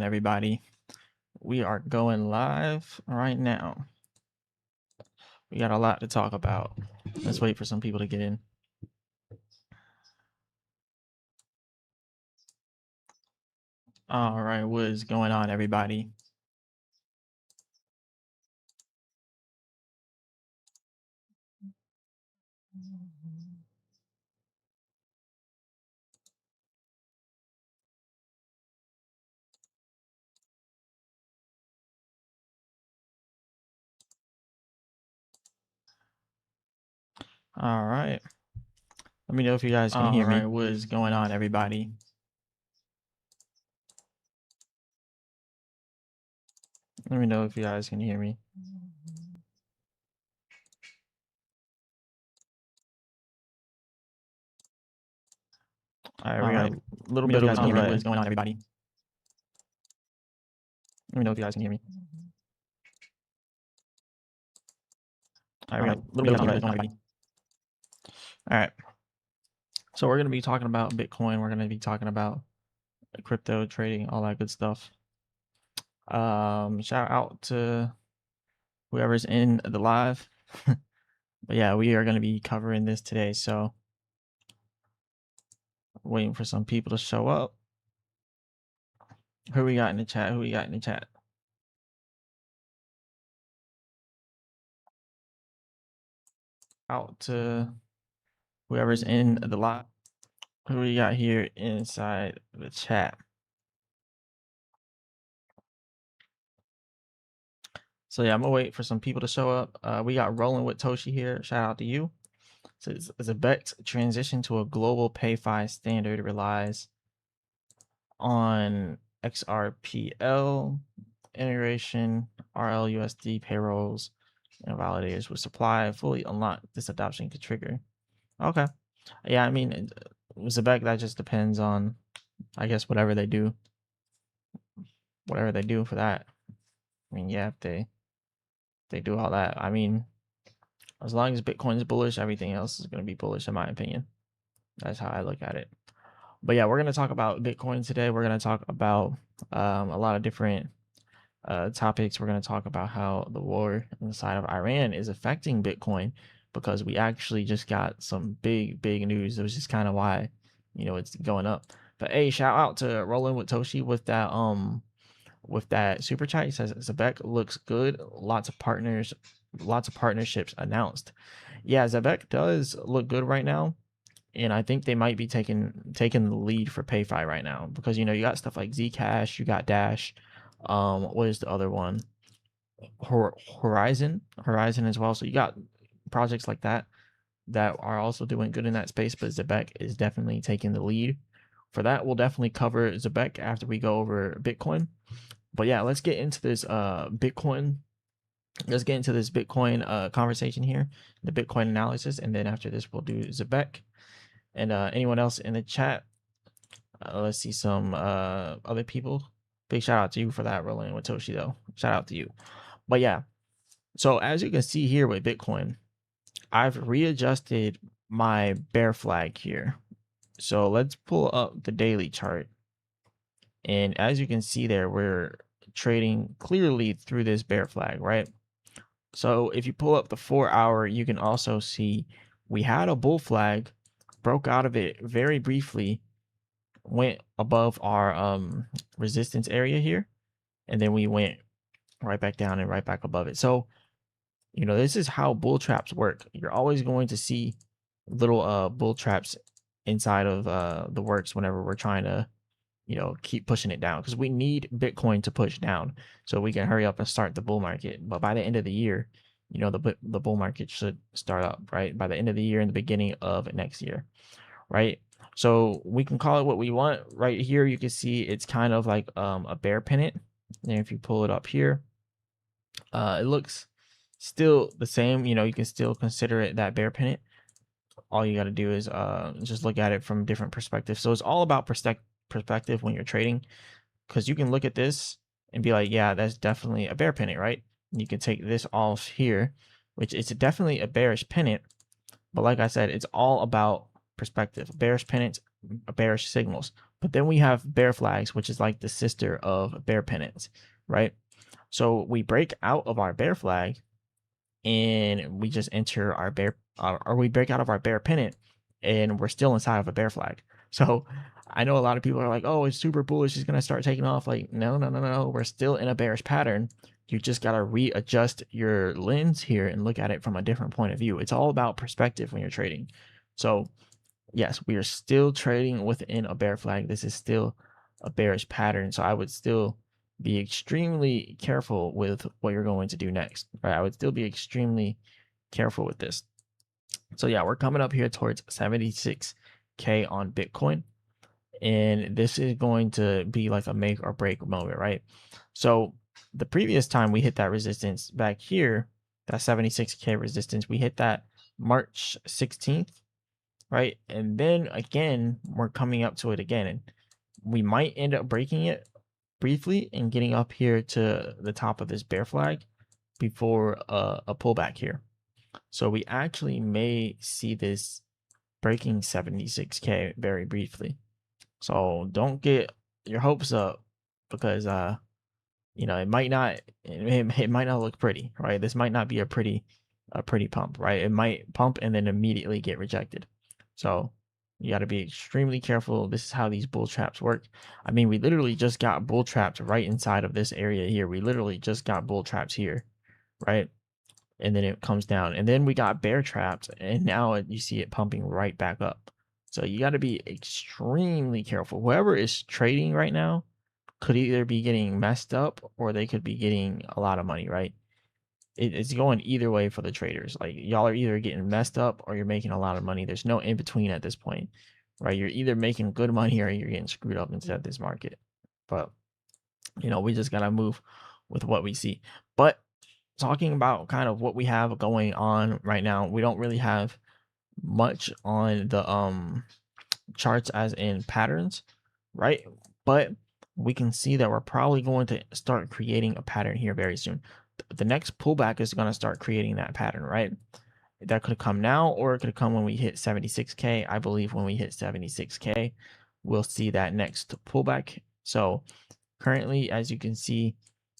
everybody? We are going live right now. We got a lot to talk about. Let's wait for some people to get in. All right, what is going on, everybody? All right. Let me know if you guys can hear me. All right, what is going on, everybody? Let me know if you guys can hear me. All right, we got a little bit of a delay. What is going on, everybody? Let me know if you guys can hear me. All right, we got a little bit of a delay. Everybody. All right. So we're going to be talking about Bitcoin. We're going to be talking about crypto trading, all that good stuff. Shout out to whoever's in the live. But yeah, we are going to be covering this today. So waiting for some people to show up. Who we got in the chat? Who we got in the chat? Out to whoever's in the live. Who we got here inside the chat? So yeah, I'm gonna wait for some people to show up. We got Rolling with Toshi here. Shout out to you. So Zabek's transition to a global PayFi standard relies on XRPL integration, RLUSD payrolls, and validators with supply fully unlocked. This adoption could trigger. Okay. Yeah, I mean, Zabek, that just depends on, I guess, whatever they do. Whatever they do for that. I mean, yeah, if they do all that. I mean, as long as Bitcoin's bullish, everything else is going to be bullish, in my opinion. That's how I look at it. But yeah, we're going to talk about Bitcoin today. We're going to talk about a lot of different topics. We're going to talk about how the war inside of Iran is affecting Bitcoin, because we actually just got some big news. It was just kind of why, it's going up. But hey, shout out to Rolling with Toshi with that super chat. He says Zabek looks good. Lots of partnerships announced. Yeah, Zabek does look good right now. And I think they might be taking the lead for PayFi right now, because you got stuff like Zcash, you got Dash. What is the other one? Horizon as well. So you got projects like that are also doing good in that space, but Zabek is definitely taking the lead for that. We'll definitely cover Zabek after we go over Bitcoin. But yeah, let's get into this Bitcoin. Let's get into this Bitcoin conversation here, the Bitcoin analysis, and then after this we'll do Zabek. And anyone else in the chat? Let's see some other people. Big shout out to you for that, Rolling with Toshi, though. Shout out to you. But yeah, so as you can see here with Bitcoin, I've readjusted my bear flag here. So let's pull up the daily chart. And as you can see there, we're trading clearly through this bear flag, right? So if you pull up the 4 hour, you can also see we had a bull flag, broke out of it very briefly, went above our resistance area here, and then we went right back down and right back above it. So this is how bull traps work. You're always going to see little bull traps inside of the works whenever we're trying to keep pushing it down, because we need Bitcoin to push down so we can hurry up and start the bull market. But by the end of the year, the bull market should start up, right? By the end of the year and the beginning of next year, right? So we can call it what we want. Right here, you can see it's kind of like a bear pennant. And if you pull it up here, it looks still the same. You can still consider it that bear pennant. All you got to do is just look at it from different perspectives. So it's all about perspective when you're trading, because you can look at this and be like, yeah, that's definitely a bear pennant, right? And you can take this off here, which is definitely a bearish pennant. But like I said, it's all about perspective. Bearish pennants bearish signals. But then we have bear flags, which is like the sister of bear pennants, right? So we break out of our bear flag and we just enter our bear, or we break out of our bear pennant and we're still inside of a bear flag. So I know a lot of people are like, oh, it's super bullish, it's going to start taking off. Like, no. We're still in a bearish pattern. You just got to readjust your lens here and look at it from a different point of view. It's all about perspective when you're trading. So yes, we are still trading within a bear flag. This is still a bearish pattern. So I would still be extremely careful with what you're going to do next. Right? I would still be extremely careful with this. So yeah, we're coming up here towards 76K on Bitcoin. And this is going to be like a make or break moment, right? So the previous time we hit that resistance back here, that 76K resistance, we hit that March 16th, right? And then again, we're coming up to it again, and we might end up breaking it briefly and getting up here to the top of this bear flag before a pullback here. So we actually may see this breaking 76K very briefly. So don't get your hopes up, because it might not it might not look pretty, right? This might not be a pretty pump, right? It might pump and then immediately get rejected. So you got to be extremely careful. This is how these bull traps work. I mean, we literally just got bull trapped right inside of this area here. We literally just got bull traps here, right? And then it comes down, and then we got bear trapped, and now you see it pumping right back up. So you got to be extremely careful. Whoever is trading right now could either be getting messed up or they could be getting a lot of money, right? It's going either way for the traders. Like, y'all are either getting messed up or you're making a lot of money. There's no in between at this point, right? You're either making good money or you're getting screwed up inside this market. But we just gotta move with what we see. But talking about kind of what we have going on right now, we don't really have much on the charts as in patterns, right? But we can see that we're probably going to start creating a pattern here very soon. The next pullback is going to start creating that pattern, right? That could come now, or it could come when we hit 76K. I believe when we hit 76K, we'll see that next pullback. So currently, as you can see,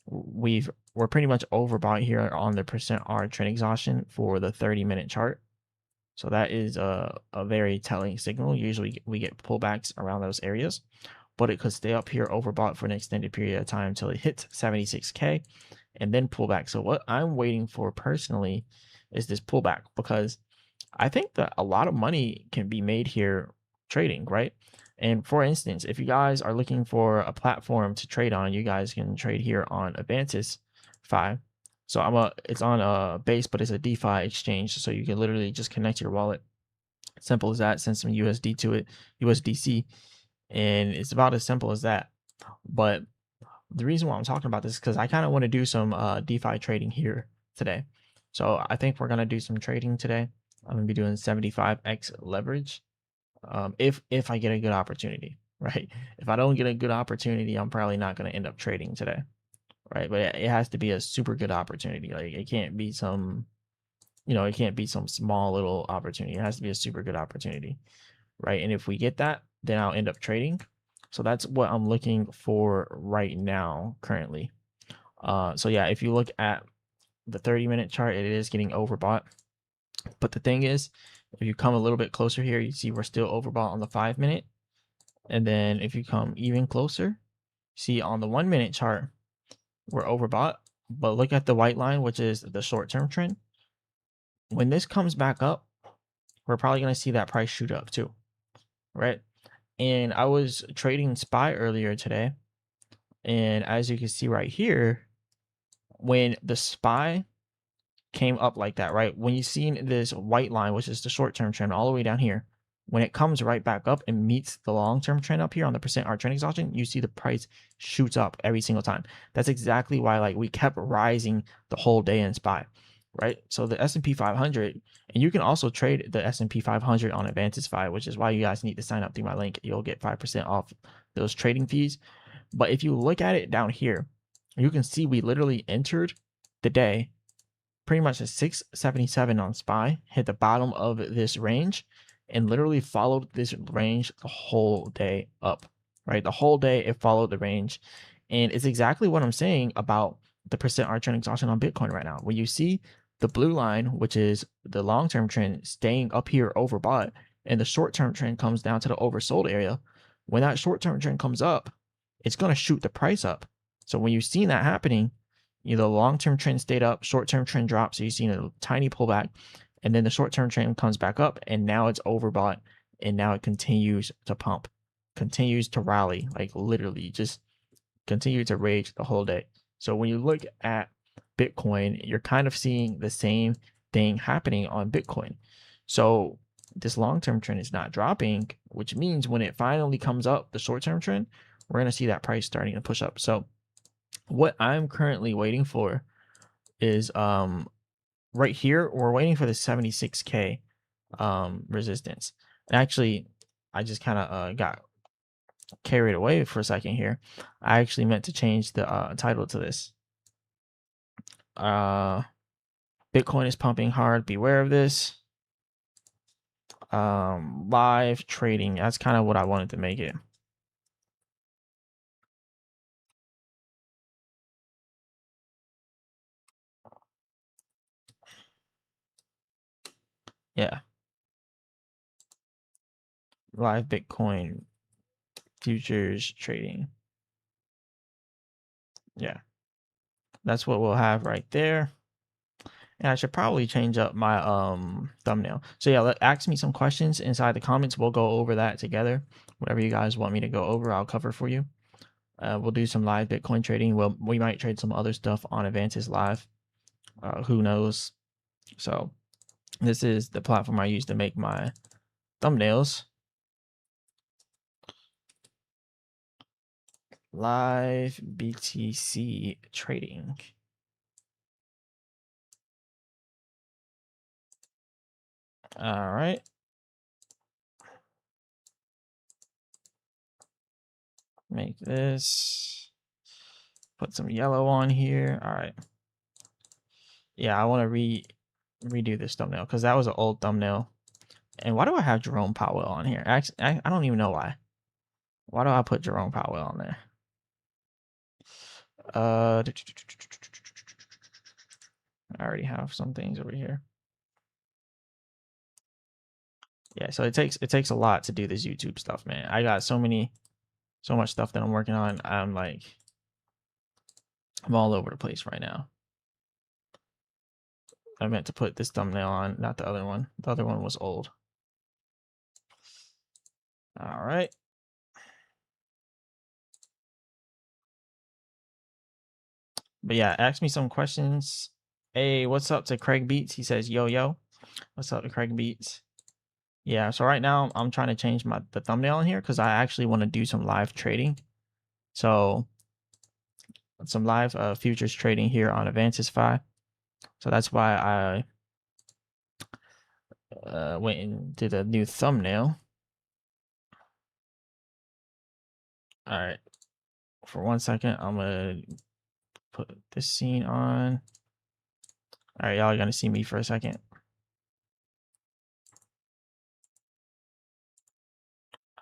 we're pretty much overbought here on the %R trend exhaustion for the 30-minute chart. So that is a very telling signal. Usually we get pullbacks around those areas, but it could stay up here overbought for an extended period of time until it hits 76K and then pull back. So what I'm waiting for personally is this pullback, because I think that a lot of money can be made here trading, right? And for instance, if you guys are looking for a platform to trade on, you guys can trade here on Avantis Fi. So it's on a base, but it's a DeFi exchange. So you can literally just connect your wallet. Simple as that. Send some USD to it, USDC, and it's about as simple as that. But the reason why I'm talking about this is because I kind of want to do some DeFi trading here today. So I think we're gonna do some trading today. I'm gonna be doing 75x leverage. If I get a good opportunity, right? If I don't get a good opportunity, I'm probably not gonna end up trading today, right? But it has to be a super good opportunity. Like, it can't be some, it can't be some small little opportunity. It has to be a super good opportunity, right? And if we get that, then I'll end up trading. So that's what I'm looking for right now, currently. So yeah, if you look at the 30-minute chart, it is getting overbought. But the thing is, if you come a little bit closer here, you see we're still overbought on the 5-minute. And then if you come even closer, see on the 1-minute chart, we're overbought. But look at the white line, which is the short-term trend. When this comes back up, we're probably going to see that price shoot up too, right? And I was trading SPY earlier today, and as you can see right here, when the SPY came up like that, right? When you see this white line, which is the short-term trend all the way down here, when it comes right back up and meets the long-term trend up here on the % trend exhaustion, you see the price shoots up every single time. That's exactly why we kept rising the whole day in SPY, right? So the S&P 500, and you can also trade the S&P 500 on Avantis Fi, which is why you guys need to sign up through my link. You'll get 5% off those trading fees. But if you look at it down here, you can see we literally entered the day pretty much at 677 on SPY, hit the bottom of this range, and literally followed this range the whole day up, right? The whole day it followed the range. And it's exactly what I'm saying about the percent R trend exhaustion on Bitcoin right now. When you see the blue line, which is the long-term trend, staying up here overbought, and the short-term trend comes down to the oversold area, when that short-term trend comes up, it's going to shoot the price up. So when you've seen that happening, you know, the long-term trend stayed up, short-term trend dropped, so you've seen a tiny pullback, and then the short-term trend comes back up, and now it's overbought, and now it continues to pump, continues to rally, like literally just continue to rage the whole day. So when you look at Bitcoin, you're kind of seeing the same thing happening on Bitcoin. So this long-term trend is not dropping, which means when it finally comes up, the short-term trend, we're going to see that price starting to push up. So what I'm currently waiting for is right here, we're waiting for the 76K resistance. And actually, I just kind of got carried away for a second here. I actually meant to change the title to this. Bitcoin is pumping hard. Beware of this. Live trading. That's kind of what I wanted to make it. Yeah. Live Bitcoin futures trading. Yeah. That's what we'll have right there. And I should probably change up my thumbnail. So yeah, ask me some questions inside the comments. We'll go over that together. Whatever you guys want me to go over, I'll cover for you. We'll do some live Bitcoin trading. We might trade some other stuff on Avantis Live. Who knows? So this is the platform I use to make my thumbnails. Live BTC trading. All right. Make this. Put some yellow on here. All right. Yeah, I want to redo this thumbnail because that was an old thumbnail. And why do I have Jerome Powell on here? Actually, I don't even know why. Why do I put Jerome Powell on there? I already have some things over here. Yeah, so it takes a lot to do this YouTube stuff, man. I got so much stuff that I'm working on. I'm all over the place right now. I meant to put this thumbnail on, not the other one. The other one was old. All right. But yeah, ask me some questions. Hey, what's up to Craig Beats? He says, yo. What's up to Craig Beats? Yeah, so right now I'm trying to change the thumbnail in here because I actually want to do some live trading. So some live futures trading here on Avantis.fi. So that's why I went and did a new thumbnail. All right. For 1 second, I'm going to put this scene on. All right, y'all are going to see me for a second.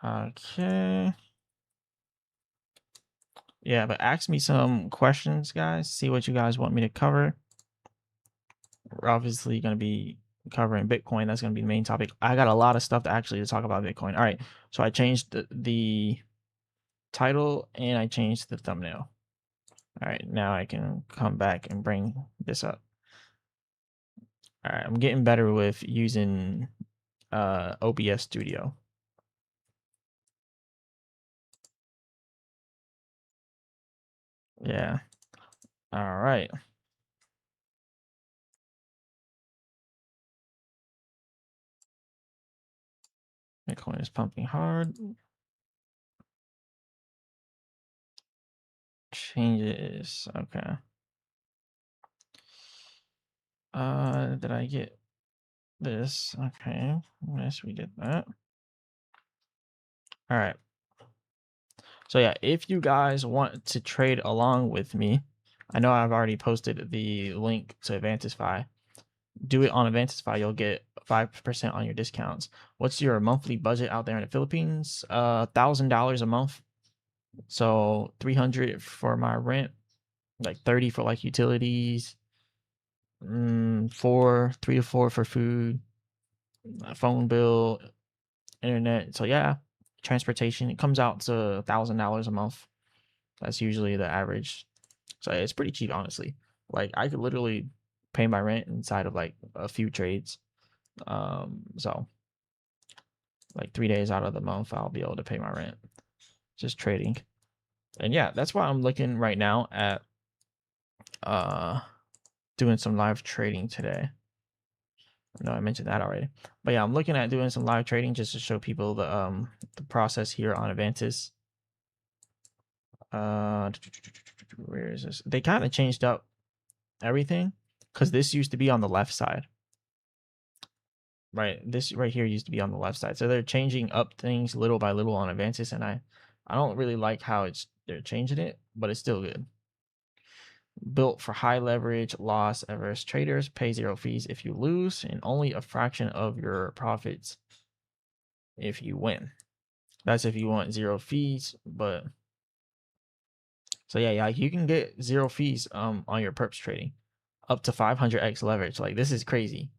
Okay. Yeah, but ask me some questions, guys. See what you guys want me to cover. We're obviously going to be covering Bitcoin. That's going to be the main topic. I got a lot of stuff to talk about Bitcoin. All right, so I changed the title and I changed the thumbnail. All right, now I can come back and bring this up. All right, I'm getting better with using OBS Studio. Yeah. All right. Bitcoin is pumping hard. Changes. Okay. Did I get this? Okay. Yes, we did that. All right. So yeah, if you guys want to trade along with me, I know I've already posted the link to Avantis.fi. do it on Advantisfy, you'll get 5% on your discounts. What's your monthly budget out there in the Philippines? $1,000 a month. So 300 for my rent, like 30 for like utilities, 3 to 4 for food, phone bill, internet. So yeah, transportation. It comes out to $1,000 a month. That's usually the average. So it's pretty cheap, honestly. Like I could literally pay my rent inside of like a few trades. So like 3 days out of the month, I'll be able to pay my rent just trading. And yeah, that's why I'm looking right now at doing some live trading today. No, I mentioned that already. But yeah, I'm looking at doing some live trading just to show people the process here on Avantis. Where is this? They kind of changed up everything because this used to be on the left side. Right, this right here used to be on the left side. So they're changing up things little by little on Avantis, and I don't really like how they're changing it, but it's still good. Built for high leverage, loss averse traders. Pay 0 fees if you lose, and only a fraction of your profits if you win. That's if you want 0 fees, but so yeah, you can get 0 fees on your perps trading up to 500x leverage. Like this is crazy.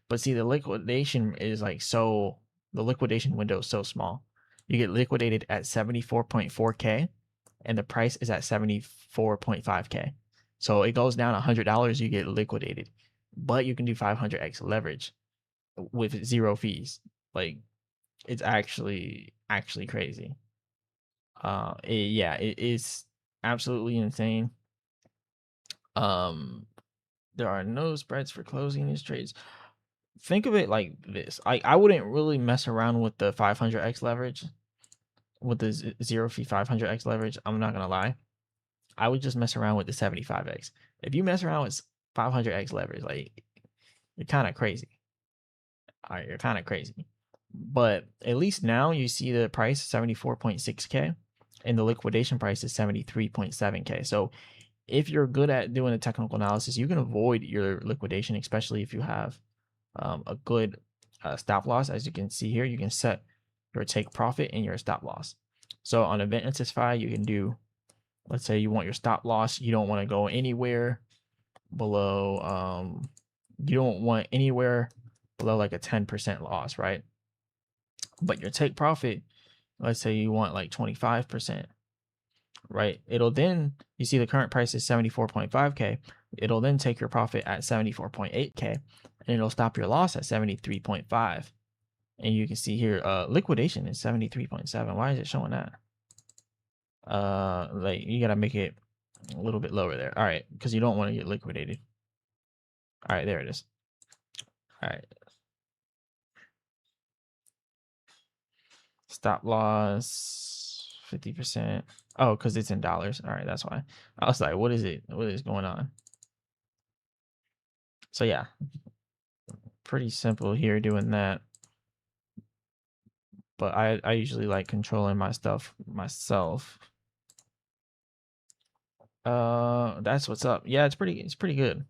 But see, the liquidation is like the liquidation window is so small. You get liquidated at 74.4K and the price is at 74.5K. So it goes down $100, you get liquidated. But you can do 500x leverage with 0 fees. Like it's actually crazy. It is absolutely insane. There are no spreads for closing these trades. Think of it like this. I wouldn't really mess around with the 500x leverage, with the 0 fee 500x leverage. I'm not gonna lie. I would just mess around with the 75x. If you mess around with 500x leverage, like you're kind of crazy. All right, you're kind of crazy. But at least now you see the price 74.6K and the liquidation price is 73.7K. So if you're good at doing a technical analysis, you can avoid your liquidation, especially if you have a good stop loss. As you can see here, you can set your take profit and your stop loss. So on Advantisfy, you can do, let's say you want your stop loss, you don't want to go anywhere below, you don't want anywhere below like a 10% loss, right? But your take profit, let's say you want like 25%, right? It'll then, you see the current price is 74.5K. It'll then take your profit at 74.8K and it'll stop your loss at 73.5. And you can see here, liquidation is 73.7. Why is it showing that? Like you gotta make it a little bit lower there. All right, because you don't want to get liquidated. All right, there it is. All right. Stop loss 50%. Oh, because it's in dollars. All right, that's why. I was like, what is it? What is going on? So yeah, pretty simple here doing that. But I usually like controlling my stuff myself. That's what's up. Yeah, it's pretty good.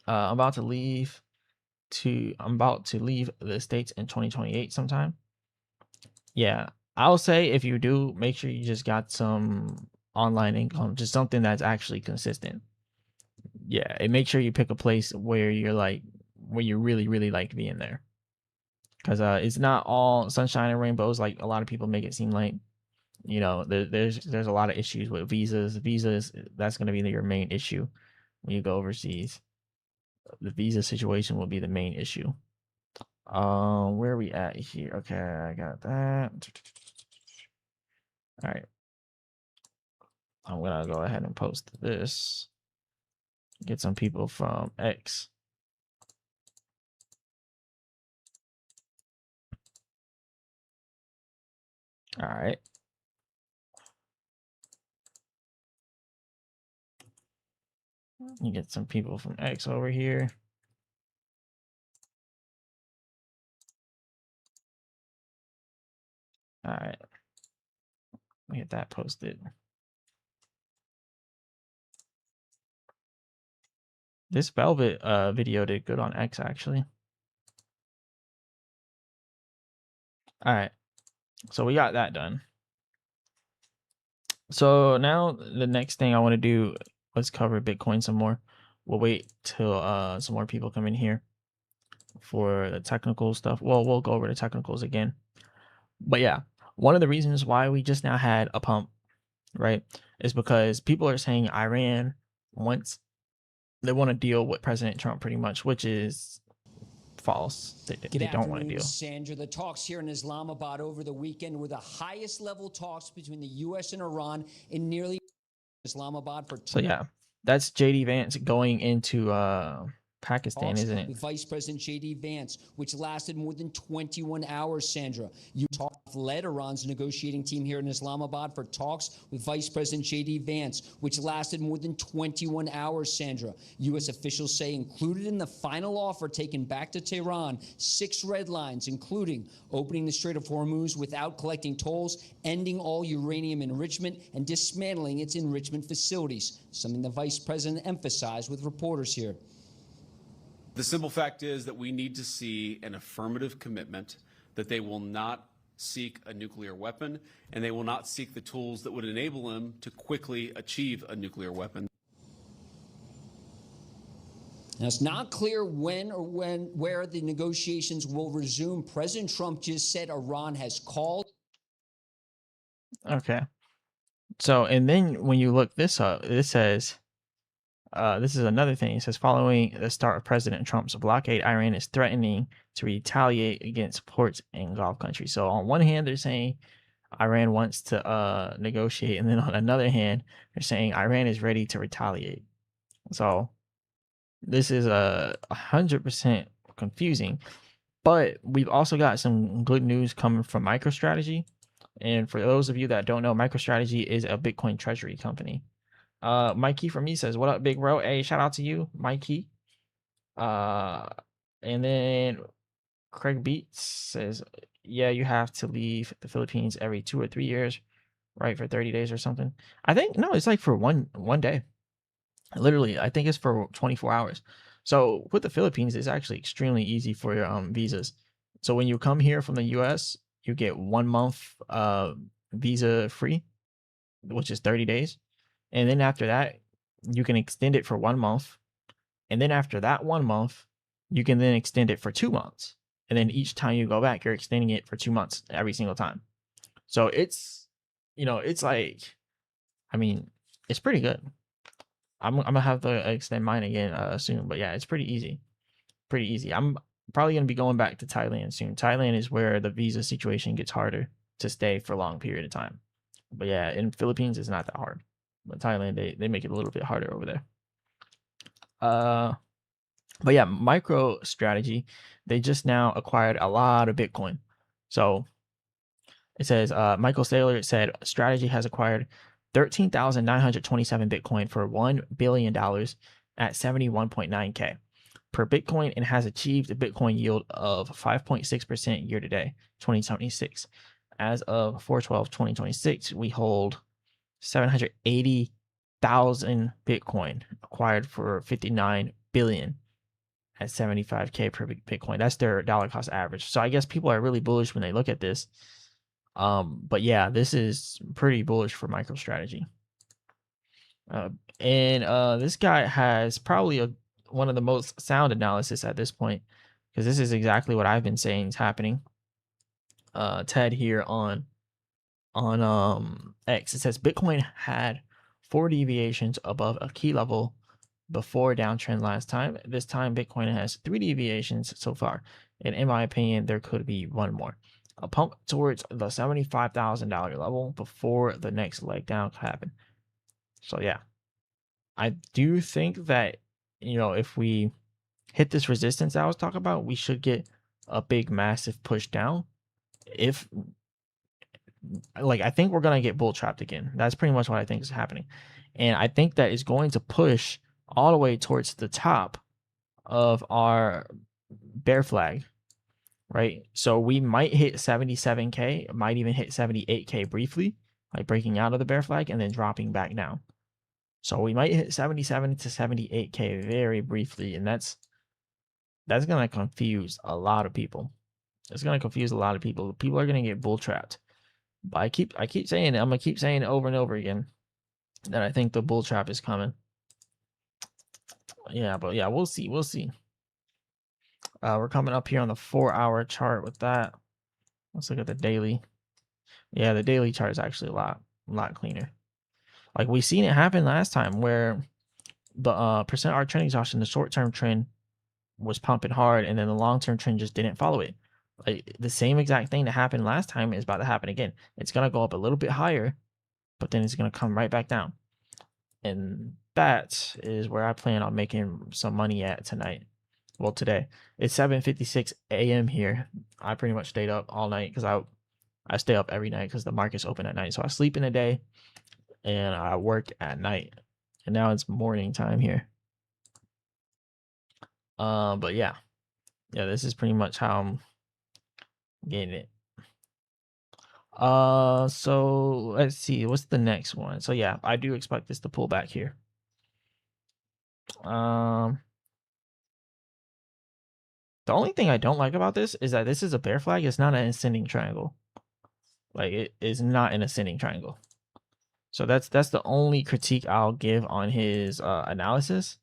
I'm about to leave the States in 2028 sometime. Yeah, I'll say if you do, make sure you just got some online income, just something that's actually consistent. Yeah, and make sure you pick a place where where you really like being there. Because it's not all sunshine and rainbows like a lot of people make it seem like. You know, there's a lot of issues with visas. Visas, that's going to be your main issue when you go overseas. The visa situation will be the main issue. Where are we at here? Okay, I got that. All right. I'm gonna go ahead and post this. Get some people from X. All right. You get some people from X over here. All right. We get that posted. This Velvet video did good on X actually. All right, so we got that done. So now the next thing I want to do, let's cover Bitcoin some more. We'll wait till some more people come in here for the technical stuff. Well, we'll go over the technicals again. But yeah, one of the reasons why we just now had a pump, right, is because people are saying Iran wants, they want to deal with President Trump pretty much, which is false. They don't want to deal. Sandra, the talks here in Islamabad over the weekend were the highest level talks between the U.S. and Iran in nearly Islamabad for. So yeah, that's JD Vance going into Pakistan, isn't it? With Vice President J.D. Vance, which lasted more than 21 hours, Sandra. You led Iran's negotiating team here in Islamabad for talks with Vice President J.D. Vance, which lasted more than 21 hours, Sandra. U.S. officials say included in the final offer taken back to Tehran, 6 red lines, including opening the Strait of Hormuz without collecting tolls, ending all uranium enrichment, and dismantling its enrichment facilities, something the Vice President emphasized with reporters here. The simple fact is that we need to see an affirmative commitment that they will not seek a nuclear weapon and they will not seek the tools that would enable them to quickly achieve a nuclear weapon. Now, it's not clear when or where the negotiations will resume. President Trump just said Iran has called. Okay. So, and then when you look this up, it says, this is another thing. It says, following the start of President Trump's blockade, Iran is threatening to retaliate against ports in Gulf countries. So on one hand, they're saying Iran wants to negotiate, and then on another hand, they're saying Iran is ready to retaliate. So this is 100% confusing. But we've also got some good news coming from MicroStrategy. And for those of you that don't know, MicroStrategy is a Bitcoin treasury company. Mikey from me says, "What up, big bro?" Hey, shout out to you, Mikey. And then Craig Beats says, "Yeah, you have to leave the Philippines every 2 or 3 years, right? For 30 days or something." I think no, it's like for one day. Literally, I think it's for 24 hours. So with the Philippines, it's actually extremely easy for your visas. So when you come here from the US, you get 1 month visa free, which is 30 days. And then after that, you can extend it for 1 month. And then after that 1 month, you can then extend it for 2 months. And then each time you go back, you're extending it for 2 months every single time. So it's, it's like, I mean, it's pretty good. I'm gonna have to extend mine again soon, but yeah, it's pretty easy. Pretty easy. I'm probably gonna be going back to Thailand soon. Thailand is where the visa situation gets harder to stay for a long period of time. But yeah, in Philippines, it's not that hard. But Thailand, they make it a little bit harder over there. But yeah, MicroStrategy, they just now acquired a lot of Bitcoin. So it says, Michael Saylor said, Strategy has acquired 13,927 Bitcoin for $1 billion at 71.9K per Bitcoin and has achieved a Bitcoin yield of 5.6% year to date, 2026. As of 4/12/2026, we hold 780,000 Bitcoin acquired for 59 billion at 75K per Bitcoin. That's their dollar cost average. So I guess people are really bullish when they look at this. But yeah, this is pretty bullish for MicroStrategy. And this guy has probably one of the most sound analysis at this point, because this is exactly what I've been saying is happening. Ted here on X, it says Bitcoin had 4 deviations above a key level before downtrend last time. This time Bitcoin has 3 deviations so far, and in my opinion there could be one more. A pump towards the $75,000 level before the next leg down could happen. So yeah, I do think that, if we hit this resistance I was talking about, we should get a big massive push down. I think we're going to get bull trapped again. That's pretty much what I think is happening. And I think that is going to push all the way towards the top of our bear flag, right? So we might hit 77K, might even hit 78K briefly, like breaking out of the bear flag and then dropping back down. So we might hit 77 to 78K very briefly, and that's gonna confuse a lot of people. It's gonna confuse a lot of people. People are gonna get bull trapped. But I keep saying it. I'm gonna keep saying it over and over again that I think the bull trap is coming. Yeah, but yeah, we'll see. We'll see. We're coming up here on the 4-hour chart with that. Let's look at the daily. Yeah, the daily chart is actually a lot cleaner. Like we seen it happen last time where the percent R trending exhaustion, the short term trend was pumping hard, and then the long term trend just didn't follow it. Like the same exact thing that happened last time is about to happen again. It's gonna go up a little bit higher, but then it's gonna come right back down. And that is where I plan on making some money at tonight. Well, today. It's 7:56 a.m. here. I pretty much stayed up all night because I stay up every night because the market's open at night. So I sleep in the day and I work at night. And now it's morning time here. But yeah. Yeah, this is pretty much how I'm getting it. So let's see, what's the next one? So yeah, I do expect this to pull back here. The only thing I don't like about this is that this is a bear flag. It's not an ascending triangle. Like it is not an ascending triangle. So that's the only critique I'll give on his analysis.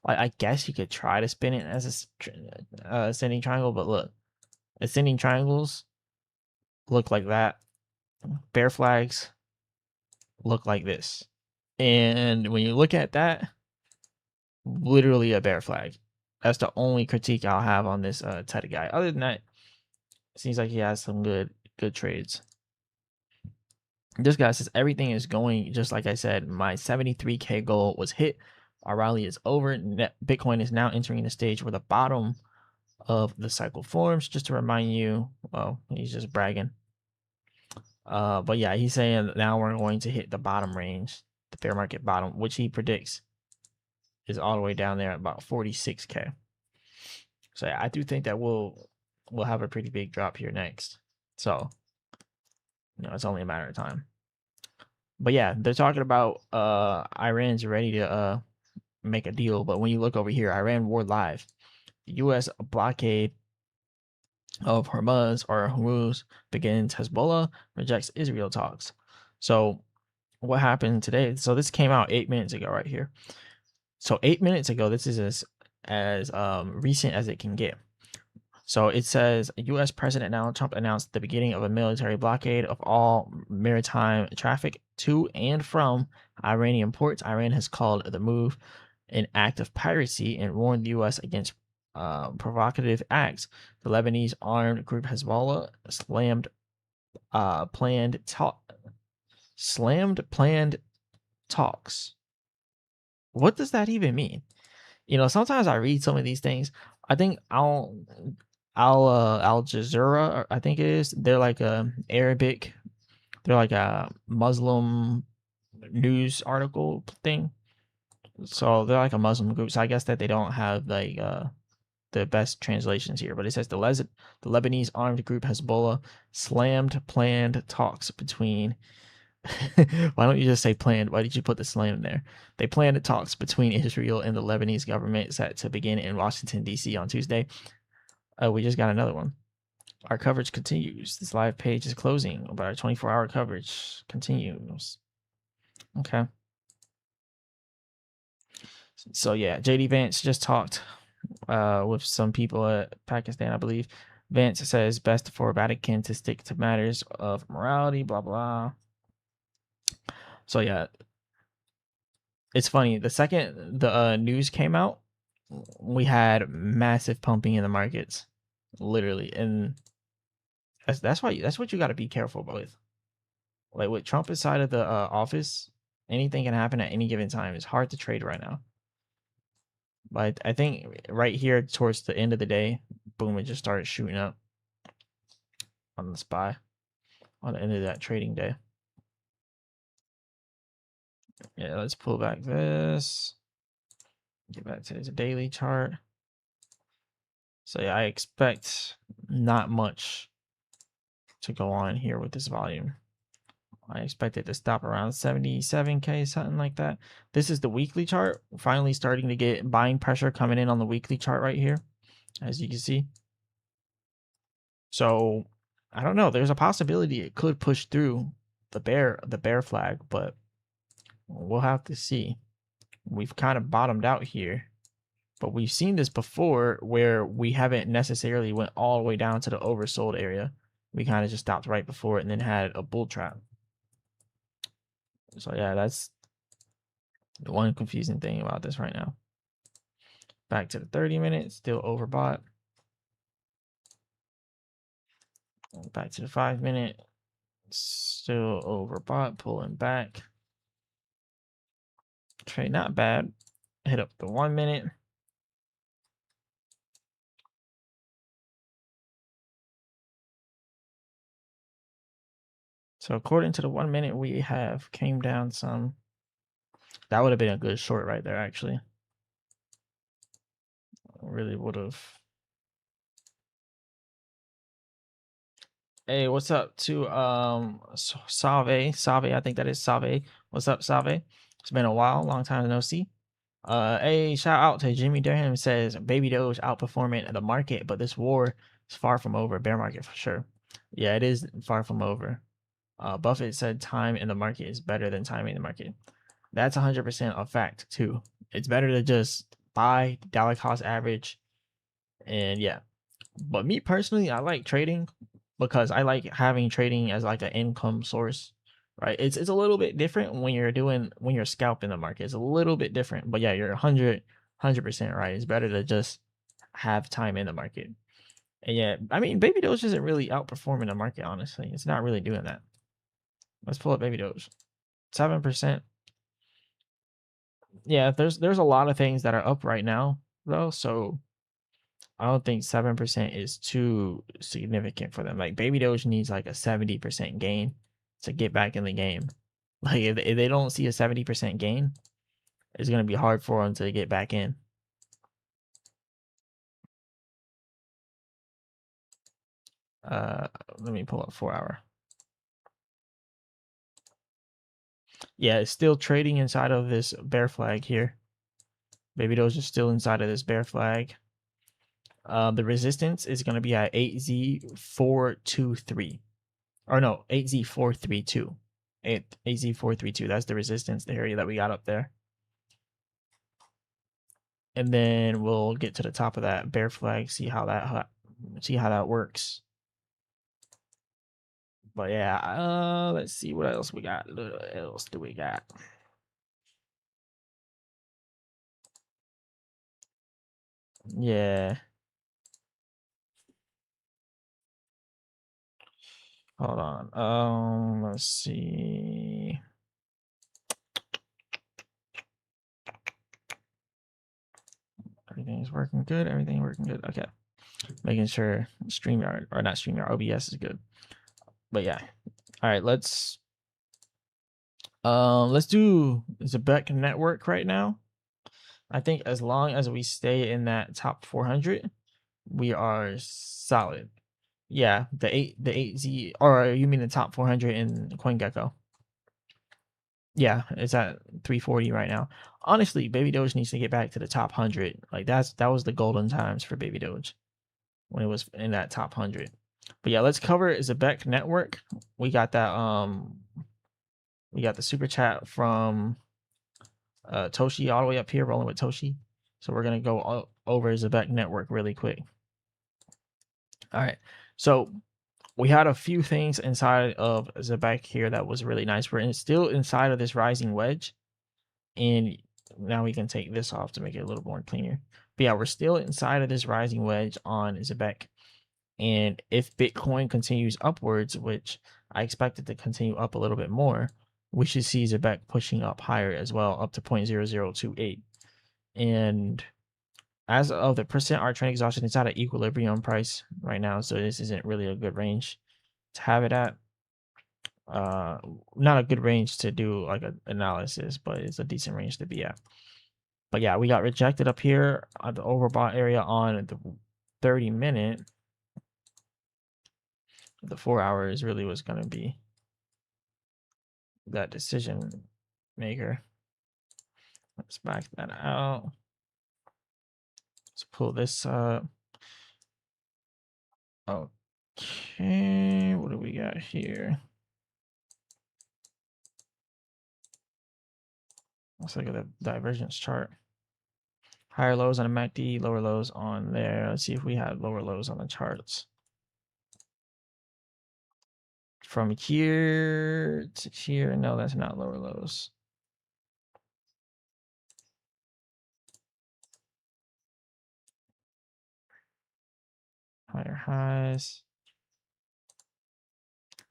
Like I guess you could try to spin it as a ascending triangle, but look, ascending triangles look like that. Bear flags look like this. And when you look at that, literally a bear flag. That's the only critique I'll have on this Teta guy. Other than that, it seems like he has some good trades. This guy says everything is going just like I said. My 73K goal was hit. Our rally is over. Bitcoin is now entering the stage where the bottom of the cycle forms. Just to remind you, well, he's just bragging. But yeah, he's saying now we're going to hit the bottom range, the fair market bottom, which he predicts is all the way down there at about 46K. So yeah, I do think that we'll have a pretty big drop here next. So, you know, it's only a matter of time. But yeah, they're talking about Iran's ready to make a deal. But when you look over here, Iran war live. The U.S. blockade of Hormuz begins. Hezbollah rejects Israel talks. So what happened today? So this came out 8 minutes ago right here. So 8 minutes ago, this is as recent as it can get. So it says U.S. President Donald Trump announced the beginning of a military blockade of all maritime traffic to and from Iranian ports. Iran has called the move an act of piracy and warned the U.S. against provocative acts. The Lebanese armed group Hezbollah slammed planned talks. What does that even mean? You know, sometimes I read some of these things. I think Al Jazeera, I think it is. They're like a Arabic. They're like a Muslim news article thing. So they're like a Muslim group. So I guess that they don't have like the best translations here. But it says the Lebanese armed group Hezbollah slammed planned talks between. Why don't you just say planned? Why did you put the slam there? They planned talks between Israel and the Lebanese government set to begin in Washington, D.C. on Tuesday. We just got another one. Our coverage continues. This live page is closing, but our 24-hour coverage continues. Okay. So yeah, JD Vance just talked with some people at Pakistan, I believe. Vance says best for Vatican to stick to matters of morality, blah, blah. So yeah, it's funny. The second the news came out, we had massive pumping in the markets, literally, and that's what you got to be careful with. Like with Trump inside of the office, anything can happen at any given time. It's hard to trade right now. But I think right here towards the end of the day, boom, it just started shooting up on the SPY on the end of that trading day. Yeah, let's pull back this. Get back to the daily chart. So yeah, I expect not much to go on here with this volume. I expect it to stop around 77K, something like that. This is the weekly chart. Finally starting to get buying pressure coming in on the weekly chart right here, as you can see. So I don't know. There's a possibility it could push through the bear flag, but we'll have to see. We've kind of bottomed out here, but we've seen this before where we haven't necessarily went all the way down to the oversold area. We kind of just stopped right before it and then had a bull trap. So yeah, that's the one confusing thing about this right now. Back to the 30 minutes, still overbought. Back to the 5 minute, still overbought, pulling back. Trade not bad. Hit up the 1 minute. So according to the 1 minute, we have came down some. That would have been a good short right there, actually. Really would have. Hey, what's up to Save, I think that is Save. What's up, Save? It's been a while, long time to no see. Hey, shout out to Jimmy Durham, says Baby Doge outperforming the market, but this war is far from over. Bear market for sure. Yeah, it is far from over. Buffett said time in the market is better than timing in the market. That's 100% a fact too. It's better to just buy dollar cost average, and yeah. But me personally, I like trading because I like having trading as like an income source, right? It's a little bit different when you're scalping the market. It's a little bit different, but yeah, you're 100% right. It's better to just have time in the market. And yeah, I mean, Baby Doge isn't really outperforming the market, honestly. It's not really doing that. Let's pull up Baby Doge. 7%. Yeah, there's a lot of things that are up right now though, so I don't think 7% is too significant for them. Like Baby Doge needs like a 70% gain to get back in the game. Like if they don't see a 70% gain, it's gonna be hard for them to get back in. Let me pull up 4-hour. Yeah, it's still trading inside of this bear flag here. Baby Doge is still inside of this bear flag. The resistance is gonna be at 8Z423. Or no, 8Z432. 8Z432. That's the resistance, the area that we got up there. And then we'll get to the top of that bear flag, see how that works. But yeah, let's see what else we got. What else do we got? Yeah. Hold on. Let's see. Everything's working good. Everything working good. Okay. Making sure StreamYard, or not StreamYard, OBS is good. But yeah. All right, let's do Zebec network right now. I think as long as we stay in that top 400, we are solid. Yeah, the 8Z, or you mean the top 400 in CoinGecko? Yeah, it's at 340 right now. Honestly, Baby Doge needs to get back to the top 100. Like that was the golden times for Baby Doge when it was in that top 100. But yeah, let's cover Zebec network. We got that we got the super chat from Toshi all the way up here, rolling with Toshi. So we're gonna go over Zebec network really quick. All right, so we had a few things inside of Zebec here that was really nice. We're still inside of this rising wedge, and now we can take this off to make it a little more cleaner. But yeah, we're still inside of this rising wedge on Zebec, and if Bitcoin continues upwards, which I expect it to continue up a little bit more, we should see Zebec pushing up higher as well, up to 0.0028. And as of the percent R trend exhaustion, it's at an equilibrium price right now, so this isn't really a good range to have it at. Not a good range to do like an analysis, but it's a decent range to be at. But yeah, we got rejected up here at the overbought area on the 30 minute. The 4 hours really was going to be that decision maker. Let's back that out. Let's pull this up. Okay, what do we got here? Let's look at the divergence chart. Higher lows on a MACD, lower lows on there. Let's see if we have lower lows on the charts. From here to here, no, that's not lower lows. Higher highs.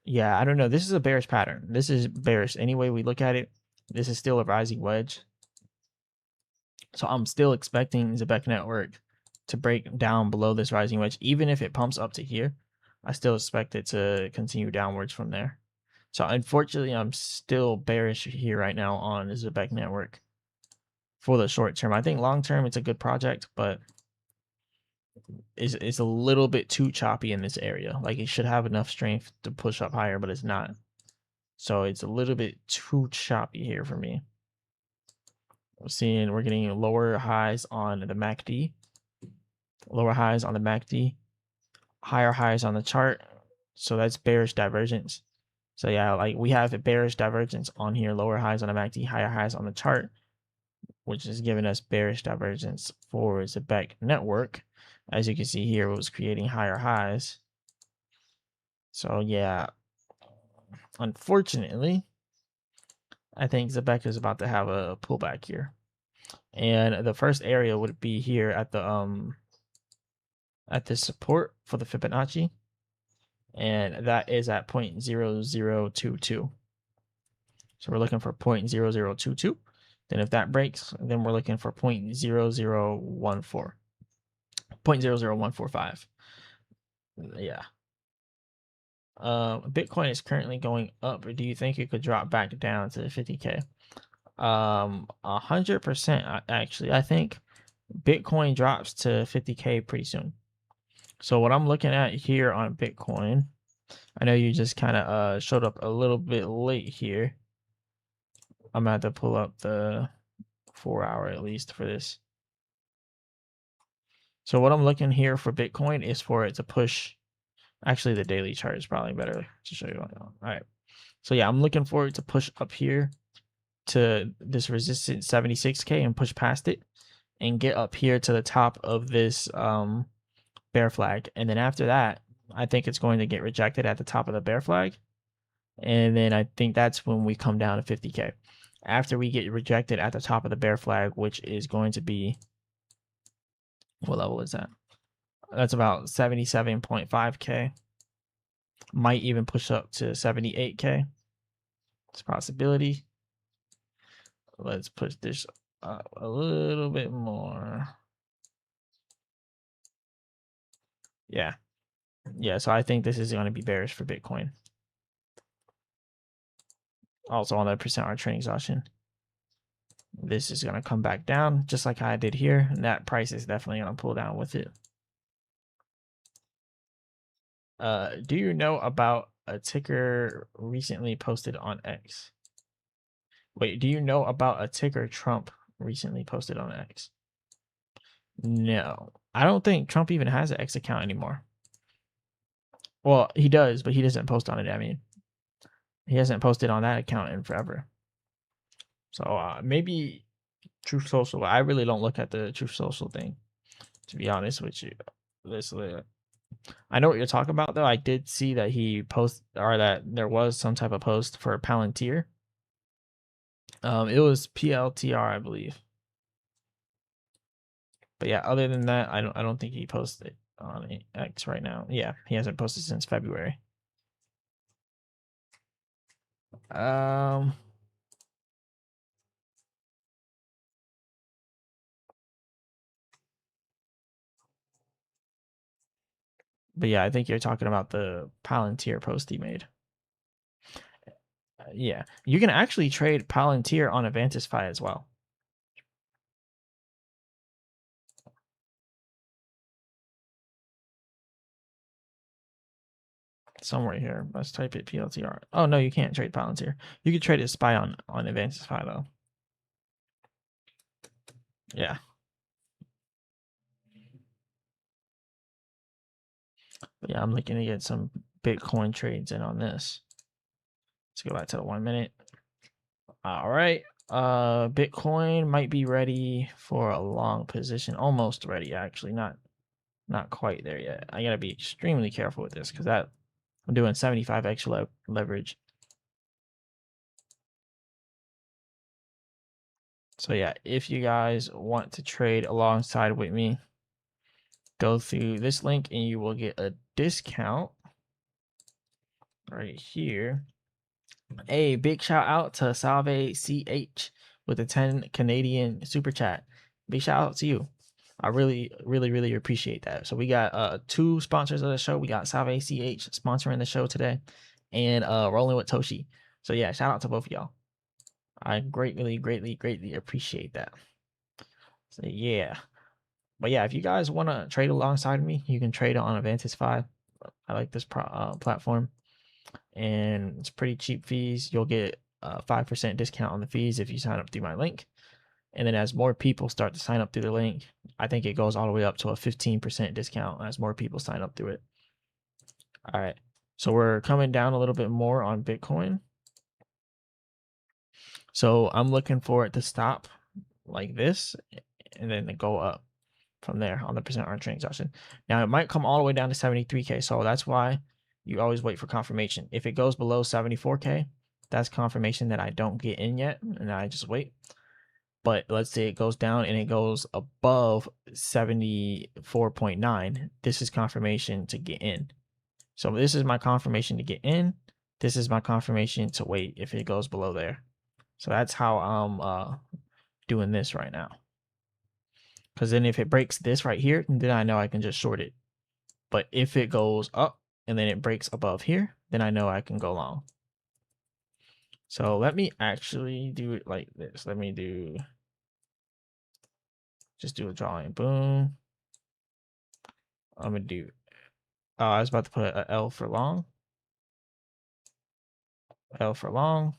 Yeah, I don't know. This is a bearish pattern. This is bearish. Any way we look at it, this is still a rising wedge. So I'm still expecting Zebec Network to break down below this rising wedge. Even if it pumps up to here, I still expect it to continue downwards from there. So unfortunately, I'm still bearish here right now on Zebec Network for the short term. I think long term, it's a good project, but it's a little bit too choppy in this area. Like it should have enough strength to push up higher, but it's not. So it's a little bit too choppy here for me. We're getting lower highs on the MACD, lower highs on the MACD, higher highs on the chart. So that's bearish divergence. So yeah, like we have a bearish divergence on here, lower highs on the MACD, higher highs on the chart, which is giving us bearish divergence for Zebec Network. As you can see here, it was creating higher highs. So yeah, unfortunately, I think Zebec is about to have a pullback here. And the first area would be here at the support for the Fibonacci. And that is at 0.0022. So we're looking for 0.0022. Then if that breaks, then we're looking for 0.0014. 0.00145. Yeah. Bitcoin is currently going up. Or do you think it could drop back down to 50K? 100% actually. I think Bitcoin drops to 50K pretty soon. So what I'm looking at here on Bitcoin, I know you just kind of showed up a little bit late here. I'm gonna have to pull up the 4-hour at least for this. So what I'm looking here for Bitcoin is for it to push. Actually, the daily chart is probably better to show you. All right. So yeah, I'm looking for it to push up here to this resistance 76K and push past it and get up here to the top of this bear flag. And then after that, I think it's going to get rejected at the top of the bear flag. And then I think that's when we come down to 50K. After we get rejected at the top of the bear flag, which is going to be, what level is that? That's about 77.5K. Might even push up to 78K. It's a possibility. Let's push this up a little bit more. Yeah. Yeah, so I think this is going to be bearish for Bitcoin. Also on the percent hour training exhaustion. This is going to come back down just like I did here. And that price is definitely going to pull down with it. Do you know about a ticker recently posted on X? Wait, do you know about a ticker Trump recently posted on X? No. I don't think Trump even has an X account anymore. Well, he does, but he doesn't post on it. I mean, he hasn't posted on that account in forever. So maybe Truth Social. I really don't look at the Truth Social thing, to be honest with you. I know what you're talking about, though. I did see that he posted, or that there was some type of post for Palantir. It was PLTR, I believe. But yeah, other than that, I don't think he posted on X right now. Yeah, he hasn't posted since February. But yeah, I think you're talking about the Palantir post he made. Yeah, you can actually trade Palantir on Avantisfy as well. somewhere here. Let's type it PLTR. Oh no, you can't trade Palantir. You can trade it SPY on Advanced SPY though. Yeah. But yeah, I'm looking to get some Bitcoin trades in on this. Let's go back to the 1 minute. All right. Bitcoin might be ready for a long position. Almost ready, actually. Not quite there yet. I gotta be extremely careful with this because I'm doing 75x leverage. So yeah, if you guys want to trade alongside with me, go through this link and you will get a discount right here. A big shout out to Salve CH with the 10 Canadian super chat. Big shout out to you. I really appreciate that. So we got 2 sponsors of the show. We got Salve CH sponsoring the show today, and Rolling with Toshi. So yeah, shout out to both of y'all. I greatly appreciate that. So yeah. But yeah, if you guys want to trade alongside me, you can trade on Avantis 5. I like this platform, and it's pretty cheap fees. You'll get a 5% discount on the fees if you sign up through my link. And then as more people start to sign up through the link, I think it goes all the way up to a 15% discount as more people sign up through it. All right, so we're coming down a little bit more on Bitcoin. So I'm looking for it to stop like this and then to go up from there on the percent on transaction. Now it might come all the way down to 73K. So that's why you always wait for confirmation. If it goes below 74K, that's confirmation that I don't get in yet, and I just wait. But let's say it goes down and it goes above 74.9. This is confirmation to get in. So this is my confirmation to get in. This is my confirmation to wait if it goes below there. So that's how I'm doing this right now. Because then if it breaks this right here, then I know I can just short it. But if it goes up and then it breaks above here, then I know I can go long. So let me actually do it like this. Let me just do a drawing. Boom. I'm going to do, I was about to put a L for long. L for long.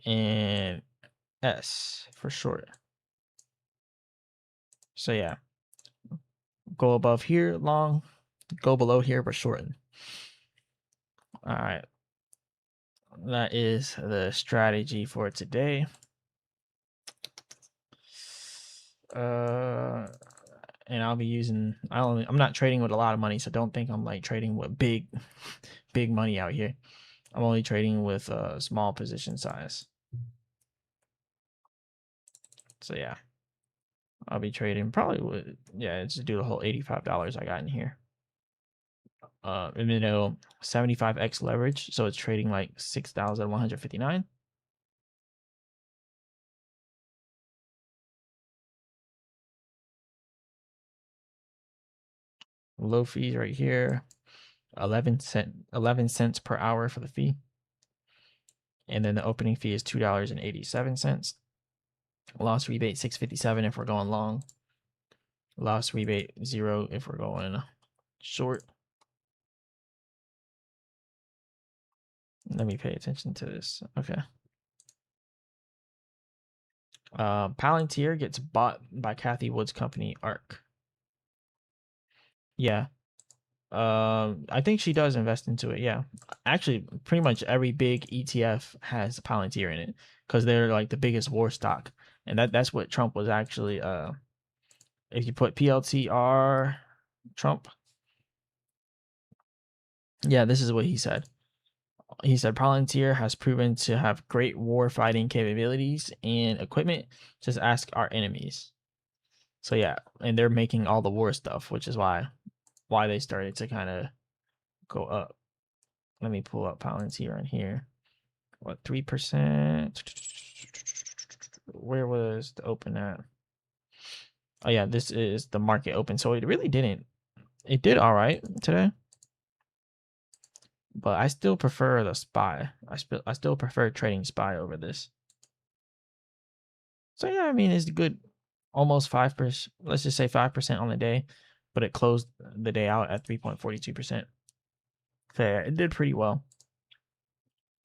And S for short. So yeah, go above here, long, go below here, but shorten. All right. That is the strategy for today. And I'll be using, I'm not trading with a lot of money, so don't think I'm like trading with big money out here. I'm only trading with a small position size. So yeah, I'll be trading probably with, yeah, just do the whole $85 I got in here. And then 75x leverage, so it's trading like 6,159. Low fees right here, 11 cents per hour for the fee, and then the opening fee is $2.87. Loss rebate $6.57 if we're going long. Loss rebate 0 if we're going short. Let me pay attention to this. Okay. Palantir gets bought by Cathie Wood's company ARK. Yeah. I think she does invest into it. Yeah. Actually, pretty much every big ETF has Palantir in it because they're like the biggest war stock. And that's what Trump was actually, if you put PLTR Trump. Yeah, this is what he said. He said Palantir has proven to have great war fighting capabilities and equipment. Just ask our enemies. So yeah, and they're making all the war stuff, which is why they started to kind of go up. Let me pull up Palantir on here. What, 3%? Where was the open at? Oh yeah, this is the market open. So it really didn't. It did all right today. But I still prefer the SPY. I still prefer trading SPY over this. So yeah, I mean, it's good almost 5%. Let's just say 5% on the day, but it closed the day out at 3.42%. Fair. It did pretty well.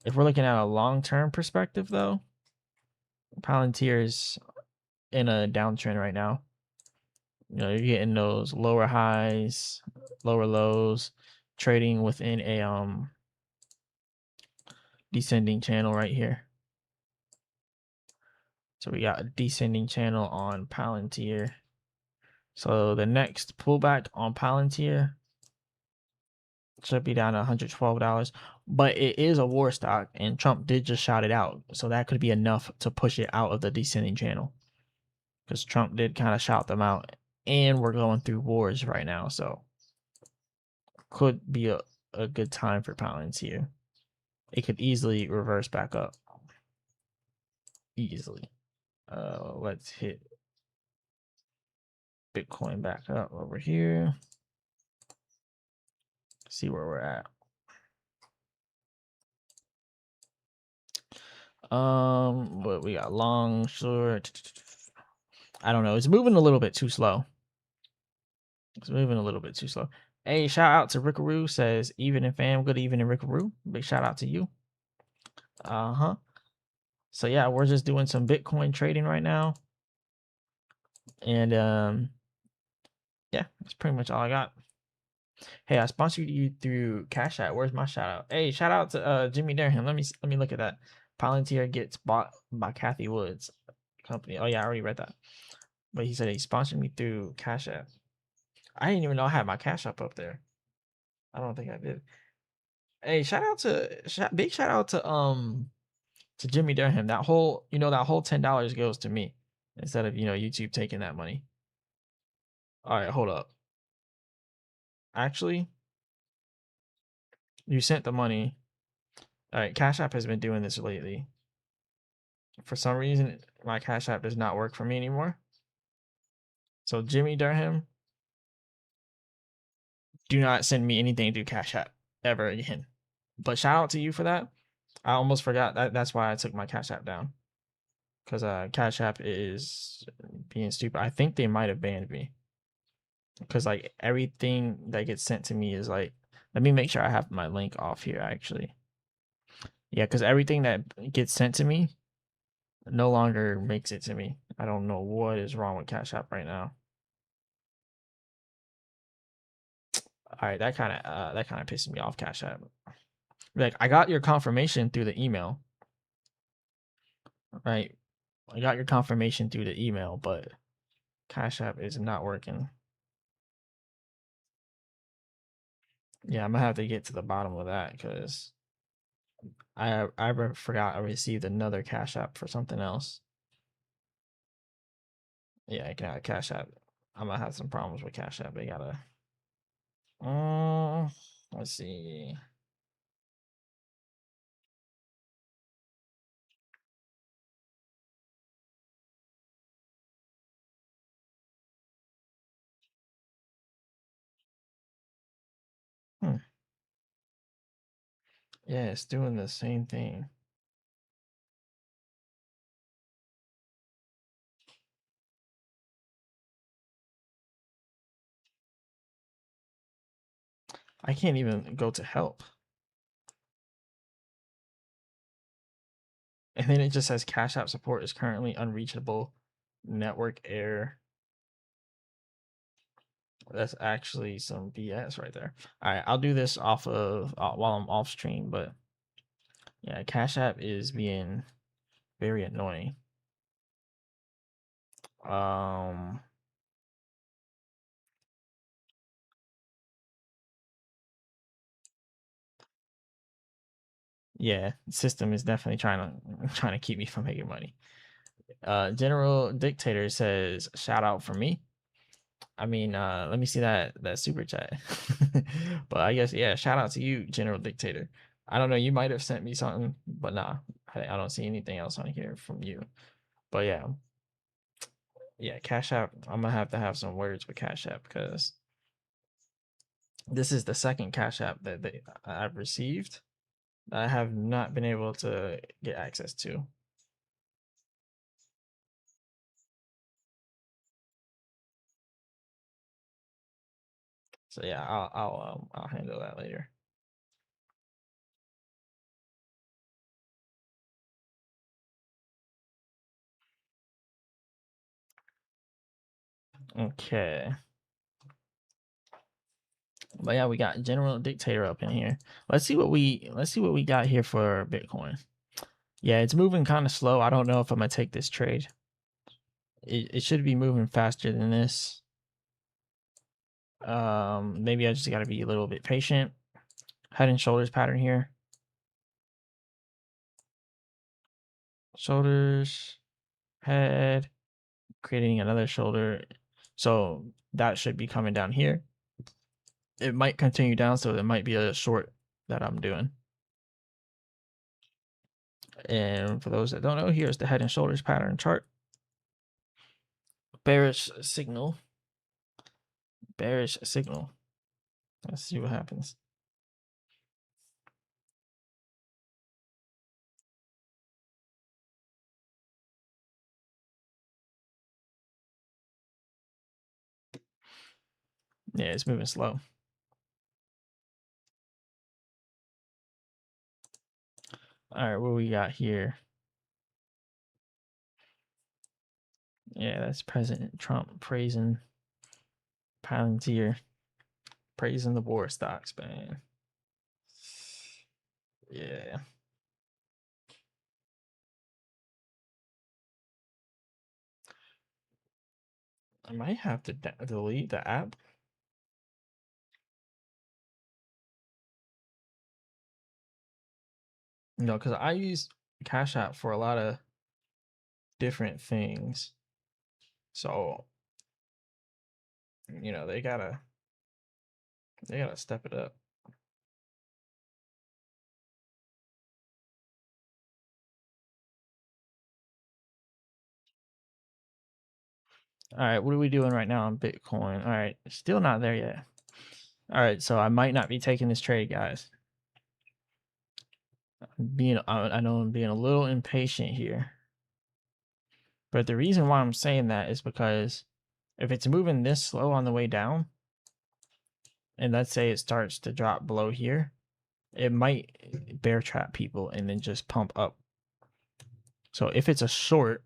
If we're looking at a long-term perspective, though, Palantir is in a downtrend right now. You know, you're getting those lower highs, lower lows, trading within a descending channel right here. So we got a descending channel on Palantir. So the next pullback on Palantir should be down to $112, but it is a war stock, and Trump did just shout it out, so that could be enough to push it out of the descending channel, because Trump did kind of shout them out, and we're going through wars right now, so could be a good time for Palantir. It could easily reverse back up, easily. Let's hit Bitcoin back up over here. See where we're at. But we got long, short. I don't know. It's moving a little bit too slow. It's moving a little bit too slow. Hey, shout out to Rickaroo, says evening fam. Good evening, Rickaroo. Big shout out to you. So yeah, we're just doing some Bitcoin trading right now. And yeah, that's pretty much all I got. Hey, I sponsored you through Cash App. Where's my shout out? Hey, shout out to Jimmy Durham. Let me look at that. Palantir gets bought by Kathy Woods company. Oh yeah, I already read that. But he said he sponsored me through Cash App. I didn't even know I had my Cash App up there. I don't think I did. Hey, big shout out to Jimmy Durham. That whole $10 goes to me instead of YouTube taking that money. All right, hold up. Actually, you sent the money. All right, Cash App has been doing this lately. For some reason, my Cash App does not work for me anymore. So Jimmy Durham, do not send me anything through Cash App ever again. But shout out to you for that. I almost forgot that. That's why I took my Cash App down. Because Cash App is being stupid. I think they might have banned me. Because like everything that gets sent to me is like, let me make sure I have my link off here actually. Yeah, because everything that gets sent to me no longer makes it to me. I don't know what is wrong with Cash App right now. All right, that kind of pisses me off, Cash App. Like, I got your confirmation through the email, right? I got your confirmation through the email, but Cash App is not working. Yeah, I'm gonna have to get to the bottom of that because I forgot I received another Cash App for something else. Yeah, I can Cash App. I'm gonna have some problems with Cash App. They gotta. Let's see. Yeah, it's doing the same thing. I can't even go to help. And then it just says Cash App support is currently unreachable. Network error. That's actually some BS right there. All right, I'll do this off of while I'm off stream, but yeah, Cash App is being very annoying. Yeah, the system is definitely trying to keep me from making money. General Dictator says, shout out for me. I mean, let me see that super chat. But I guess, yeah, shout out to you, General Dictator. I don't know, you might have sent me something, but nah, I don't see anything else on here from you. But yeah, Cash App, I'm gonna have to have some words with Cash App because this is the second Cash App that I've received that I have not been able to get access to. So yeah, I'll handle that later. Okay. But yeah, we got General Dictator up in here. Let's see what we got here for Bitcoin. Yeah, it's moving kind of slow. I don't know if I'm gonna take this trade. It should be moving faster than this. Maybe I just gotta be a little bit patient. Head and shoulders pattern here. Shoulders, head, creating another shoulder. So that should be coming down here. It might continue down, so it might be a short that I'm doing. And for those that don't know, here's the head and shoulders pattern chart. Bearish signal. Bearish signal. Let's see what happens. Yeah, it's moving slow. All right, what we got here? Yeah, that's President Trump praising Palantir, praising the war stocks, man. Yeah. I might have to delete the app. You know, because I use Cash App for a lot of different things. So, you know, they gotta step it up. All right, what are we doing right now on Bitcoin? All right, still not there yet. All right, so I might not be taking this trade, guys. I know I'm being a little impatient here. But the reason why I'm saying that is because if it's moving this slow on the way down, and let's say it starts to drop below here, it might bear trap people and then just pump up. So if it's a short,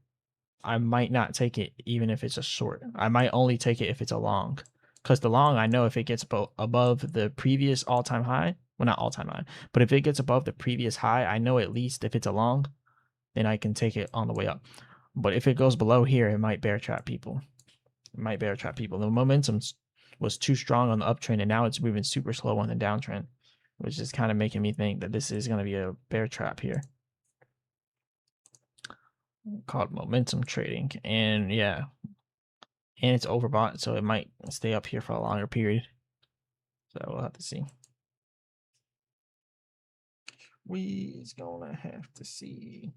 I might not take it even if it's a short. I might only take it if it's a long. Because the long, I know if it gets above the previous all-time high, well, not all-time high, but if it gets above the previous high, I know at least if it's a long, then I can take it on the way up. But if it goes below here, it might bear trap people. It might bear trap people. The momentum was too strong on the uptrend, and now it's moving super slow on the downtrend, which is kind of making me think that this is going to be a bear trap here. Called momentum trading. And yeah, and it's overbought, so it might stay up here for a longer period. So we'll have to see. We is gonna have to see.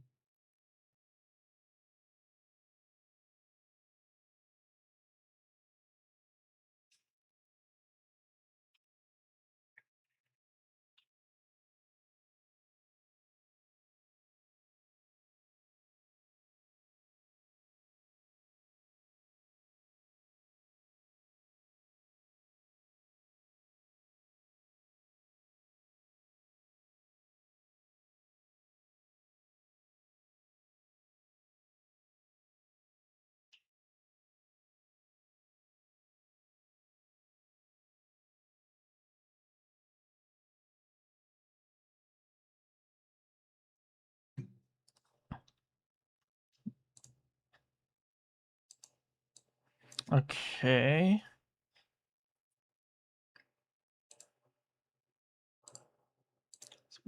Okay.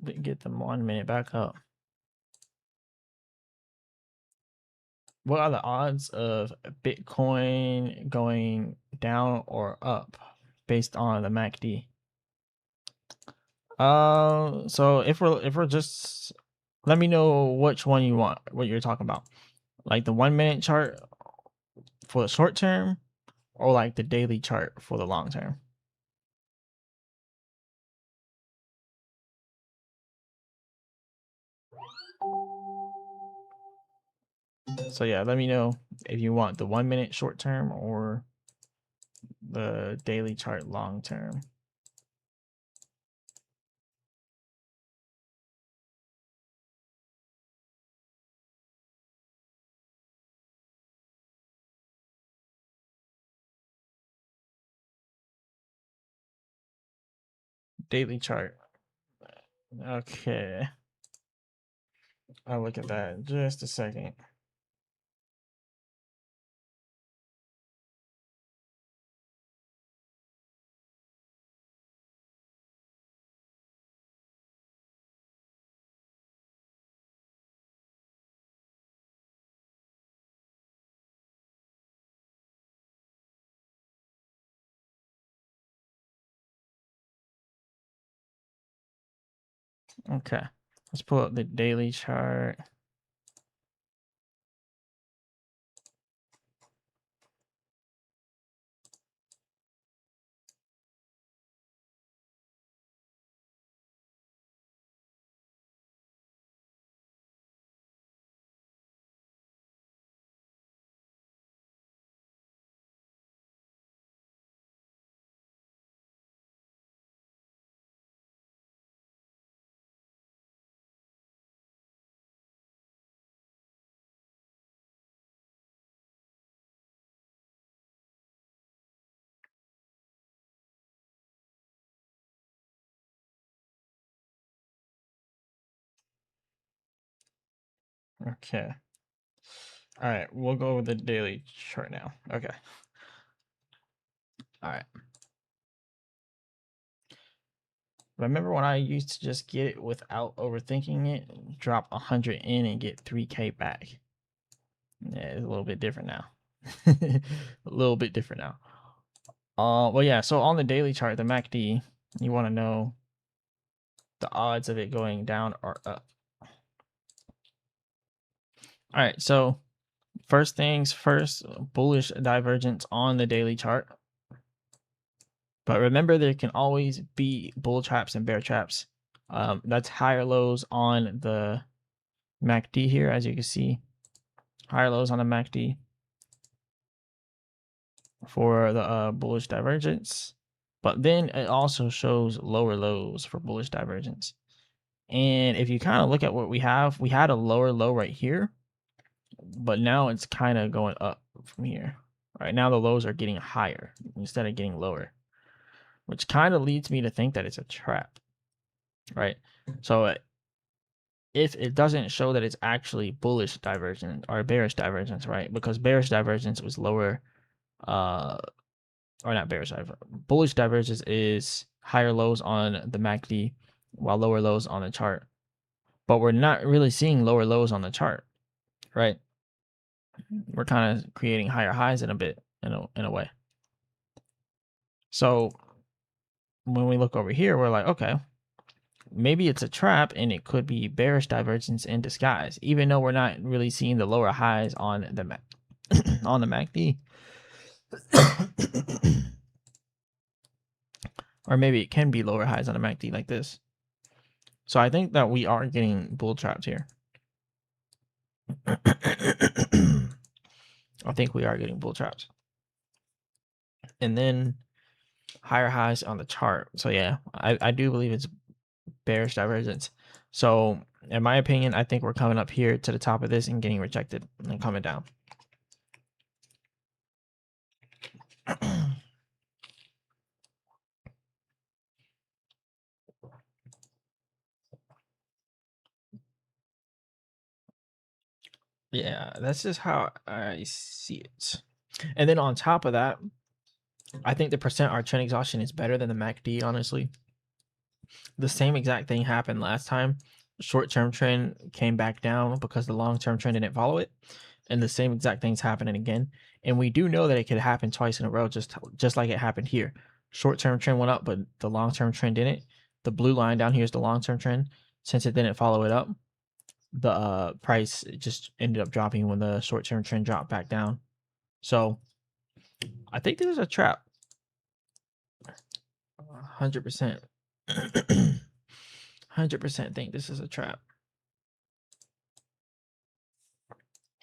Let's get them 1 minute back up. What are the odds of Bitcoin going down or up based on the MACD? So if we're just, let me know which one you want, what you're talking about, like the 1 minute chart for the short term, or like the daily chart for the long term. So yeah, let me know if you want the 1 minute short term or the daily chart long term. Daily chart. Okay. I'll look at that in just a second. Okay. Let's pull up the daily chart. Okay. All right, we'll go with the daily chart now. Okay. All right. Remember when I used to just get it without overthinking it, drop 100 in and get 3K back? Yeah, it's a little bit different now. A little bit different now. Well, yeah. So on the daily chart, the MACD, you want to know the odds of it going down or up. All right. So first things first, bullish divergence on the daily chart. But remember, there can always be bull traps and bear traps. That's higher lows on the MACD here, as you can see. Higher lows on the MACD for the bullish divergence. But then it also shows lower lows for bullish divergence. And if you kind of look at what we had a lower low right here, but now it's kind of going up from here. Right now the lows are getting higher instead of getting lower, which kind of leads me to think that it's a trap, right? So if it doesn't show that it's actually bullish divergence or bearish divergence, right? Because bearish divergence was lower, or not bearish divergence. Bullish divergence is higher lows on the MACD while lower lows on the chart. But we're not really seeing lower lows on the chart, right? We're kind of creating higher highs in a way. So when we look over here, we're like, okay, maybe it's a trap and it could be bearish divergence in disguise, even though we're not really seeing the lower highs on the on the MACD. Or maybe it can be lower highs on a MACD like this. So I think that we are getting bull trapped here. I think we are getting bull trapped. And then higher highs on the chart. So yeah, I do believe it's bearish divergence. So in my opinion, I think we're coming up here to the top of this and getting rejected and coming down. Yeah, that's just how I see it. And then on top of that, I think the percent arc trend exhaustion is better than the MACD, honestly. The same exact thing happened last time. Short-term trend came back down because the long-term trend didn't follow it. And the same exact thing's happening again. And we do know that it could happen twice in a row, just like it happened here. Short-term trend went up, but the long-term trend didn't. The blue line down here is the long-term trend. Since it didn't follow it up, the price just ended up dropping when the short-term trend dropped back down. So I think this is a trap. 100%. 100% think this is a trap.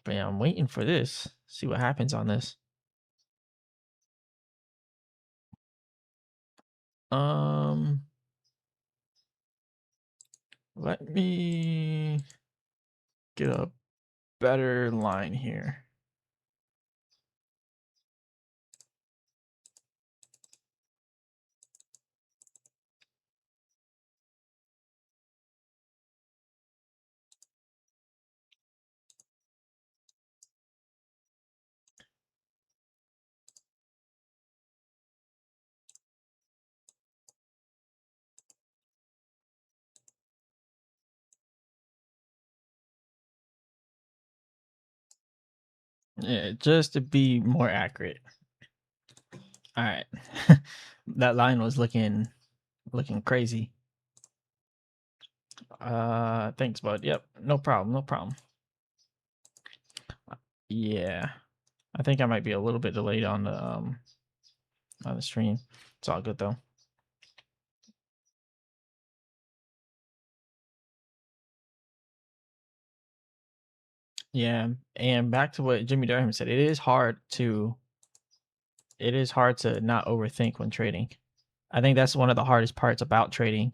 But yeah, I'm waiting for this. See what happens on this. Um, let me get a better line here. Yeah, just to be more accurate. All right. That line was looking crazy. Thanks, bud. Yep, no problem, no problem. Yeah. I think I might be a little bit delayed on the stream. It's all good though. Yeah, and back to what Jimmy Durham said, it is hard to not overthink when trading. I think that's one of the hardest parts about trading.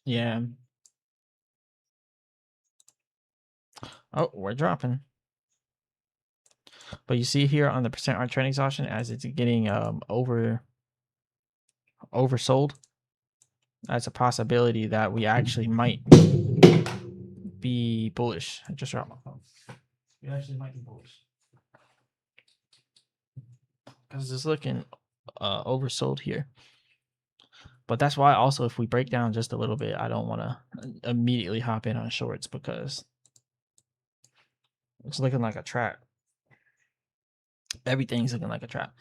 Yeah. Oh, we're dropping. But you see here on the percent on trading exhaustion as it's getting oversold, that's a possibility that we actually might be bullish. I just dropped my phone. We actually might be bullish. Because it's looking oversold here. But that's why also if we break down just a little bit, I don't want to immediately hop in on shorts because it's looking like a trap. Everything's looking like a trap.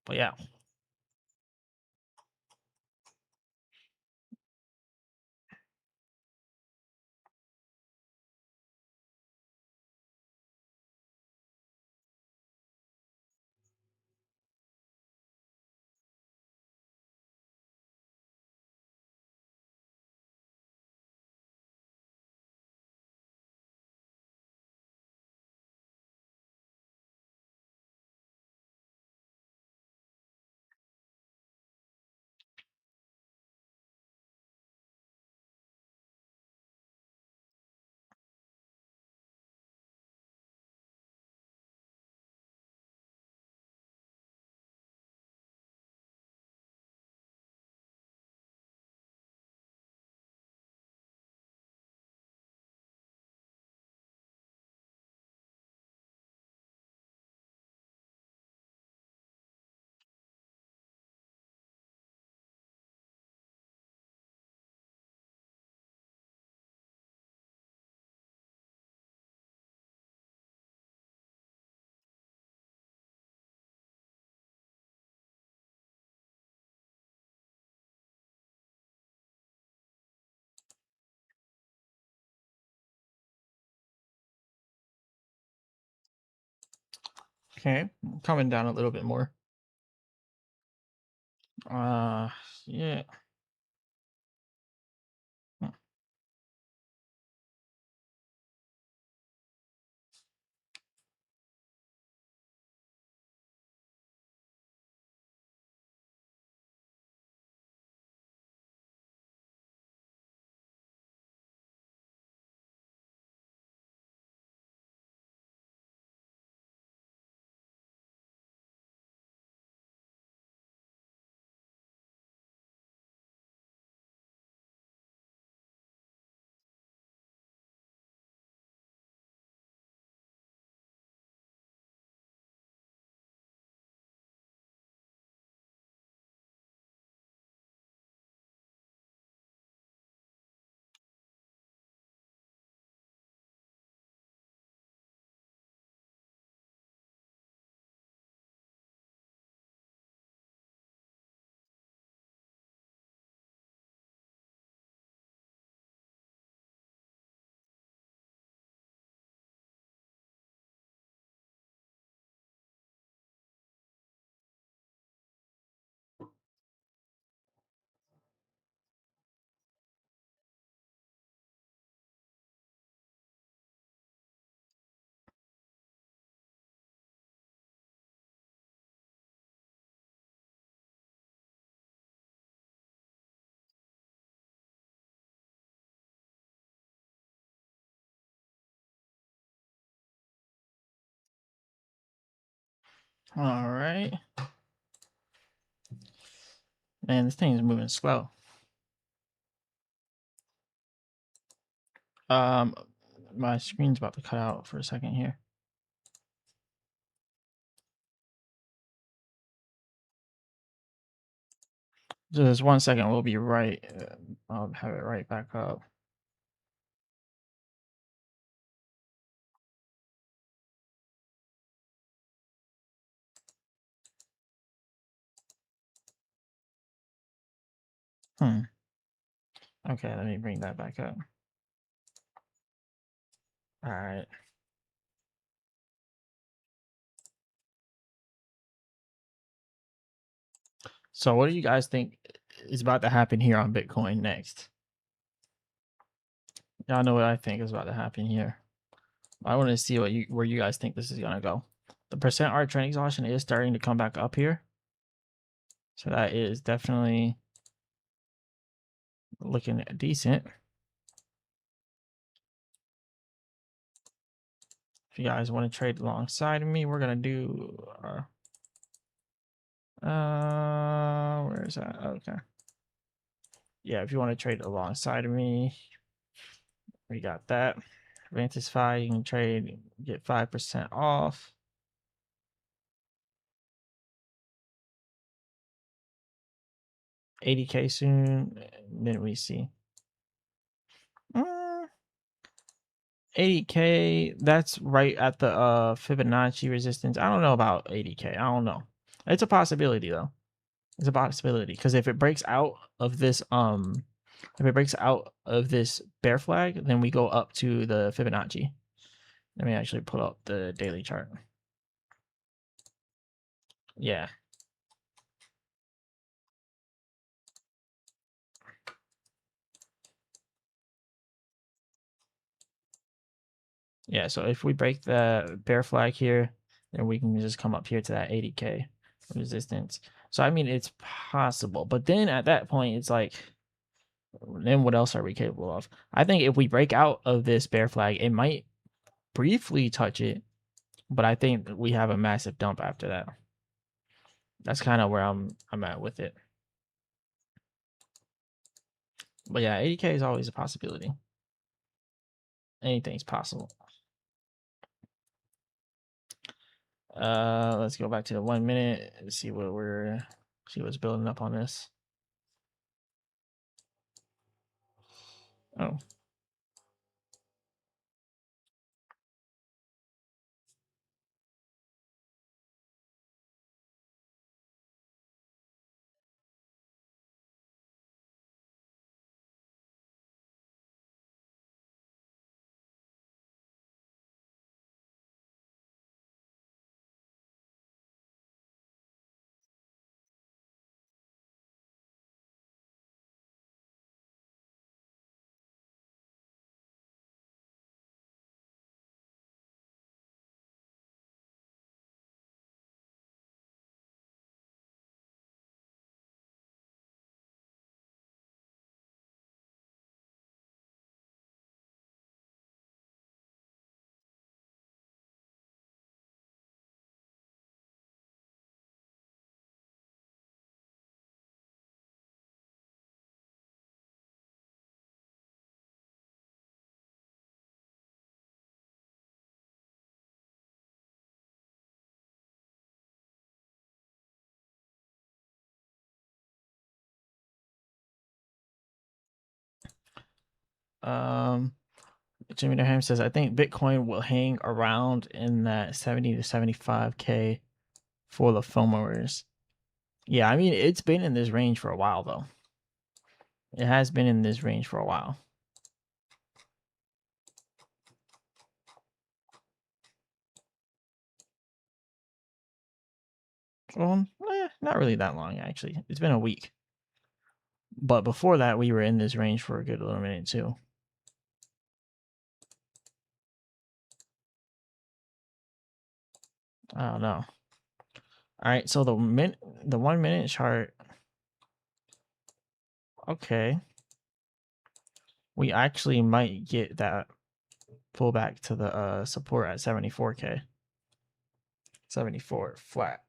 But yeah. Okay, coming down a little bit more. Yeah. All right. Man, this thing is moving slow. My screen's about to cut out for a second here. Just 1 second, we'll be right. I'll have it right back up. Okay, let me bring that back up. All right. So what do you guys think is about to happen here on Bitcoin next? Y'all know what I think is about to happen here. I want to see where you guys think this is gonna go. The percent R trend exhaustion is starting to come back up here. So that is definitely looking decent. If you guys want to trade alongside of me, we're gonna do where is that? Okay. Yeah, if you want to trade alongside of me, we got that. Vantisfy, you can trade, get 5% off. $80K soon. Then we see 80K. That's right at the Fibonacci resistance. I don't know about 80K. I don't know. It's a possibility though. It's a possibility because if it breaks out of this bear flag, then we go up to the Fibonacci. Let me actually pull up the daily chart. Yeah. Yeah, so if we break the bear flag here, then we can just come up here to that 80K resistance. So I mean, it's possible, but then at that point, it's like, then what else are we capable of? I think if we break out of this bear flag, it might briefly touch it, but I think we have a massive dump after that. That's kind of where I'm at with it. But yeah, 80K is always a possibility. Anything's possible. Let's go back to the 1 minute and see what see what's building up on this. Oh. Jimmy Durham says, I think Bitcoin will hang around in that 70 to 75K for the followers. Yeah, I mean, it's been in this range for a while, though. It has been in this range for a while. Not really that long, actually. It's been a week. But before that, we were in this range for a good little minute, too. I don't know. All right, so the 1 minute chart. Okay. We actually might get that pullback to the support at 74K. 74 flat.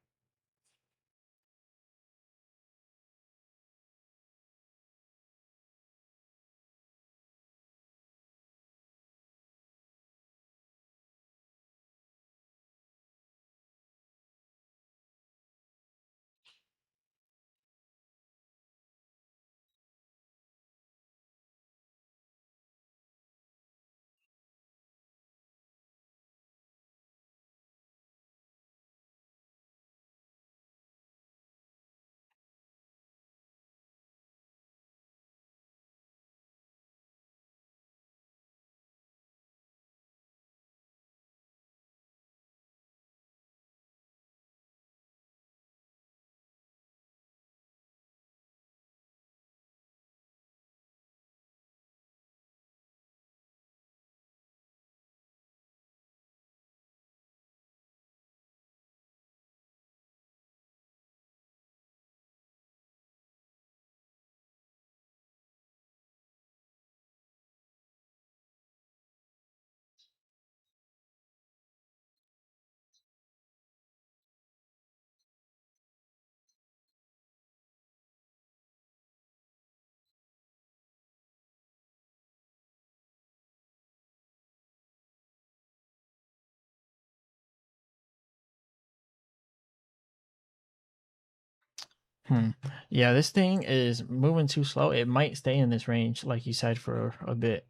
Yeah, this thing is moving too slow. It might stay in this range, like you said, for a bit.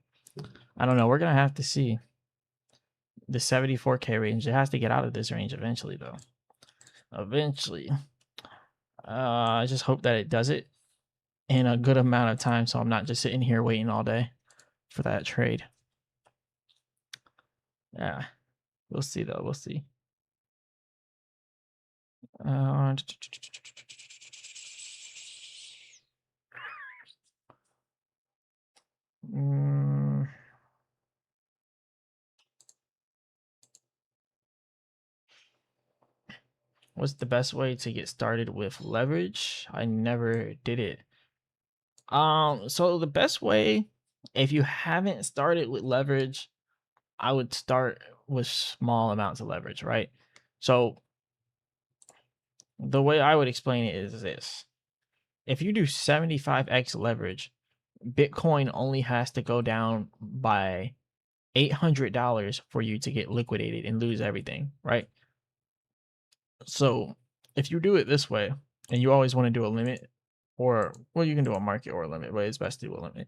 I don't know. We're gonna have to see the 74K range. It has to get out of this range eventually, though. Eventually. I just hope that it does it in a good amount of time, so I'm not just sitting here waiting all day for that trade. Yeah, we'll see though. We'll see. What's the best way to get started with leverage? I never did it. So the best way, if you haven't started with leverage, I would start with small amounts of leverage, right? So the way I would explain it is this. If you do 75x leverage, Bitcoin only has to go down by $800 for you to get liquidated and lose everything, right? So if you do it this way, and you always want to do a limit, or well, you can do a market or a limit, but it's best to do a limit.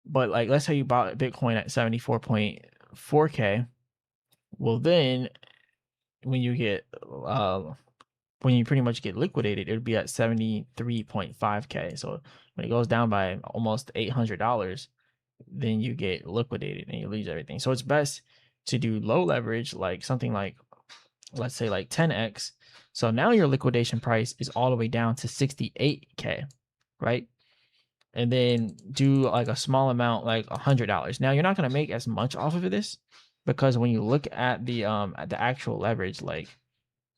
But like, let's say you bought Bitcoin at 74.4K. Well, then when you get when you pretty much get liquidated, it would be at 73.5K. So when it goes down by almost $800, then you get liquidated and you lose everything. So it's best to do low leverage, like something like, let's say like 10x. So now your liquidation price is all the way down to 68K, right? And then do like a small amount, like $100. Now you're not gonna make as much off of this because when you look at the actual leverage, like,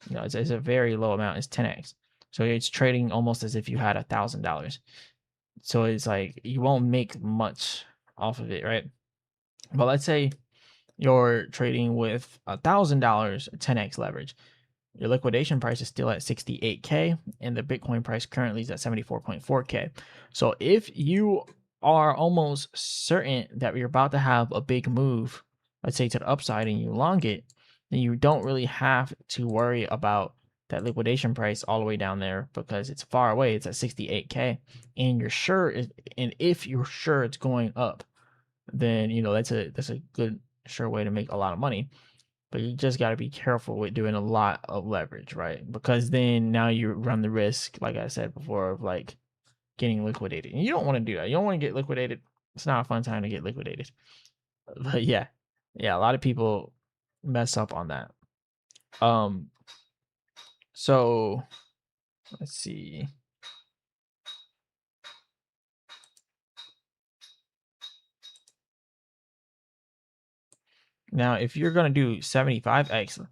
you know, it's a very low amount. It's 10x, so it's trading almost as if you had $1,000. So it's like you won't make much off of it, right? But let's say you're trading with $1,000 10x leverage. Your liquidation price is still at 68K, and the Bitcoin price currently is at 74.4K. So if you are almost certain that you're about to have a big move, let's say to the upside, and you long it, then you don't really have to worry about that liquidation price all the way down there because it's far away. It's at 68K, and you're sure, and if you're sure it's going up, then you know that's a good sure way to make a lot of money. But you just got to be careful with doing a lot of leverage, right? Because then now you run the risk, like I said before, of like getting liquidated. And you don't want to do that. You don't want to get liquidated. It's not a fun time to get liquidated. But yeah, a lot of people mess up on that. So let's see. Now, if you're gonna do 75x,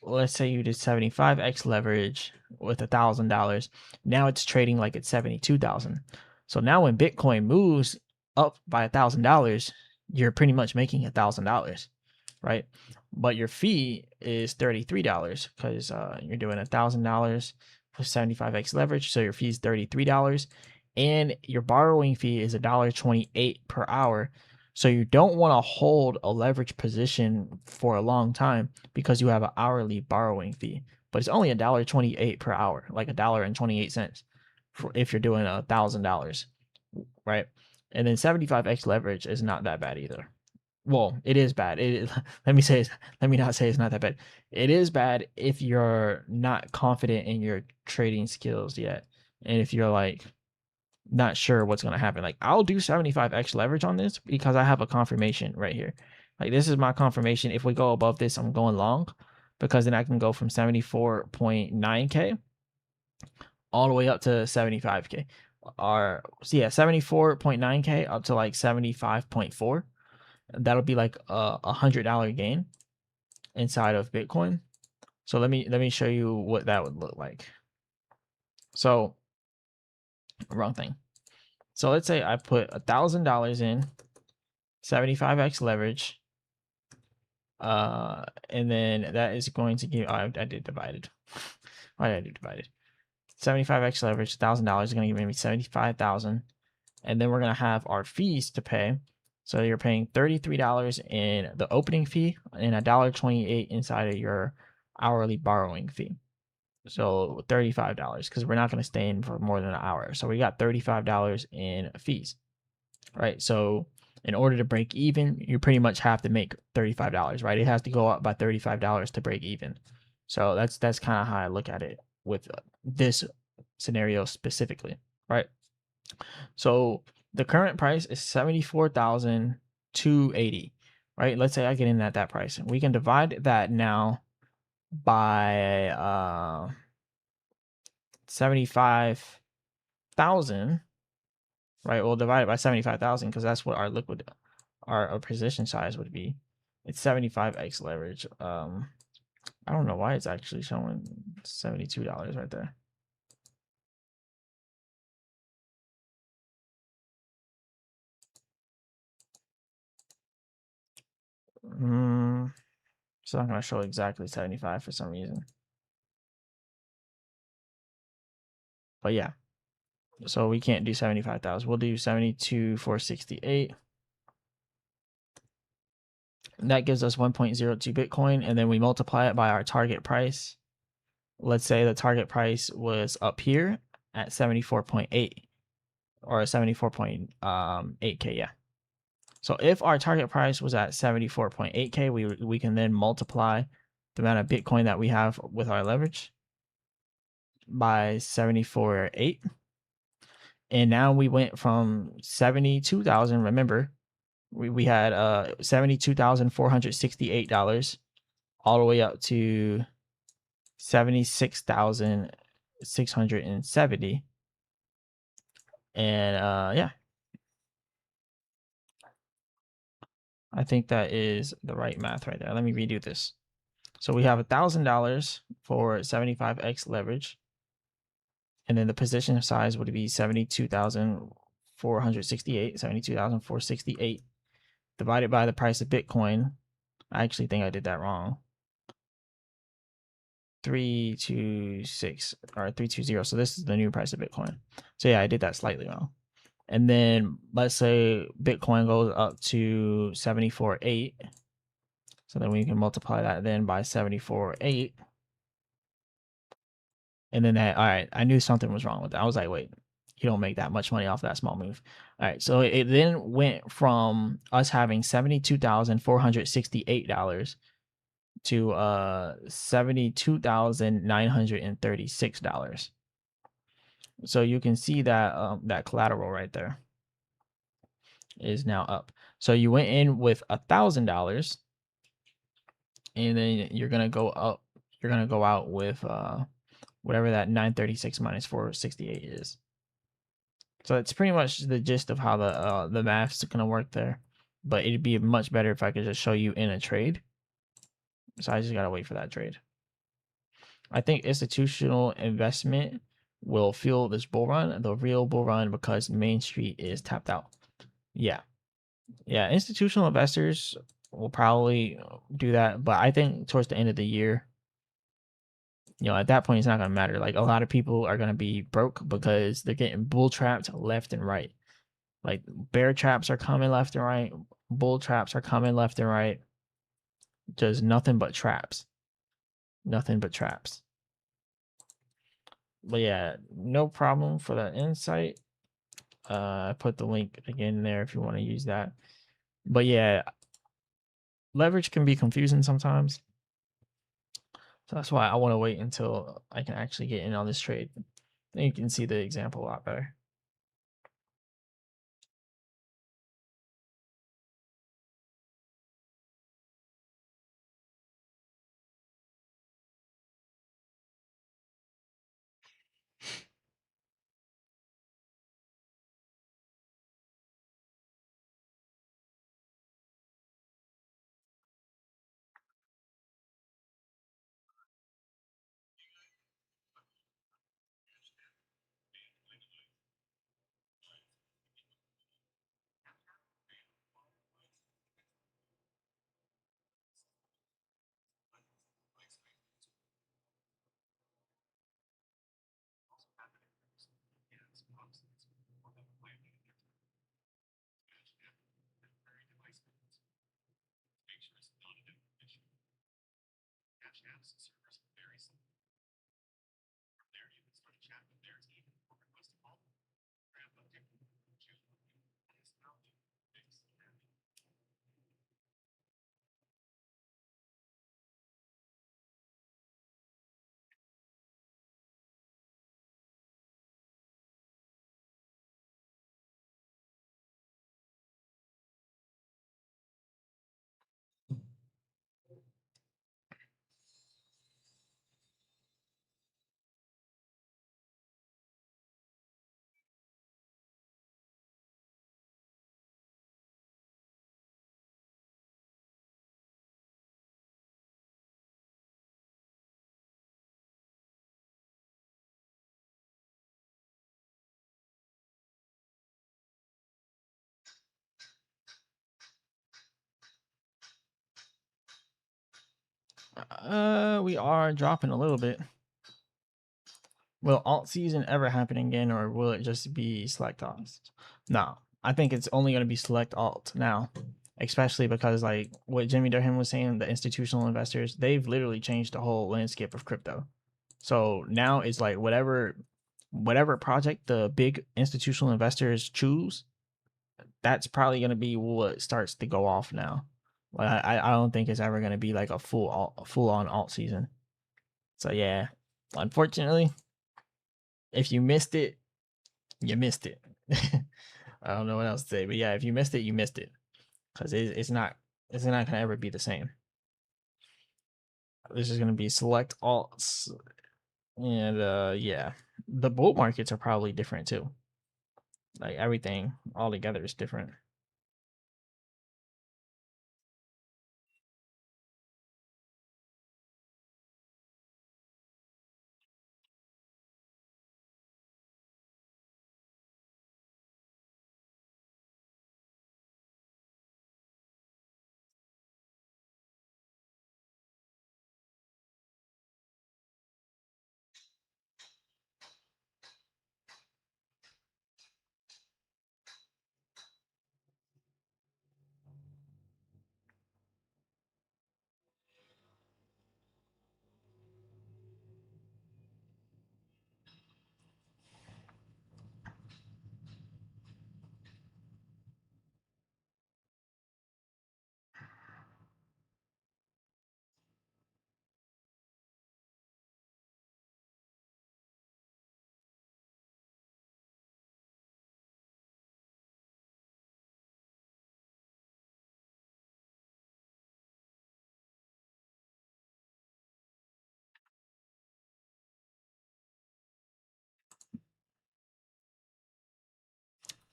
let's say you did 75x leverage with $1,000. Now it's trading like it's 72,000. So now when Bitcoin moves up by $1,000, you're pretty much making $1,000, right? But your fee is $33 because you're doing $1,000 with 75x leverage. So your fee is $33, and your borrowing fee is $1.28 per hour. So you don't want to hold a leverage position for a long time because you have an hourly borrowing fee, but it's only $1.28 per hour, like $1.28 for if you're doing $1,000, right? And then 75x leverage is not that bad either. Well, it is bad. Let me not say it's not that bad. It is bad if you're not confident in your trading skills yet, and if you're like not sure what's going to happen. Like, I'll do 75x leverage on this because I have a confirmation right here. Like, this is my confirmation. If we go above this, I'm going long because then I can go from 74.9K all the way up to 75K. Or, so yeah, 74.9K up to like 75.4. That'll be like a $100 gain inside of Bitcoin. So let me show you what that would look like. So, wrong thing. So let's say I put $1,000 in, 75x leverage, and then that is going to give. Oh, I did divided. Why did I do divided? 75x leverage, $1,000 is going to give me 75,000, and then we're going to have our fees to pay. So you're paying $33 in the opening fee and $1.28 inside of your hourly borrowing fee. So $35 because we're not going to stay in for more than an hour. So we got $35 in fees, right? So in order to break even, you pretty much have to make $35, right? It has to go up by $35 to break even. So that's kind of how I look at it with this scenario specifically, right? So the current price is 74,280, right? Let's say I get in at that price. We can divide that now by 75,000, right? We'll divide it by 75,000 because that's what our liquid, our position size would be. It's 75x leverage. I don't know why it's actually showing $72 right there. It's not going to show exactly 75 for some reason. But yeah, so we can't do 75,000. We'll do 72,468. That gives us 1.02 Bitcoin, and then we multiply it by our target price. Let's say the target price was up here at 74.8 or 74.8K, yeah. So if our target price was at 74.8K, we can then multiply the amount of Bitcoin that we have with our leverage by 74.8. And now we went from 72,000, remember, we had $72,468 all the way up to 76,670. And yeah, I think that is the right math right there. Let me redo this. So we have $1,000 for 75x leverage, and then the position size would be 72,468 divided by the price of Bitcoin. I actually think I did that wrong. 326 or 320. So this is the new price of Bitcoin. So yeah, I did that slightly wrong. And then let's say Bitcoin goes up to 74.8. So then we can multiply that then by 74.8. And then that, all right, I knew something was wrong with that. I was like, wait, you don't make that much money off that small move. All right, so it then went from us having $72,468 to $72,936. So you can see that that collateral right there is now up. So you went in with $1,000, and then you're gonna go up. You're gonna go out with whatever that 936 minus 468 is. So it's pretty much the gist of how the math's gonna work there. But it'd be much better if I could just show you in a trade. So I just gotta wait for that trade. I think institutional investment will fuel this bull run, the real bull run, because Main Street is tapped out. Yeah. Yeah, institutional investors will probably do that, but I think towards the end of the year, at that point, it's not going to matter. Like, a lot of people are going to be broke because they're getting bull trapped left and right. Like, bear traps are coming left and right, bull traps are coming left and right. Just nothing but traps. Nothing but traps. But yeah, no problem for that insight. I put the link again there if you want to use that. But yeah, leverage can be confusing sometimes. So that's why I want to wait until I can actually get in on this trade. Then you can see the example a lot better. We are dropping a little bit. Will alt season ever happen again, or will it just be select alts? No, I think it's only going to be select alt now, especially because like what Jimmy Durham was saying, the institutional investors, they've literally changed the whole landscape of crypto. So now it's like whatever project the big institutional investors choose, that's probably going to be what starts to go off now. Like I don't think it's ever going to be like a full on alt season. So yeah, unfortunately, if you missed it, you missed it. I don't know what else to say, but yeah, if you missed it, you missed it, because it's not gonna ever be the same. This is gonna be select alts, and yeah, the bull markets are probably different too. Like everything all together is different.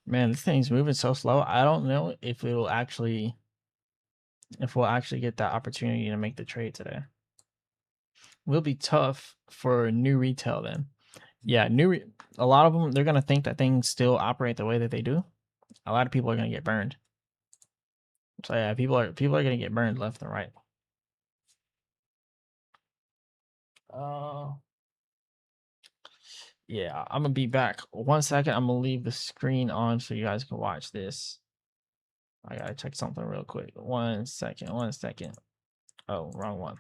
Man, this thing's moving so slow. I don't know if we'll actually get that opportunity to make the trade today. Will be tough for new retail then. Yeah, a lot of them, they're gonna think that things still operate the way that they do. A lot of people are gonna get burned. So yeah, people are gonna get burned left and right. Uh, yeah, I'm gonna be back. 1 second. I'm gonna leave the screen on so you guys can watch this. I gotta check something real quick. 1 second. 1 second. Oh, wrong one.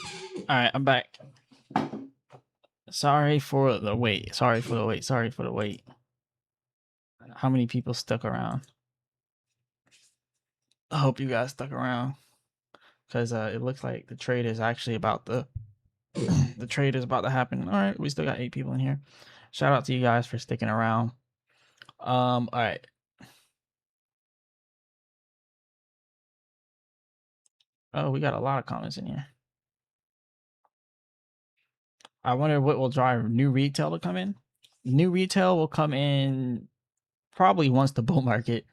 All right, I'm back. Sorry for the wait. Sorry for the wait. Sorry for the wait. How many people stuck around? I hope you guys stuck around because it looks like the trade is actually about the the trade is about to happen. All right, we still got 8 people in here. Shout out to you guys for sticking around. All right. Oh, we got a lot of comments in here. I wonder what will drive new retail to come in. New retail will come in probably once the bull market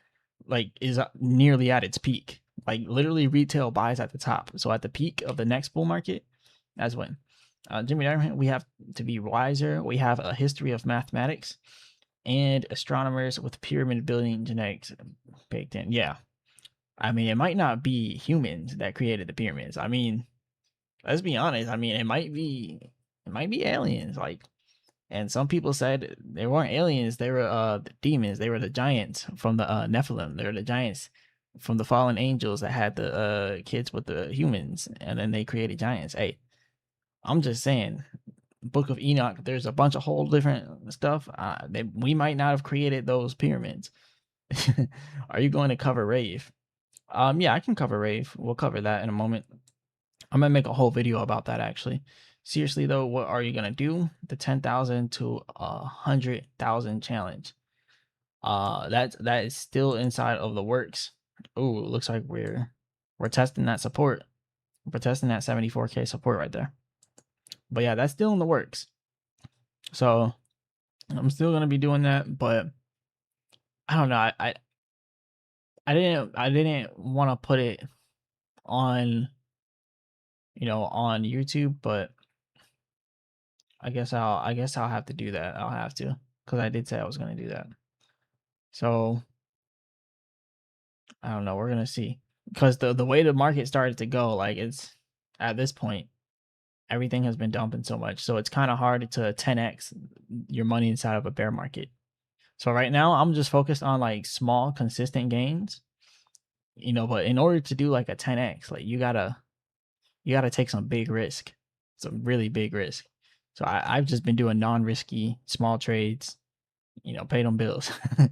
like is nearly at its peak. Like literally retail buys at the top. So at the peak of the next bull market, that's when. Jimmy Diamond, we have to be wiser. We have a history of mathematics and astronomers with pyramid building genetics baked in. Yeah. I mean, it might not be humans that created the pyramids. I mean, let's be honest. I mean, it might be aliens. Like, and some people said they weren't aliens. They were the demons. They were the giants from the Nephilim. They were the giants from the fallen angels that had the kids with the humans, and then they created giants. Hey, I'm just saying, Book of Enoch. There's a bunch of whole different stuff. We might not have created those pyramids. Are you going to cover Rave? Yeah, I can cover Rave. We'll cover that in a moment. I'm gonna make a whole video about that actually. Seriously though, what are you gonna do? The 10,000 to 100,000 challenge. That is still inside of the works. Oh, looks like we're testing that support. We're testing that 74K support right there. But yeah, that's still in the works. So I'm still gonna be doing that, but I don't know. I didn't want to put it on, on YouTube, but I guess I'll have to do that. I'll have to, because I did say I was gonna do that. So I don't know. We're gonna see, because the way the market started to go, like it's at this point, everything has been dumping so much, so it's kind of hard to 10x your money inside of a bear market. So right now, I'm just focused on like small, consistent gains, But in order to do like a 10x, like you gotta take some big risk, some really big risk. So I've just been doing non-risky small trades, pay them bills. But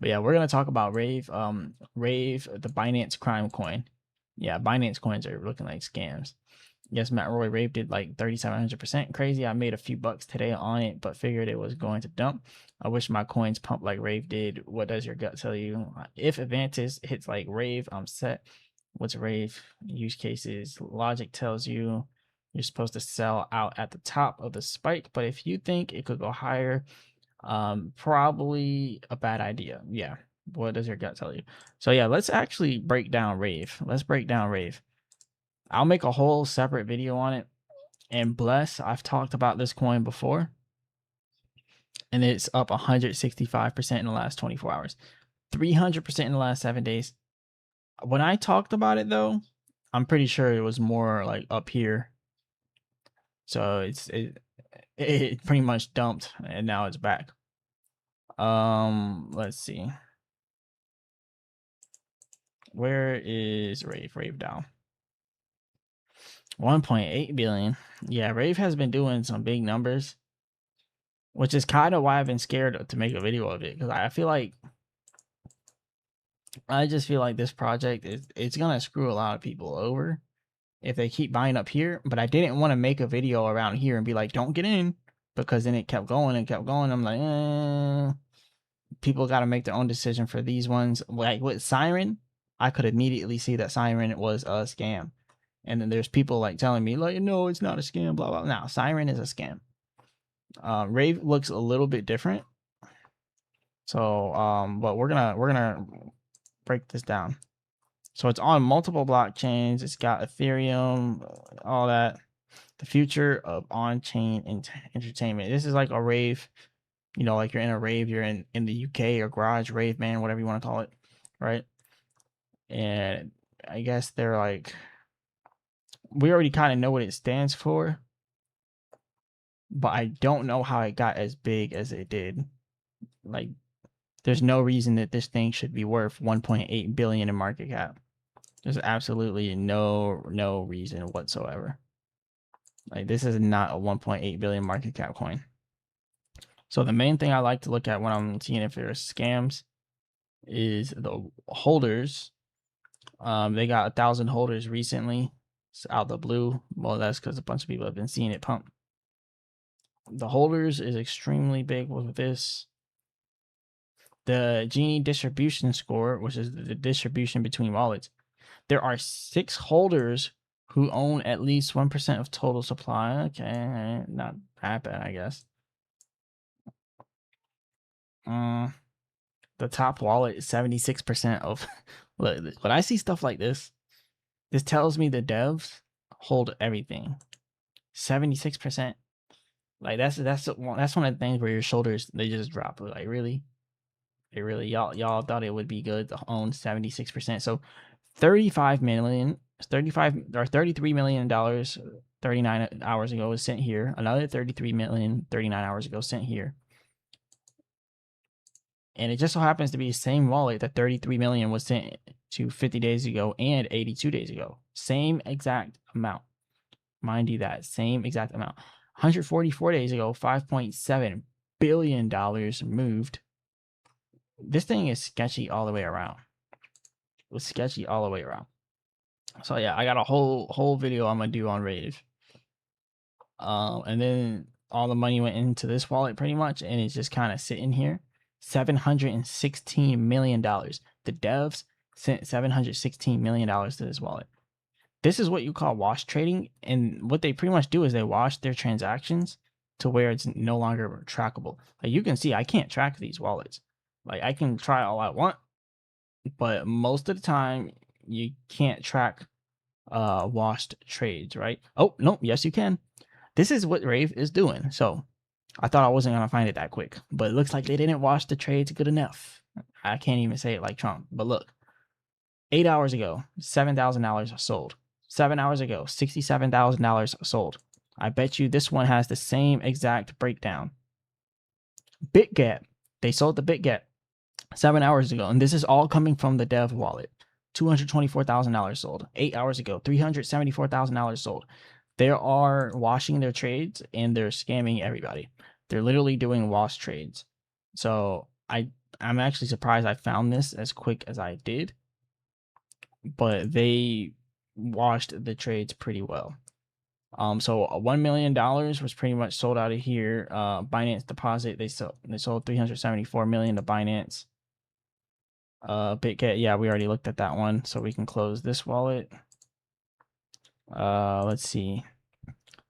yeah, we're gonna talk about Rave. Rave, the Binance crime coin. Yeah, Binance coins are looking like scams. Yes, Matt Roy, Rave did like 3,700% crazy. I made a few bucks today on it, but figured it was going to dump. I wish my coins pumped like Rave did. What does your gut tell you? If Avantis hits like Rave, I'm set. What's Rave? Use cases. Logic tells you you're supposed to sell out at the top of the spike, but if you think it could go higher, probably a bad idea. Yeah. What does your gut tell you? So yeah, let's actually break down Rave. Let's break down Rave. I'll make a whole separate video on it. And Bless, I've talked about this coin before, and it's up 165% in the last 24 hours, 300% in the last 7 days. When I talked about it though, I'm pretty sure it was more like up here. So it pretty much dumped and now it's back. Let's see. Where is Rave? Rave down 1.8 billion. Yeah, Rave has been doing some big numbers, which is kind of why I've been scared to make a video of it, because I just feel like this project it's gonna screw a lot of people over if they keep buying up here. But I didn't want to make a video around here and be like, don't get in, because then it kept going and kept going. I'm like, people got to make their own decision for these ones. Like with Siren, I could immediately see that Siren was a scam. And then there's people like telling me like, no, it's not a scam, blah, blah. Now Siren is a scam. Rave looks a little bit different. So, but we're gonna break this down. So it's on multiple blockchains. It's got Ethereum, all that. The future of on-chain entertainment. This is like a rave, like you're in a rave, you're in the UK or garage rave, man, whatever you want to call it, right? And I guess they're like, we already kind of know what it stands for, but I don't know how it got as big as it did. Like, there's no reason that this thing should be worth 1.8 billion in market cap. There's absolutely no reason whatsoever. Like, this is not a 1.8 billion market cap coin. So the main thing I like to look at when I'm seeing if there's scams is the holders. They got 1,000 holders recently. It's out the blue. Well, that's because a bunch of people have been seeing it pump. The holders is extremely big with this. The Genie distribution score, which is the distribution between wallets. There are 6 holders who own at least 1% of total supply. Okay, not that bad, I guess. The top wallet is 76% of. Look, when I see stuff like this tells me the devs hold everything. 76%. Like, that's one of the things where your shoulders, they just drop. Like, really? Y'all thought it would be good to own 76%. So 33 million dollars 39 hours ago was sent here. Another 33 million 39 hours ago sent here. And it just so happens to be the same wallet that 33 million was sent to 50 days ago and 82 days ago. Same exact amount. Mind you, that same exact amount. 144 days ago, $5.7 billion moved. This thing is sketchy all the way around. It was sketchy all the way around. So yeah, I got a whole video I'm gonna do on Rave. And then all the money went into this wallet pretty much, and it's just kind of sitting here. $716 million. The devs sent $716 million to this wallet. This is what you call wash trading, and what they pretty much do is they wash their transactions to where it's no longer trackable. Like, you can see, I can't track these wallets. Like, I can try all I want, but most of the time you can't track washed trades, right? Oh, no, yes you can. This is what Rave is doing. So I thought I wasn't gonna find it that quick, but it looks like they didn't wash the trades good enough. I can't even say it like Trump, but look. 8 hours ago, $7,000 sold. 7 hours ago, $67,000 sold. I bet you this one has the same exact breakdown. BitGet, they sold the BitGet 7 hours ago, and this is all coming from the dev wallet. $224,000 sold. 8 hours ago, $374,000 sold. They are washing their trades and they're scamming everybody. They're literally doing wash trades. So I'm actually surprised I found this as quick as I did, but they washed the trades pretty well. So $1 million was pretty much sold out of here. Binance Deposit, they sold 374 million to Binance. BitGet, yeah, we already looked at that one, so we can close this wallet. Let's see.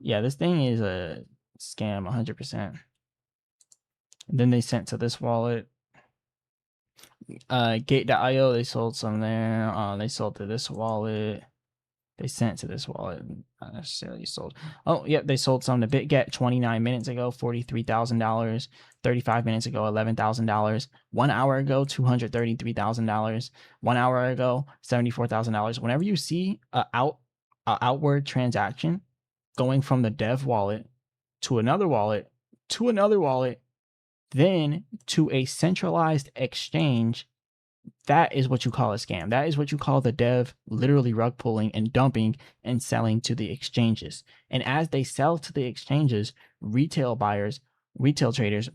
Yeah, this thing is a scam 100%. Then they sent to this wallet. Gate.io, they sold some there. They sold to this wallet. They sent to this wallet. Not necessarily sold. Oh, yep, they sold some to BitGet 29 minutes ago, $43,000. 35 minutes ago, $11,000. 1 hour ago, $233,000. 1 hour ago, $74,000. Whenever you see a outward transaction going from the dev wallet to another wallet, then to a centralized exchange, that is what you call a scam. That is what you call the dev literally rug pulling and dumping and selling to the exchanges. And as they sell to the exchanges, retail traders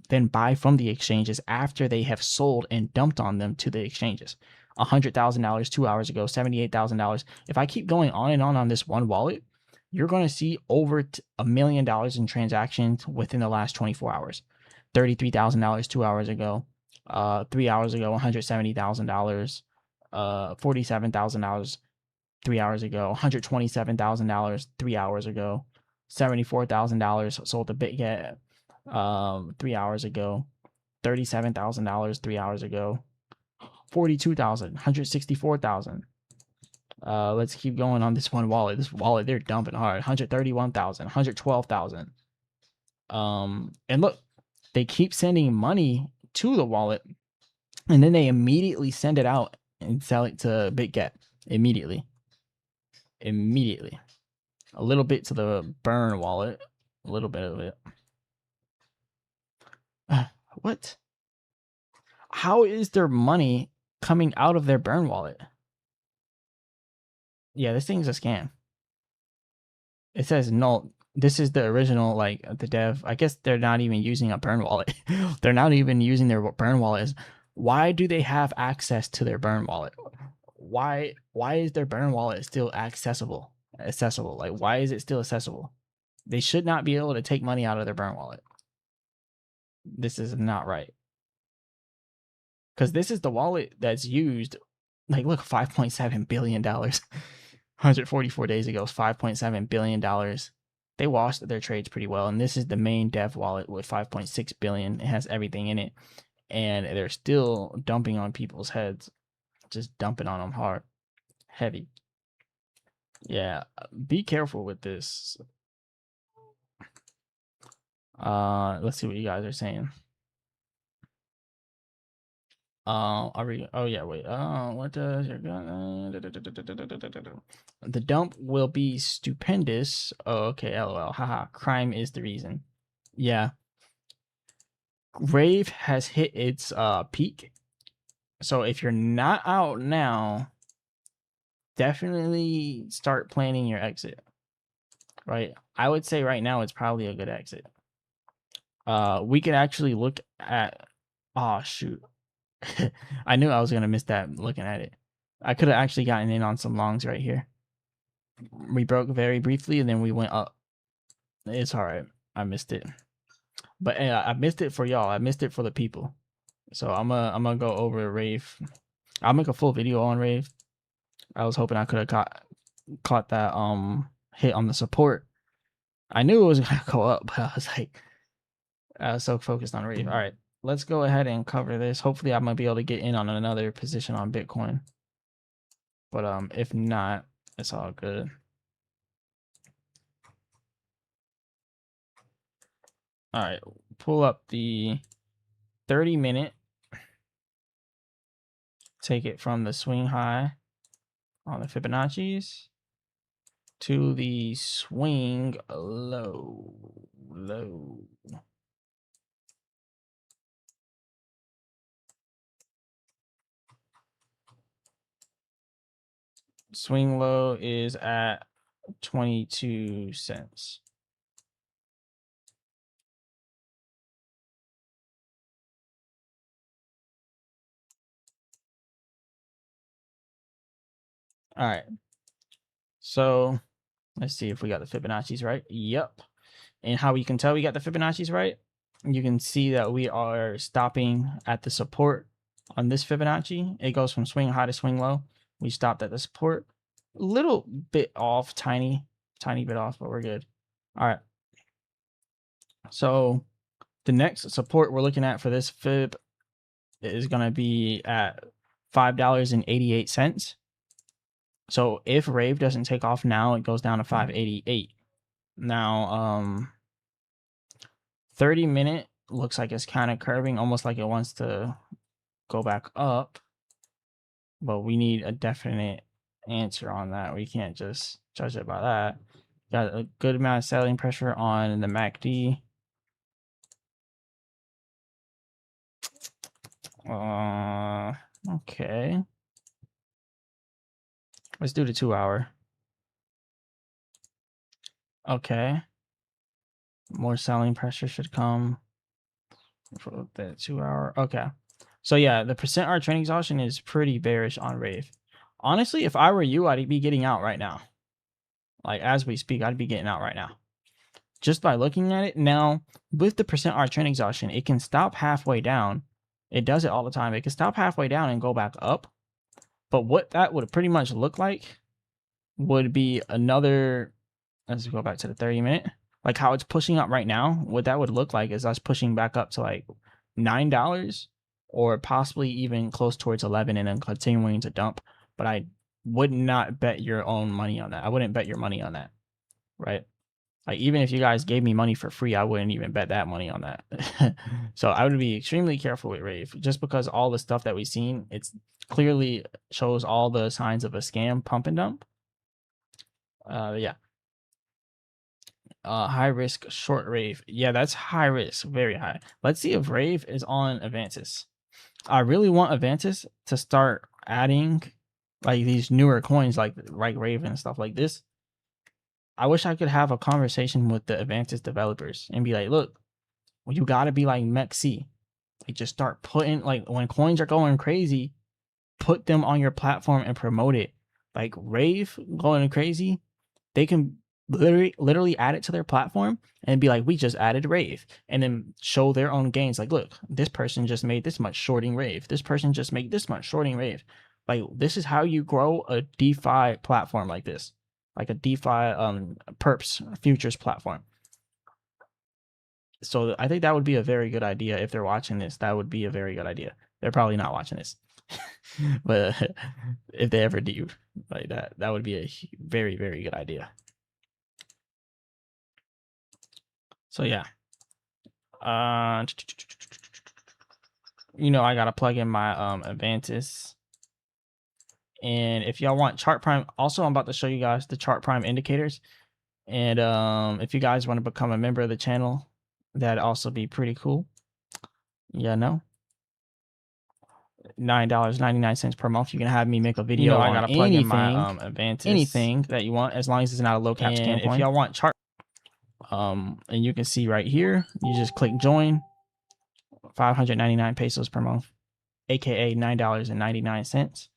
then buy from the exchanges after they have sold and dumped on them to the exchanges. $100,000 2 hours ago, $78,000. If I keep going on and on this one wallet, you're going to see over $1 million in transactions within the last 24 hours. $33,000 2 hours ago. 3 hours ago, $170,000. $47,000 3 hours ago. $127,000 3 hours ago. $74,000 sold to BitGet 3 hours ago. $37,000 3 hours ago. $42,000, $164,000. Let's keep going on this one wallet. This wallet, they're dumping hard. $131,000, $112,000. And look, they keep sending money to the wallet, and then they immediately send it out and sell it to BitGet immediately. A little bit to the Burn wallet, a little bit of it. What? How is their money coming out of their Burn wallet? Yeah, this thing's a scam. It says null. this is the original, like the dev. I guess they're not even using a burn wallet. They're not even using their burn wallet. Why do they have access to their burn wallet? Why is their burn wallet still accessible? Like, why is it still accessible? They should not be able to take money out of their burn wallet. This is not right. Because this is the wallet that's used. Like, look, $5.7 billion. 144 days ago, $5.7 billion. They washed their trades pretty well. And this is the main dev wallet with 5.6 billion. It has everything in it. And they're still dumping on people's heads. Just dumping on them hard. Heavy. Yeah. Be careful with this. Let's see what you guys are saying. Are we? Oh yeah, wait. What does your gun? The dump will be stupendous. Oh, okay. LOL. Haha. Crime is the reason. Yeah. Rave has hit its peak. So if you're not out now, definitely start planning your exit. Right? I would say right now it's probably a good exit. We could actually look at. Oh shoot. I knew I was gonna miss that looking at it. I could have actually gotten in on some longs right here. We broke very briefly and then we went up. It's all right. I missed it, but I missed it for y'all. I missed it for the people. So I'm gonna go over Rave. I'll make a full video on Rave. I was hoping I could have caught that hit on the support. I knew it was gonna go up, but I was so focused on Rave. All right. Let's go ahead and cover this. Hopefully, I'm gonna be able to get in on another position on Bitcoin. But if not, it's all good. All right, pull up the 30-minute. Take it from the swing high on the Fibonacci's to the swing low. Swing low is at 22 cents. All right. So let's see if we got the Fibonacci's right. Yep. And how you can tell we got the Fibonacci's right, you can see that we are stopping at the support on this Fibonacci. It goes from swing high to swing low. We stopped at the support. A little bit off, tiny bit off, but we're good. All right. So the next support we're looking at for this Fib is going to be at $5.88. So if Rave doesn't take off now, it goes down to 588. Now, 30-minute looks like it's kind of curving, almost like it wants to go back up. But we need a definite answer on that. We can't just judge it by that. Got a good amount of selling pressure on the MACD. Okay. Let's do the 2 hour. Okay. More selling pressure should come for the 2 hour. Okay. So yeah, the percent R trend exhaustion is pretty bearish on Rave. Honestly, if I were you, I'd be getting out right now. Like as we speak, I'd be getting out right now. Just by looking at it. Now, with the percent R trend exhaustion, it can stop halfway down. It does it all the time. It can stop halfway down and go back up. But what that would pretty much look like would be another, let's go back to the 30-minute. Like how it's pushing up right now, what that would look like is us pushing back up to like $9 or possibly even close towards 11 and then continuing to dump. But I would not bet your own money on that. I wouldn't bet your money on that, right? Like even if you guys gave me money for free, I wouldn't even bet that money on that. So I would be extremely careful with Rave, just because all the stuff that we've seen, it's clearly shows all the signs of a scam pump and dump. Yeah. High risk short Rave. Yeah, that's high risk, very high. Let's see if Rave is on Avantis. I really want Avantis to start adding like these newer coins like Rave and stuff like this. I wish I could have a conversation with the Avantis developers and be like, look, you got to be like MEXC. Like, just start putting, like, when coins are going crazy, put them on your platform and promote it. Like Rave going crazy, they can literally add it to their platform and be like, we just added Rave, and then show their own gains. Like, look, this person just made this much shorting Rave. This person just made this much shorting Rave. Like, this is how you grow a DeFi platform like this, like a DeFi perps futures platform. So I think that would be a very good idea. If they're watching this, that would be a very good idea. They're probably not watching this. But if they ever do, like, that would be a very, very good idea. So yeah, you know, I gotta plug in my Avantis, and if y'all want Chart Prime, also I'm about to show you guys the Chart Prime indicators, and if you guys want to become a member of the channel, that'd also be pretty cool. Yeah, no. $9.99 per month. You can have me make a video. I gotta plug in my Avantis, anything that you want, as long as it's not a low cap scam coin. If y'all want chart, and you can see right here, you just click join. 599 pesos per month, aka $9.99.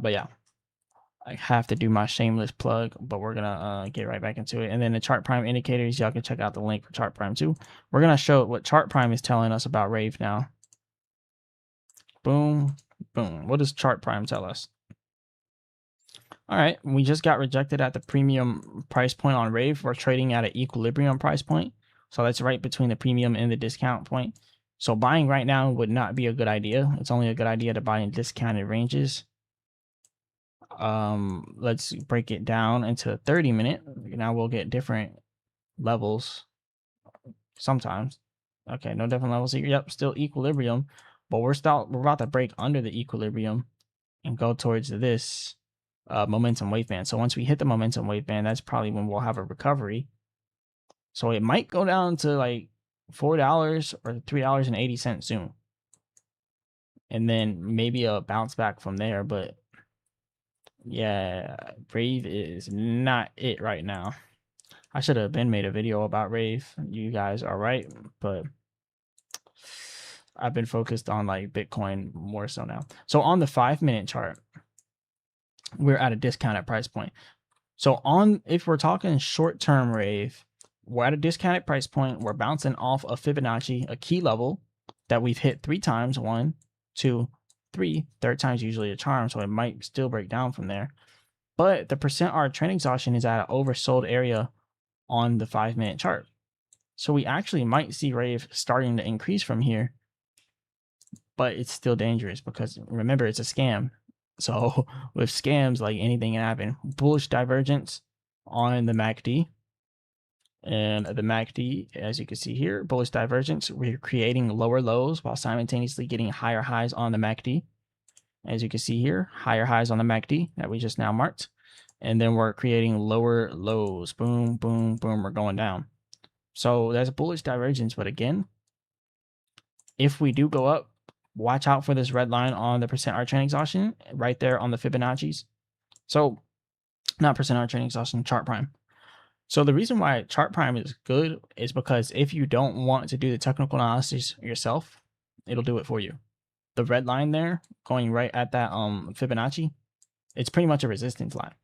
But yeah, I have to do my shameless plug, but we're gonna get right back into it. And then the Chart Prime indicators, y'all can check out the link for Chart Prime too. We're gonna show what Chart Prime is telling us about Rave now. Boom, boom. What does Chart Prime tell us? All right, we just got rejected at the premium price point on Rave. We're trading at an equilibrium price point. So that's right between the premium and the discount point. So buying right now would not be a good idea. It's only a good idea to buy in discounted ranges. Let's break it down into 30-minute. Now we'll get different levels sometimes. Okay, no different levels here. Yep, still equilibrium. But we're about to break under the equilibrium and go towards this momentum wave band. So once we hit the momentum wave band, that's probably when we'll have a recovery. So it might go down to like $4 or $3.80 soon, and then maybe a bounce back from there. But yeah, Rave is not it right now. I should have made a video about Rave. You guys are right, but I've been focused on like Bitcoin more so now. So on the 5-minute chart, we're at a discounted price point. So if we're talking short-term Rave, we're at a discounted price point. We're bouncing off of Fibonacci, a key level that we've hit 3 times. 1, 2, 3. Third time's usually a charm, so it might still break down from there. But the %R trend exhaustion is at an oversold area on the 5-minute chart. So we actually might see Rave starting to increase from here. But it's still dangerous because, remember, it's a scam. So with scams, like, anything can happen. Bullish divergence on the MACD. And the MACD, as you can see here, bullish divergence, we're creating lower lows while simultaneously getting higher highs on the MACD. As you can see here, higher highs on the MACD that we just now marked. And then we're creating lower lows. Boom, boom, boom. We're going down. So that's bullish divergence. But again, if we do go up, watch out for this red line on the %R trend exhaustion right there on the Fibonacci's. So not %R trend exhaustion, Chart Prime. So the reason why Chart Prime is good is because if you don't want to do the technical analysis yourself, it'll do it for you. The red line there going right at that Fibonacci, it's pretty much a resistance line.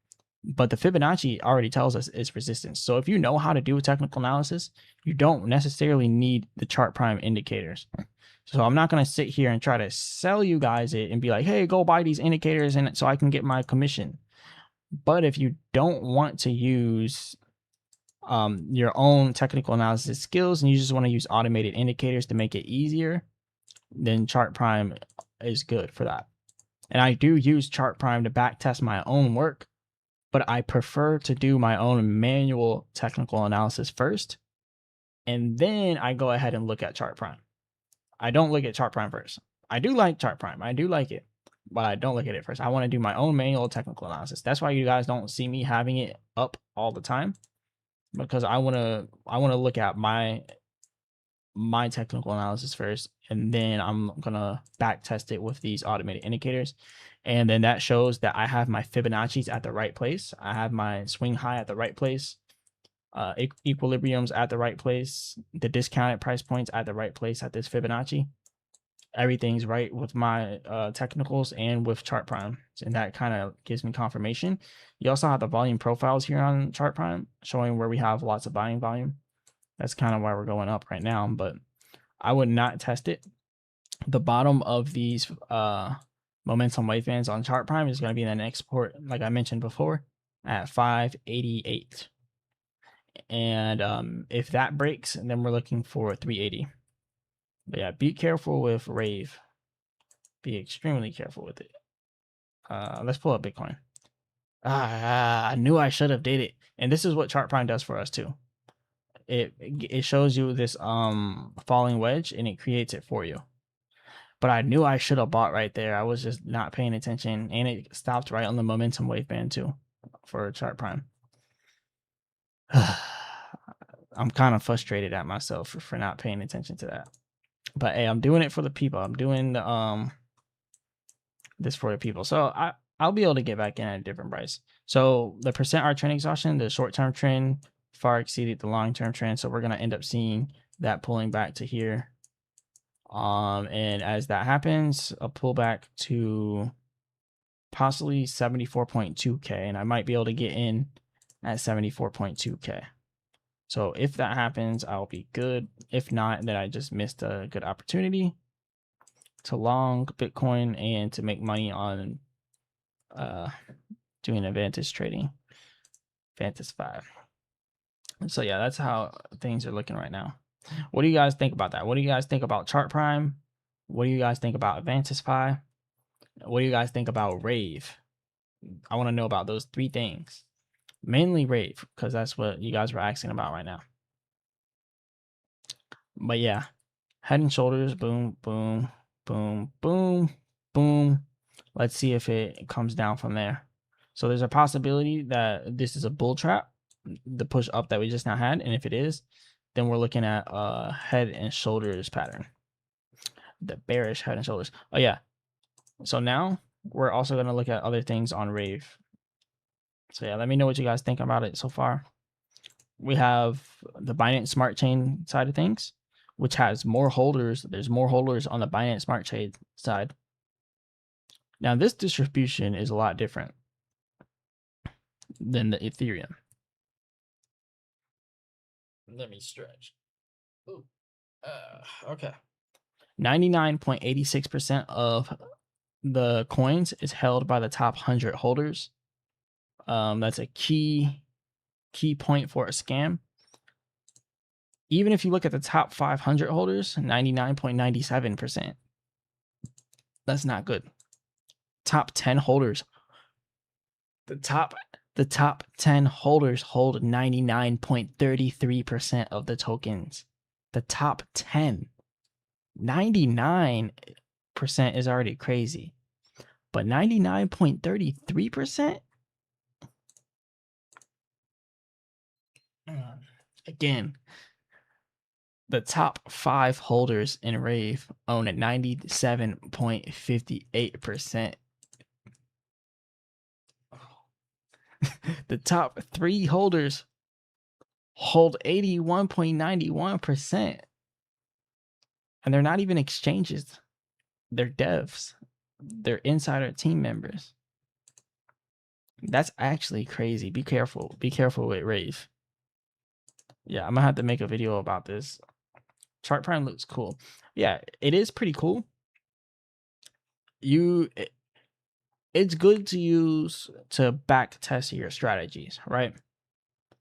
But the Fibonacci already tells us it's resistance. So if you know how to do a technical analysis, you don't necessarily need the Chart Prime indicators. So I'm not going to sit here and try to sell you guys it and be like, hey, go buy these indicators and so I can get my commission. But if you don't want to use your own technical analysis skills and you just want to use automated indicators to make it easier, then Chart Prime is good for that. And I do use Chart Prime to back test my own work, but I prefer to do my own manual technical analysis first, and then I go ahead and look at Chart Prime. I don't look at Chart Prime first. I do like Chart Prime. I do like it, but I don't look at it first. I want to do my own manual technical analysis. That's why you guys don't see me having it up all the time, because I want to look at my technical analysis first, and then I'm going to back test it with these automated indicators. And then that shows that I have my Fibonacci's at the right place. I have my swing high at the right place. Equilibrium's at the right place. The discounted price points at the right place at this Fibonacci. Everything's right with my technicals and with Chart Prime, and that kind of gives me confirmation. You also have the volume profiles here on Chart Prime showing where we have lots of buying volume. That's kind of why we're going up right now, but I would not test it. The bottom of these momentum wave bands on Chart Prime is going to be the next support, like I mentioned before, at 588. And if that breaks, then we're looking for 380. But yeah, be careful with Rave. Be extremely careful with it. Let's pull up Bitcoin. I knew I should have did it. And this is what Chart Prime does for us too. It shows you this falling wedge and it creates it for you. But I knew I should have bought right there. I was just not paying attention, and it stopped right on the momentum wave band too for Chart Prime. I'm kind of frustrated at myself for not paying attention to that. But hey, I'm doing it for the people. I'm doing this for the people. So I'll be able to get back in at a different price. So the percent R trend exhaustion, the short-term trend far exceeded the long-term trend. So we're going to end up seeing that pulling back to here. And as that happens, a pullback to possibly 74.2K, and I might be able to get in at 74.2K. So if that happens, I'll be good. If not, then I just missed a good opportunity to long Bitcoin and to make money on doing advantage trading, Vantage 5. So yeah, that's how things are looking right now. What do you guys think about that? What do you guys think about Chart Prime? What do you guys think about Vantage 5? What do you guys think about Rave? I want to know about those three things. Mainly Rave, because that's what you guys were asking about right now. But yeah, Head and Shoulders, boom, boom, boom, boom, boom. Let's see if it comes down from there. So there's a possibility that this is a bull trap, the push up that we just now had. And if it is, then we're looking at Head and Shoulders pattern. The bearish Head and Shoulders. Oh yeah. So now we're also going to look at other things on Rave. So yeah, let me know what you guys think about it so far. We have the Binance Smart Chain side of things, which has more holders. There's more holders on the Binance Smart Chain side. Now this distribution is a lot different than the Ethereum. Let me stretch. Ooh. Okay. 99.86% of the coins is held by the top 100 holders. That's a key point for a scam. Even if you look at the top 500 holders, 99.97%. That's not good. Top 10 holders. The top 10 holders hold 99.33% of the tokens. The top 10. 99% is already crazy. But 99.33%? Again, the top 5 holders in Rave own at 97.58%. The top 3 holders hold 81.91%. And they're not even exchanges. They're devs. They're insider team members. That's actually crazy. Be careful. Be careful with Rave. Yeah, I'm going to have to make a video about this. Chart Prime looks cool. Yeah, it is pretty cool. It's good to use to back test your strategies, right?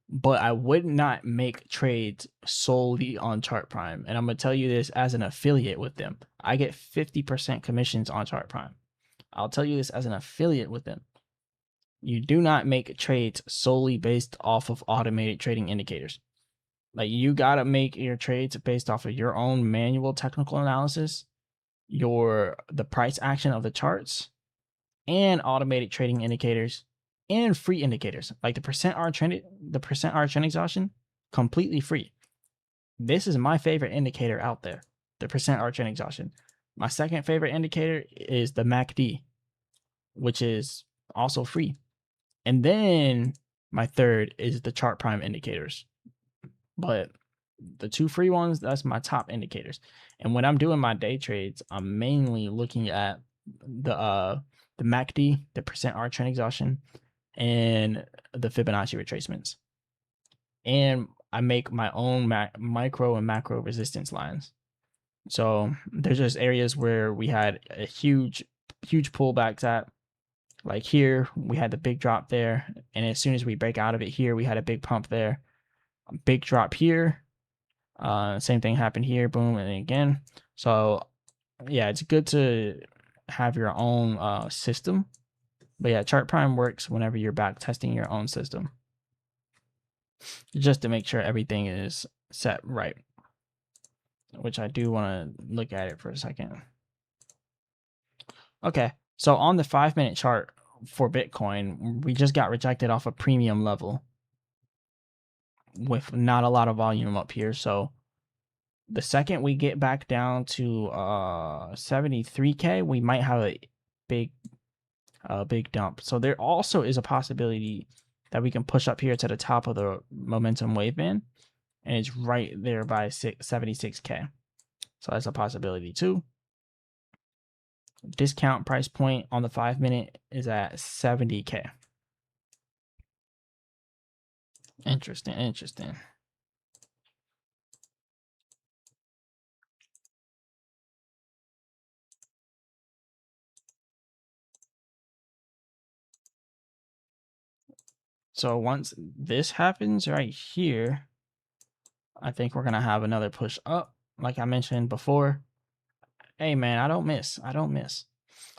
But I would not make trades solely on Chart Prime. And I'm going to tell you this as an affiliate with them. I get 50% commissions on Chart Prime. I'll tell you this as an affiliate with them. You do not make trades solely based off of automated trading indicators. Like, you got to make your trades based off of your own manual technical analysis, the price action of the charts, and automated trading indicators, and free indicators like the percent R trend exhaustion, completely free. This is my favorite indicator out there, the percent R trend exhaustion. My second favorite indicator is the MACD. which is also free. And then my third is the chart prime indicators. But the 2 free ones, that's my top indicators. And when I'm doing my day trades, I'm mainly looking at the MACD, the percent R trend exhaustion, and the Fibonacci retracements. And I make my own micro and macro resistance lines. So there's just areas where we had a huge pullbacks at. Like here, we had the big drop there, and as soon as we break out of it here, we had a big pump there, a big drop here. Same thing happened here, boom, and then again. So yeah, it's good to have your own system. But yeah, Chart Prime works whenever you're back testing your own system, just to make sure everything is set right. Which I do want to look at it for a second. Okay, so on the 5-minute chart for Bitcoin, we just got rejected off a premium level with not a lot of volume up here. So the second we get back down to 73K, we might have a big dump. So there also is a possibility that we can push up here to the top of the momentum wave band, and it's right there by 76K. So that's a possibility too. Discount price point on the 5-minute is at 70K. Interesting. So once this happens right here, I think we're gonna have another push up. Like I mentioned before. Hey man, I don't miss.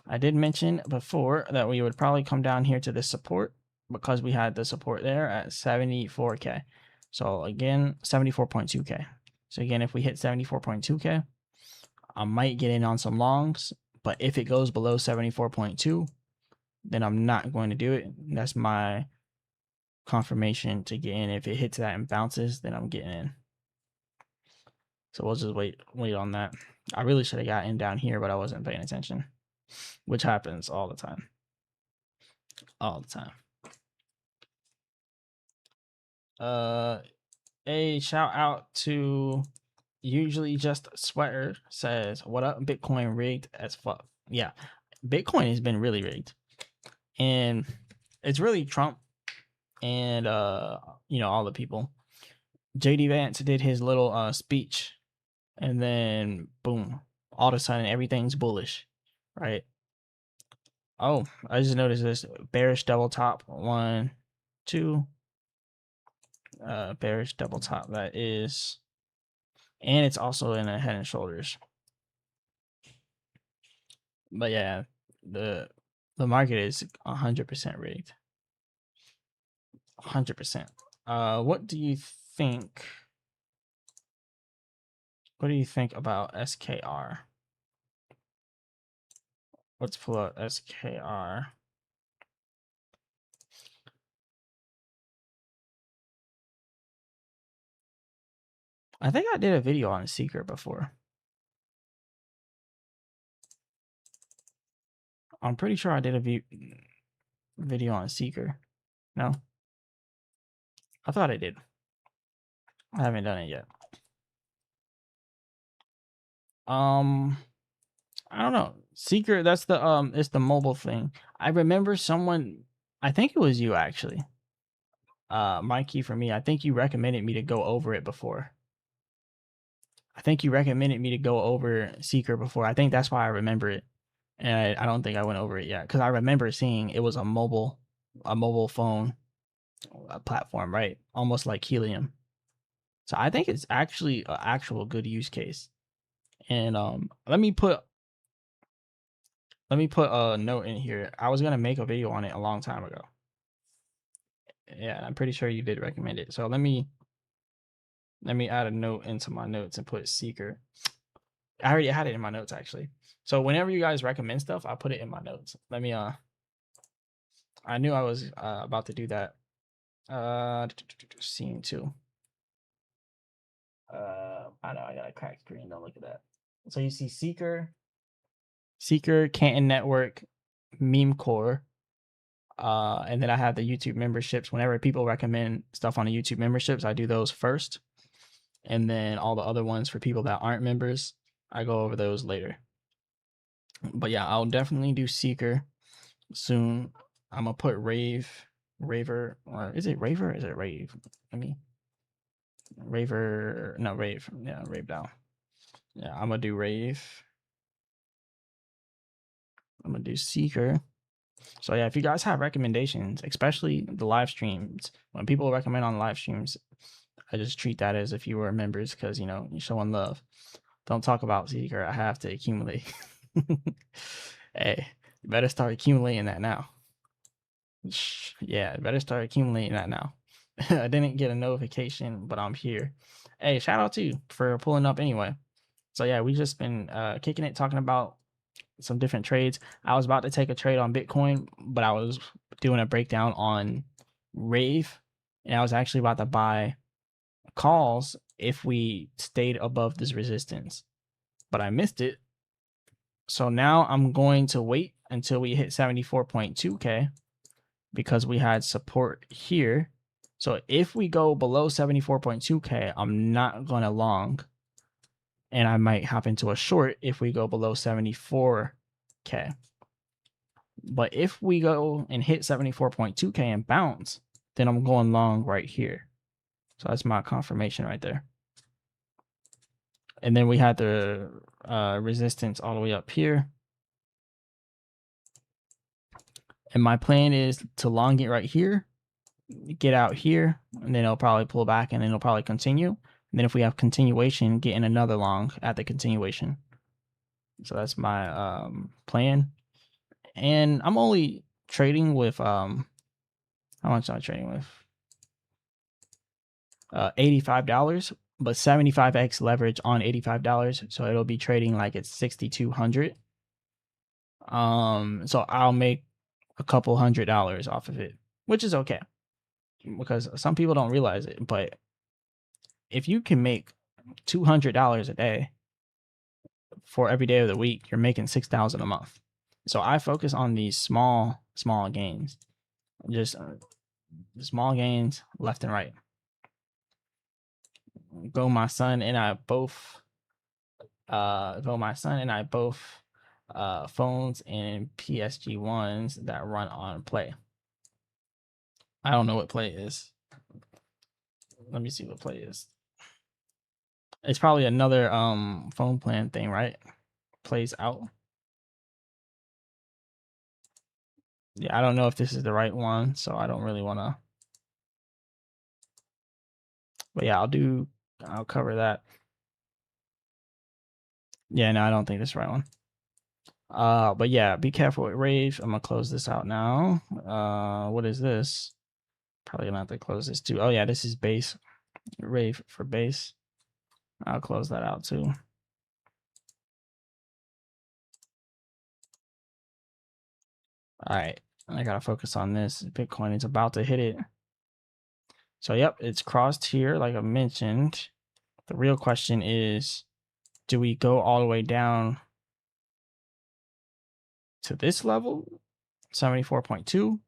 I did mention before that we would probably come down here to this support because we had the support there at 74K. So again, 74.2K. So again, if we hit 74.2K, I might get in on some longs, but if it goes below 74.2, then I'm not going to do it. That's my confirmation to get in. If it hits that and bounces, then I'm getting in. So we'll just wait on that. I really should have got in down here, but I wasn't paying attention, which happens all the time. A shout out to usually just sweater says, "What up? Bitcoin rigged as fuck." Yeah, Bitcoin has been really rigged, and it's really Trump and all the people. JD Vance did his little speech, and then boom, all of a sudden everything's bullish, right? Oh, I just noticed this bearish double top 1, 2. Bearish double top, that is, and it's also in a Head and Shoulders. But yeah, the market is 100% rigged. 100%. What do you think? What do you think about SKR? Let's pull out SKR. I think I did a video on Seeker before. I'm pretty sure I did a video on Seeker. No? I thought I did. I haven't done it yet. I don't know. Seeker, that's the it's the mobile thing. I remember someone, I think it was you actually. Mikey, for me, I think you recommended me to go over it before. I think you recommended me to go over Seeker before. I think that's why I remember it. And I don't think I went over it yet because I remember seeing it was a mobile phone platform, right? Almost like Helium. So I think it's actually an actual good use case. And let me put a note in here. I was gonna make a video on it a long time ago. Yeah, I'm pretty sure you did recommend it. So let me add a note into my notes and put Seeker. I already had it in my notes actually. So whenever you guys recommend stuff, I'll put it in my notes. Let me I knew I was about to do that. Scene 2. I know I got a cracked screen. Don't look at that. So you see Seeker, Canton Network, Meme Core. And then I have the YouTube memberships. Whenever people recommend stuff on the YouTube memberships, I do those first. And then all the other ones for people that aren't members, I go over those later. But yeah, I'll definitely do Seeker soon. I'm gonna put Raver, or is it Raver? Or is it Rave? I mean, Raver, no, Rave. Yeah, Rave down. Yeah, I'm gonna do Rave. I'm gonna do Seeker. So yeah, if you guys have recommendations, especially the live streams, when people recommend on live streams, I just treat that as if you were members, because you know you're showing love. Don't talk about Seeker. I have to accumulate. Hey, you better start accumulating that now. Yeah, better start accumulating that now. I didn't get a notification, but I'm here. Hey, shout out to you for pulling up anyway. So yeah, we just been kicking it, talking about some different trades. I was about to take a trade on Bitcoin, but I was doing a breakdown on Rave, and I was actually about to buy calls if we stayed above this resistance, but I missed it. So now I'm going to wait until we hit 74.2K because we had support here. So if we go below 74.2K, I'm not going to long, and I might hop into a short if we go below 74K. But if we go and hit 74.2K and bounce, then I'm going long right here. So that's my confirmation right there. And then we had the resistance all the way up here. And my plan is to long it right here, get out here, and then it'll probably pull back, and then it'll probably continue. And then if we have continuation, get in another long at the continuation. So that's my plan. And I'm only trading with how much am I trading with? $85, but 75x leverage on $85. So it'll be trading like it's 6,200. So I'll make a couple $100 off of it, which is okay, because some people don't realize it. But if you can make $200 a day for every day of the week, you're making $6,000 a month. So I focus on these small gains, just small gains left and right. My son and I both phones and PSG ones that run on Play. I don't know what Play is. Let me see what Play is. It's probably another phone plan thing, right? Plays out. Yeah, I don't know if this is the right one, so I don't really want to. But yeah, I'll cover that. Yeah, no, I don't think this is the right one. But yeah, be careful with Rave. I'm gonna close this out now. What is this? Probably gonna have to close this too. Oh yeah, this is base. Rave for base. I'll close that out too. All right, I gotta focus on this. Bitcoin is about to hit it. So yep, it's crossed here, like I mentioned. The real question is, do we go all the way down to this level, 74.2,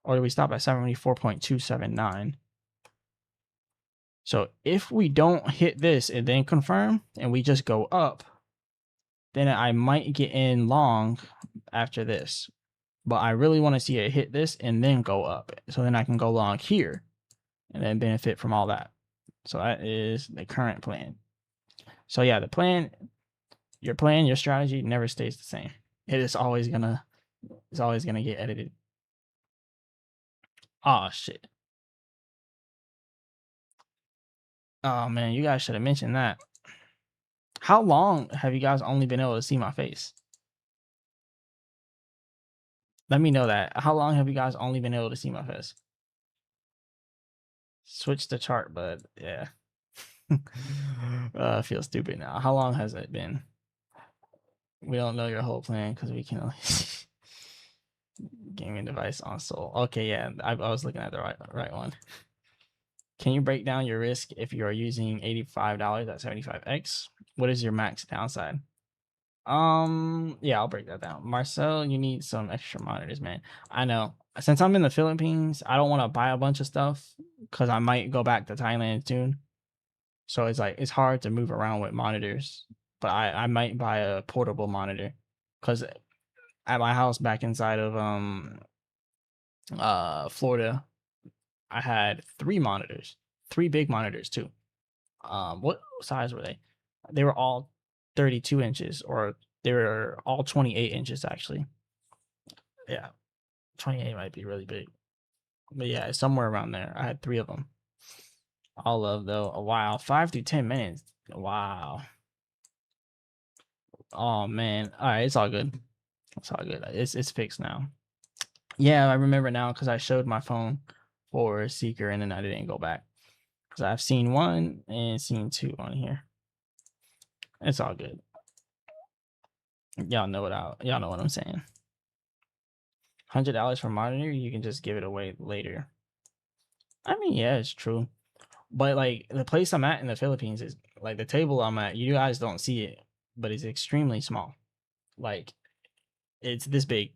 or do we stop at 74.279? So if we don't hit this and then confirm, and we just go up, then I might get in long after this. But I really want to see it hit this and then go up, so then I can go long here and then benefit from all that. So that is the current plan. So yeah, the plan, your strategy never stays the same. It's always gonna get edited. Oh shit. Oh man, you guys should have mentioned that. How long have you guys only been able to see my face? Let me know that. How long have you guys only been able to see my face? Switch the chart, but yeah. I feel stupid now. How long has it been? We don't know your whole plan because we can only gaming device on Sol. Okay, yeah, I was looking at the right one. Can you break down your risk if you are using $85 at 75x? What is your max downside? Yeah, I'll break that down. Marcel, you need some extra monitors, man. I know. Since I'm in the Philippines, I don't want to buy a bunch of stuff because I might go back to Thailand soon. So it's like it's hard to move around with monitors. But I might buy a portable monitor because at my house back inside of Florida, I had 3 monitors, 3 big monitors too. What size were they? They were all 32 inches, or they were all 28 inches actually. Yeah, 28 might be really big, but yeah, it's somewhere around there. I had 3 of them. All of though, wow, 5 to 10 minutes. Wow. Oh man. All right, it's all good. It's all good. It's fixed now. Yeah, I remember now because I showed my phone for Seeker and then I didn't go back because I've seen 1 and seen 2 on here. It's all good. Y'all know what I'm saying. $100 for monitor, you can just give it away later. I mean, yeah, it's true. But like the place I'm at in the Philippines is like the table I'm at, you guys don't see it, but it's extremely small. Like it's this big,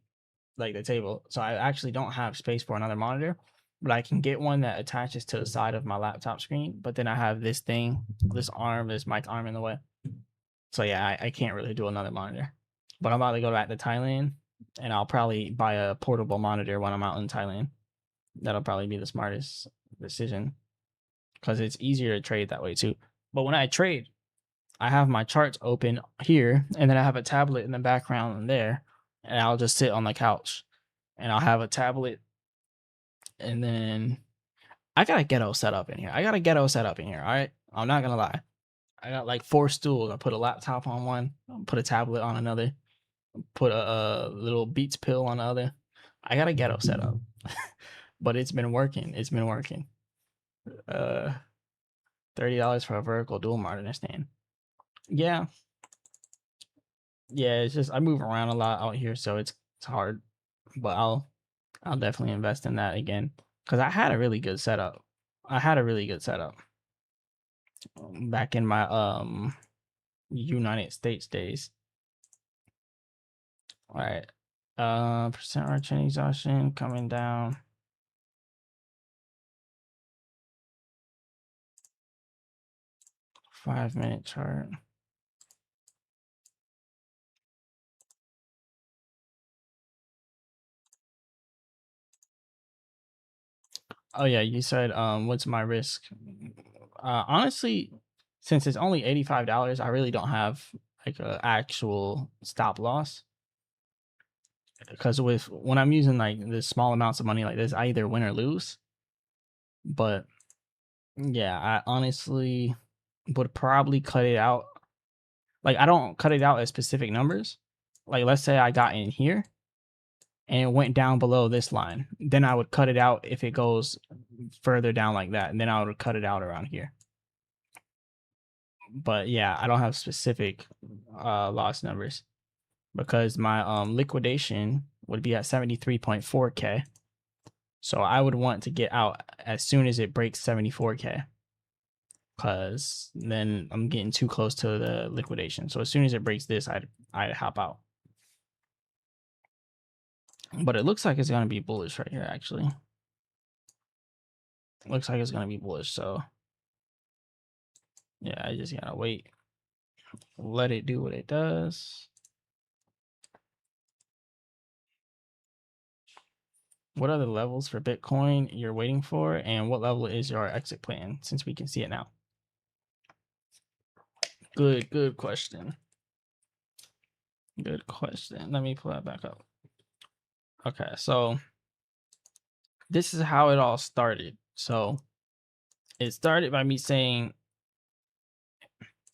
like the table. So I actually don't have space for another monitor, but I can get one that attaches to the side of my laptop screen. But then I have this thing, this mic arm in the way. So yeah, I can't really do another monitor. But I'm about to go back to Thailand and I'll probably buy a portable monitor when I'm out in Thailand. That'll probably be the smartest decision because it's easier to trade that way too. But when I trade, I have my charts open here and then I have a tablet in the background there, and I'll just sit on the couch and I'll have a tablet, and then I got a ghetto setup in here. All right, I'm not gonna lie. I got like 4 stools. I put a laptop on one, put a tablet on another, put a little Beats pill on the other. I got a ghetto setup, but it's been working. $30 for a vertical dual monitor stand. Yeah, it's just I move around a lot out here, so it's hard. But I'll definitely invest in that again because I had a really good setup. Back in my United States days. All right. Percent arch chain exhaustion coming down. Five-minute chart. Oh yeah, you said what's my risk? Honestly, since it's only $85, I really don't have like an actual stop loss. Because when I'm using like the small amounts of money like this, I either win or lose. But yeah, I honestly would probably cut it out. Like I don't cut it out at specific numbers. Like let's say I got in here and it went down below this line, then I would cut it out if it goes further down like that, and then I would cut it out around here. But yeah, I don't have specific loss numbers because my liquidation would be at 73.4k. So I would want to get out as soon as it breaks 74k, because then I'm getting too close to the liquidation. So as soon as it breaks this, I'd hop out. But it looks like it's gonna be bullish right here. Actually, looks like it's gonna be bullish. So yeah, I just gotta wait, let it do what it does. What are the levels for Bitcoin you're waiting for, and what level is your exit plan, since we can see it now? Good question. Good question. Let me pull that back up. Okay, so this is how it all started. So it started by me saying,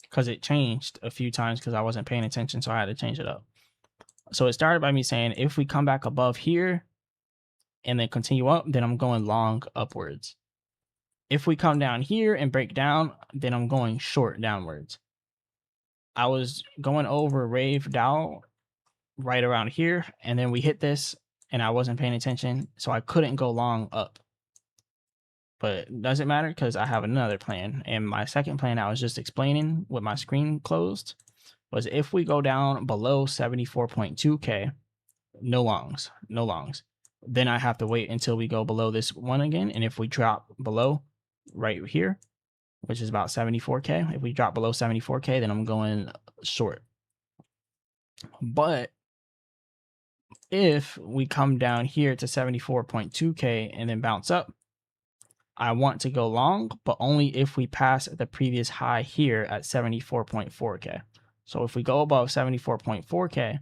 because it changed a few times because I wasn't paying attention, so I had to change it up. So it started by me saying, if we come back above here and then continue up, then I'm going long upwards. If we come down here and break down, then I'm going short downwards. I was going over Rave Dow right around here, and then we hit this and I wasn't paying attention, so I couldn't go long up. But it doesn't matter because I have another plan, and my second plan I was just explaining with my screen closed, was if we go down below 74.2K, no longs, no longs. Then I have to wait until we go below this one again. And if we drop below right here, which is about 74K, if we drop below 74K, then I'm going short. But if we come down here to 74.2K and then bounce up, I want to go long, but only if we pass the previous high here at 74.4K. So if we go above 74.4K,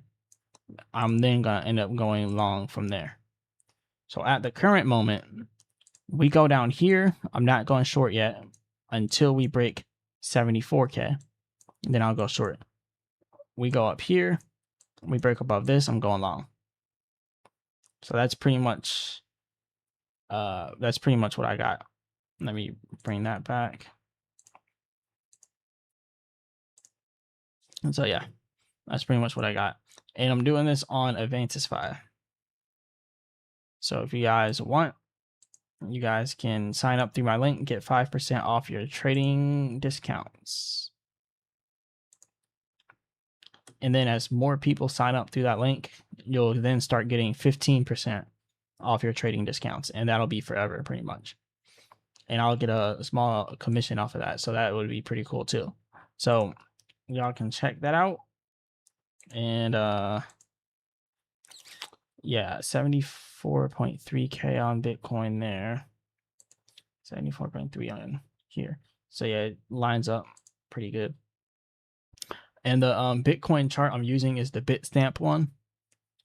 I'm then going to end up going long from there. So at the current moment, we go down here. I'm not going short yet until we break 74K. Then I'll go short. We go up here. We break above this. I'm going long. So that's pretty much what I got. Let me bring that back. And so yeah, that's pretty much what I got. And I'm doing this on Avantisfy. So if you guys want, you guys can sign up through my link and get 5% off your trading discounts. And then as more people sign up through that link, you'll then start getting 15% off your trading discounts. And that'll be forever pretty much. And I'll get a small commission off of that. So that would be pretty cool too. So y'all can check that out. And yeah, 74.3K on Bitcoin there. 74.3 on here. So yeah, it lines up pretty good. And the Bitcoin chart I'm using is the Bitstamp one.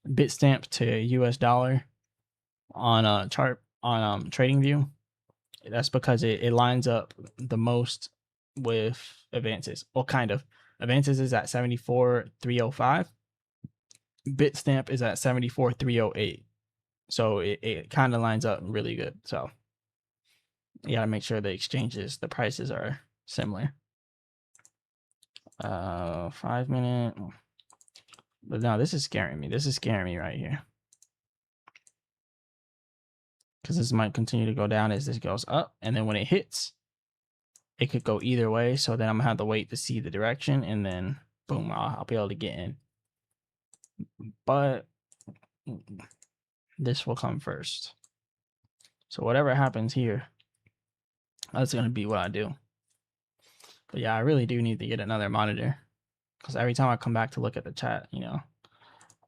Bitstamp to US dollar on a chart on TradingView. That's because it lines up the most with Avantis. Well, kind of. Avantis is at 74.305. Bitstamp is at 74.308. So it kind of lines up really good. So you gotta make sure the exchanges, the prices are similar. 5 minute. But no, this is scaring me. This is scaring me right here. Because this might continue to go down as this goes up. And then when it hits, it could go either way. So then I'm gonna have to wait to see the direction, and then boom, I'll be able to get in. But this will come first. So whatever happens here, that's gonna be what I do. But yeah, I really do need to get another monitor, because every time I come back to look at the chat, you know.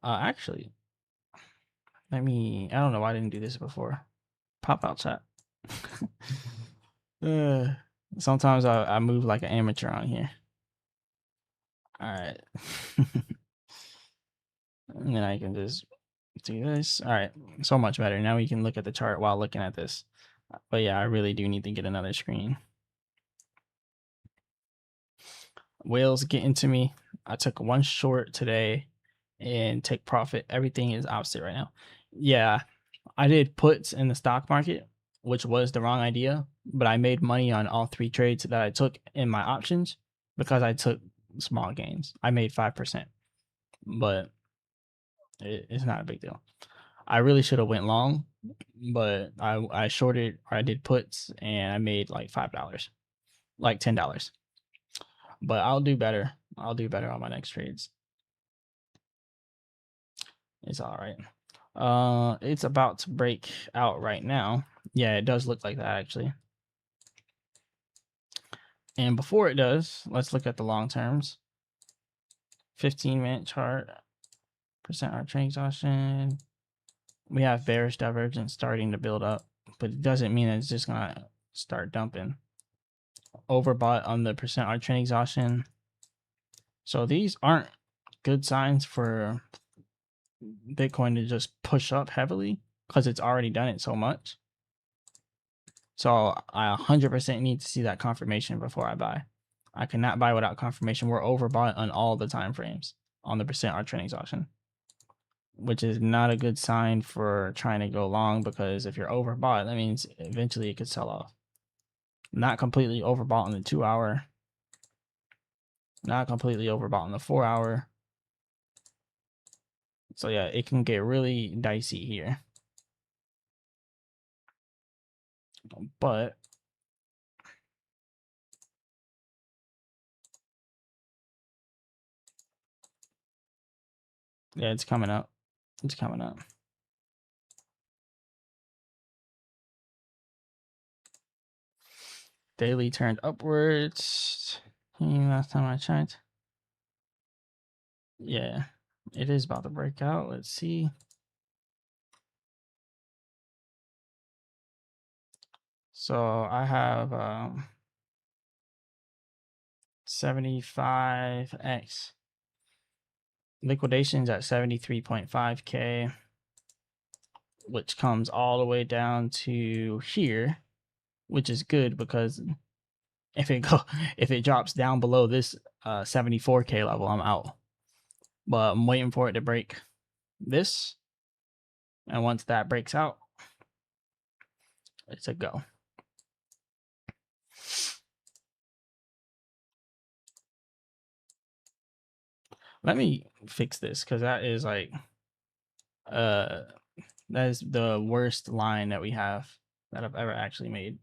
Actually, I don't know why I didn't do this before. Pop out chat. Sometimes I move like an amateur on here. All right. And then I can just do this. All right. So much better. Now we can look at the chart while looking at this. But yeah, I really do need to get another screen. Whales getting to me. I took one short today and take profit. Everything is opposite right now. Yeah, I did puts in the stock market, which was the wrong idea, but I made money on all 3 trades that I took in my options because I took small gains. I made 5%, but it's not a big deal. I really should have went long, but I shorted, or I did puts, and I made like $5, like $10. But I'll do better. I'll do better on my next trades. It's all right. It's about to break out right now. Yeah, it does look like that actually. And before it does, let's look at the long terms. 15-minute chart, percent our trade exhaustion. We have bearish divergence starting to build up, but it doesn't mean it's just gonna start dumping. Overbought on the percent our trade exhaustion. So these aren't good signs for Bitcoin to just push up heavily, because it's already done it so much. So I 100% need to see that confirmation before I buy. I cannot buy without confirmation. We're overbought on all the time frames on the percent our trend exhaustion, which is not a good sign for trying to go long, because if you're overbought, that means eventually it could sell off. Not completely overbought on the 2 hour. Not completely overbought on the 4 hour. So yeah, it can get really dicey here. But Yeah, it's coming up. It's coming up. Daily turned upwards. Last time I checked. Yeah, it is about to break out. Let's see. So I have 75x liquidations at 73.5k, which comes all the way down to here, which is good because if it drops down below this 74k level, I'm out. But I'm waiting for it to break this, and once that breaks out, it's a go. Let me fix this because that is like that is the worst line that we have that I've ever actually made.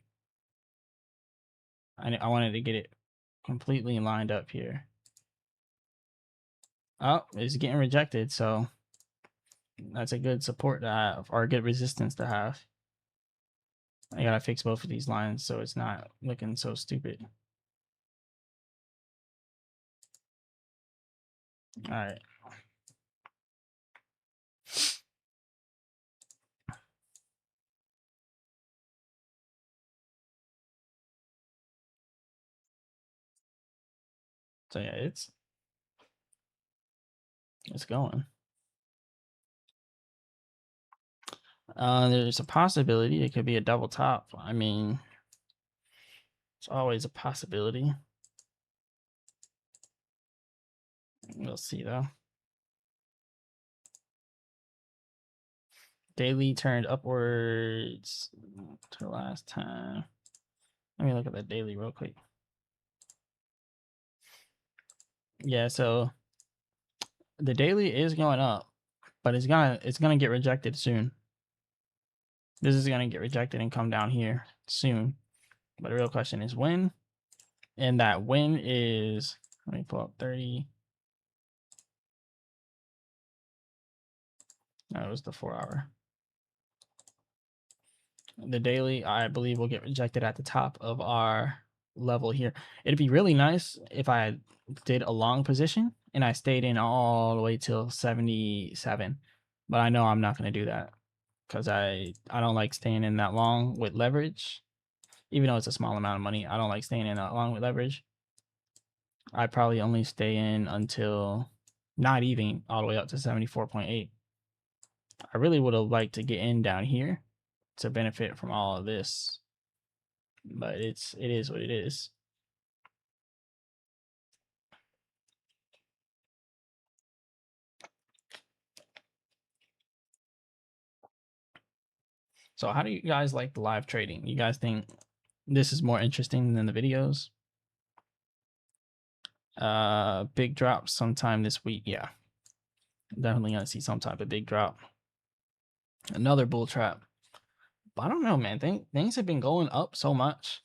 I wanted to get it completely lined up here. Oh, it's getting rejected, so that's a good support to have, or a good resistance to have. I gotta fix both of these lines so it's not looking so stupid. All right. So yeah, it's going. There's a possibility it could be a double top. I mean, it's always a possibility. We'll see though. Daily turned upwards to last time. Let me look at that daily real quick. Yeah, so the daily is going up, but it's gonna get rejected soon. This is gonna get rejected and come down here soon. But the real question is when. And that when is, let me pull up 30. No, it was the 4 hour. The daily, I believe, will get rejected at the top of our level here. It'd be really nice if I did a long position and I stayed in all the way till 77. But I know I'm not going to do that because I don't like staying in that long with leverage. Even though it's a small amount of money, I don't like staying in that long with leverage. I probably only stay in until not even all the way up to 74.8. I really would have liked to get in down here to benefit from all of this, but it is what it is. So how do you guys like the live trading? You guys think this is more interesting than the videos? Big drop sometime this week. Yeah, definitely gonna see some type of big drop. Another bull trap. But I don't know, man. Things have been going up so much,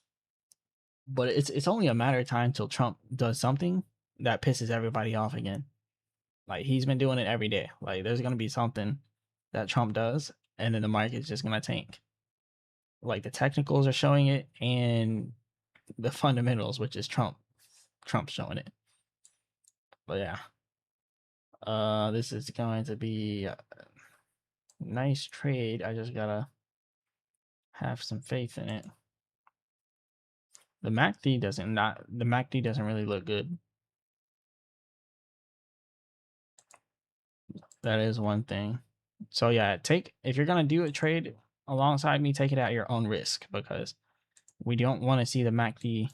but it's only a matter of time till Trump does something that pisses everybody off again. Like he's been doing it every day. Like there's gonna be something that Trump does, and then the market's just gonna tank. Like the technicals are showing it, and the fundamentals, which is Trump's showing it. But yeah, this is going to be a nice trade. I just gotta have some faith in it. The MACD doesn't really look good. That is one thing. So yeah, if you're gonna do a trade alongside me, take it at your own risk because we don't want to see the MACD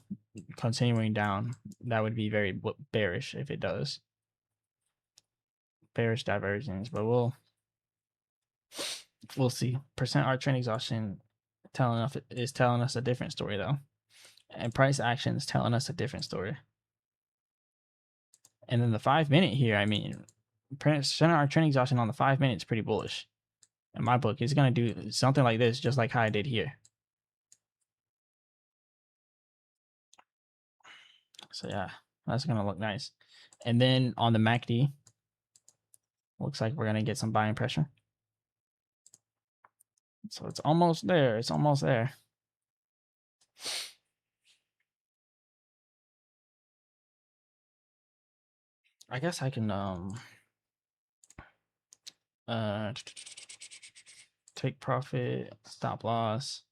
continuing down. That would be very bearish if it does. Bearish divergence, but we'll see. Percent arc trend exhaustion is telling us a different story though, and price action is telling us a different story. And then the 5 minute here, I mean, percent arc trend exhaustion on the 5 minutes pretty bullish. In my book, it's gonna do something like this, just like how I did here. So yeah, that's gonna look nice. And then on the MACD, Looks like we're gonna get some buying pressure. So it's almost there. It's almost there. I guess I can uh take profit, stop loss.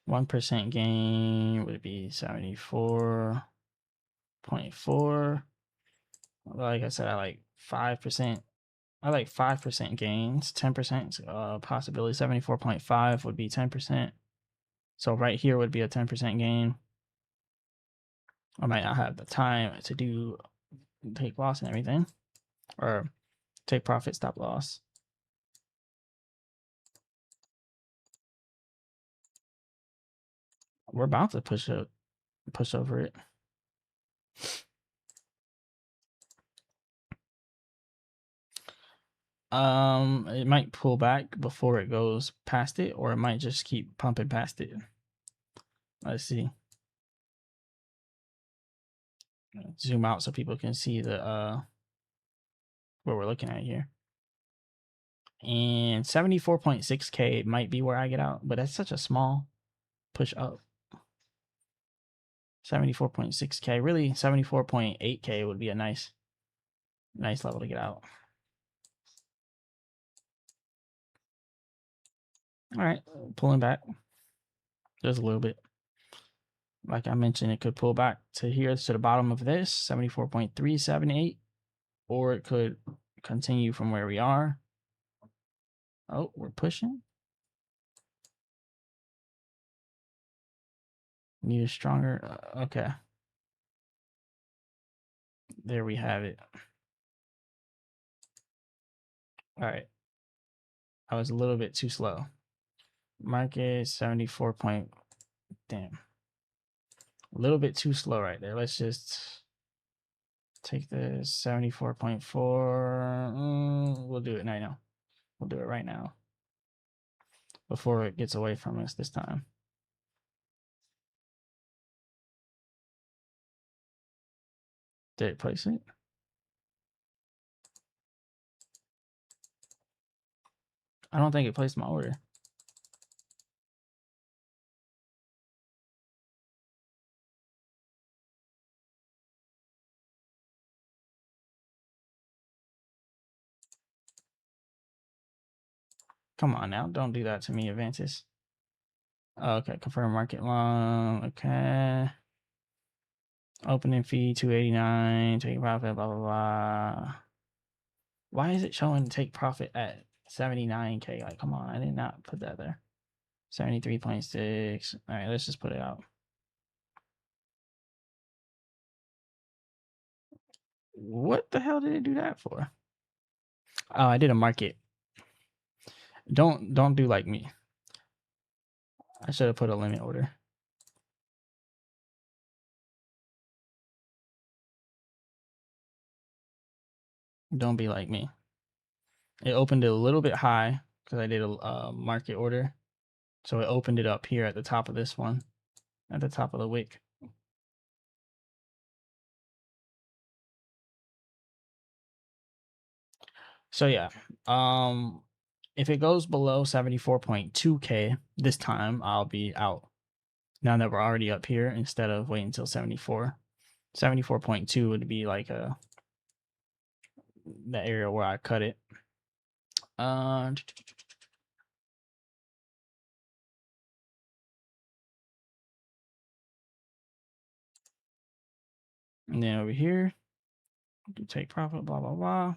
%1 gain would be 74.4. Like I said, I like 5%. I like 5% gains. 10% possibility. 74.5 would be 10%. So right here would be a 10% gain. I might not have the time to do take loss and everything, or take profit, stop loss. We're about to push over it. It might pull back before it goes past it, or it might just keep pumping past it. Let's see. Zoom out so people can see the what we're looking at here. And 74.6K might be where I get out, but that's such a small push up. 74.6K, really 74.8K would be a nice level to get out. All right, pulling back just a little bit. Like I mentioned, it could pull back to here to the bottom of this 74.378, or it could continue from where we are. Oh, we're pushing. Need a stronger. Okay. There we have it. All right. I was a little bit too slow. Market 74 point. Damn. A little bit too slow right there. Let's just take this 74.4. We'll do it right now. We'll do it right now before it gets away from us this time. Did it place it? I don't think it placed my order. Come on now, don't do that to me, Avantis. Okay, confirm market long. Okay. Opening fee 289, take profit, blah blah blah. Why is it showing take profit at 79K? Like, come on, I did not put that there. 73.6. All right, let's just put it out. What the hell did it do that for? Oh, I did a market. Don't do like me. I should have put a limit order. Don't be like me. It opened it a little bit high because I did a market order. So it opened it up here at the top of this one, at the top of the wick. So yeah, if it goes below 74.2K this time, I'll be out. Now that we're already up here, instead of waiting until 74. 74.2 would be like the area where I cut it. And then over here, do take profit, blah blah blah.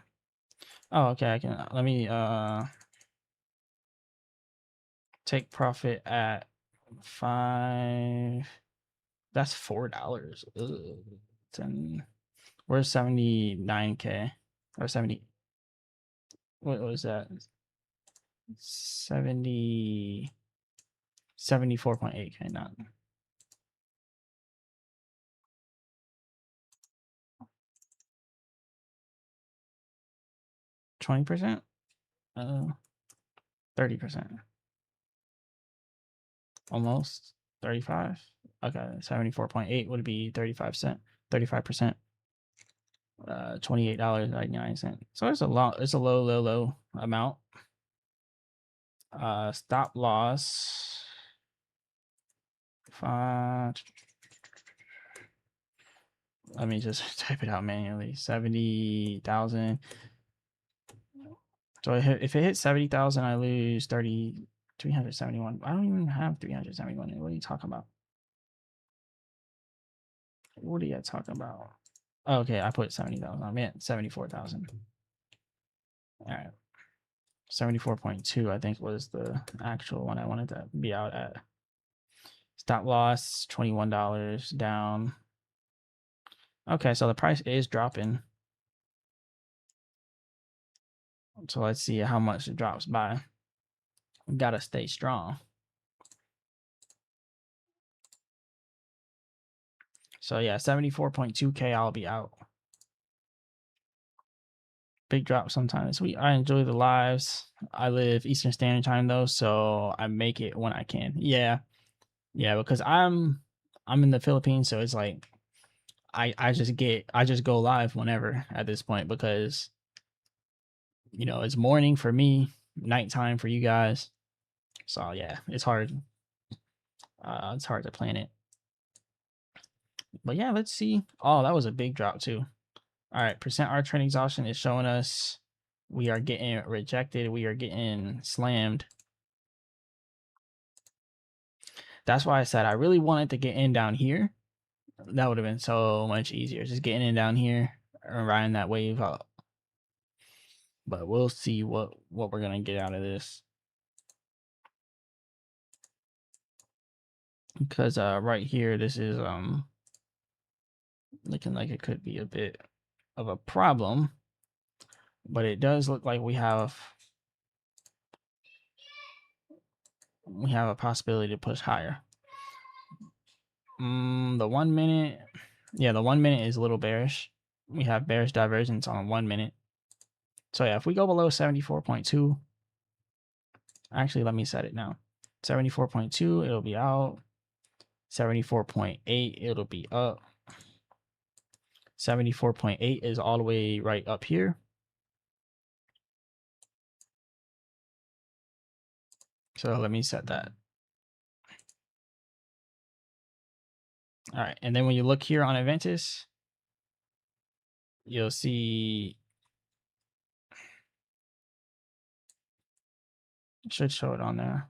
Oh, okay, I can let me take profit at 5. That's $4. Ugh. 10. Where's 79K or 70? What was that? 74.8K, not. %20%. 30%. Almost 35. Okay, 74.8 would be 35%. $28.99. So it's a lot. It's a low amount. Stop loss. Let me just type it out manually. 70,000. So if it hits 70,000, I lose 371. I don't even have 371. What are you talking about? What are you talking about? Okay, I put 70,000. I meant 74,000. All right. 74.2, I think, was the actual one I wanted to be out at. Stop loss, $21 down. Okay, so the price is dropping. So let's see how much it drops by. We gotta stay strong. So yeah, 74.2K, I'll be out. Big drop sometime this week. I enjoy the lives. I live Eastern Standard Time though, so I make it when I can. Yeah, because I'm in the Philippines, so it's like I just go live whenever at this point, because it's morning for me, nighttime for you guys. So yeah, it's hard. It's hard to plan it. But yeah, let's see. Oh, that was a big drop too. All right, percent R trend exhaustion is showing us we are getting rejected. We are getting slammed. That's why I said I really wanted to get in down here. That would have been so much easier, just getting in down here and riding that wave up. But we'll see what we're gonna get out of this. Because right here, this is looking like it could be a bit of a problem, but it does look like we have a possibility to push higher. The 1 minute, yeah, the 1 minute is a little bearish. We have bearish divergence on 1 minute. So yeah, if we go below 74.2, actually let me set it now. 74.2, it'll be out. 74.8, it'll be up. 74.8 is all the way right up here. So let me set that. All right, and then when you look here on Aventus, you'll see, it should show it on there.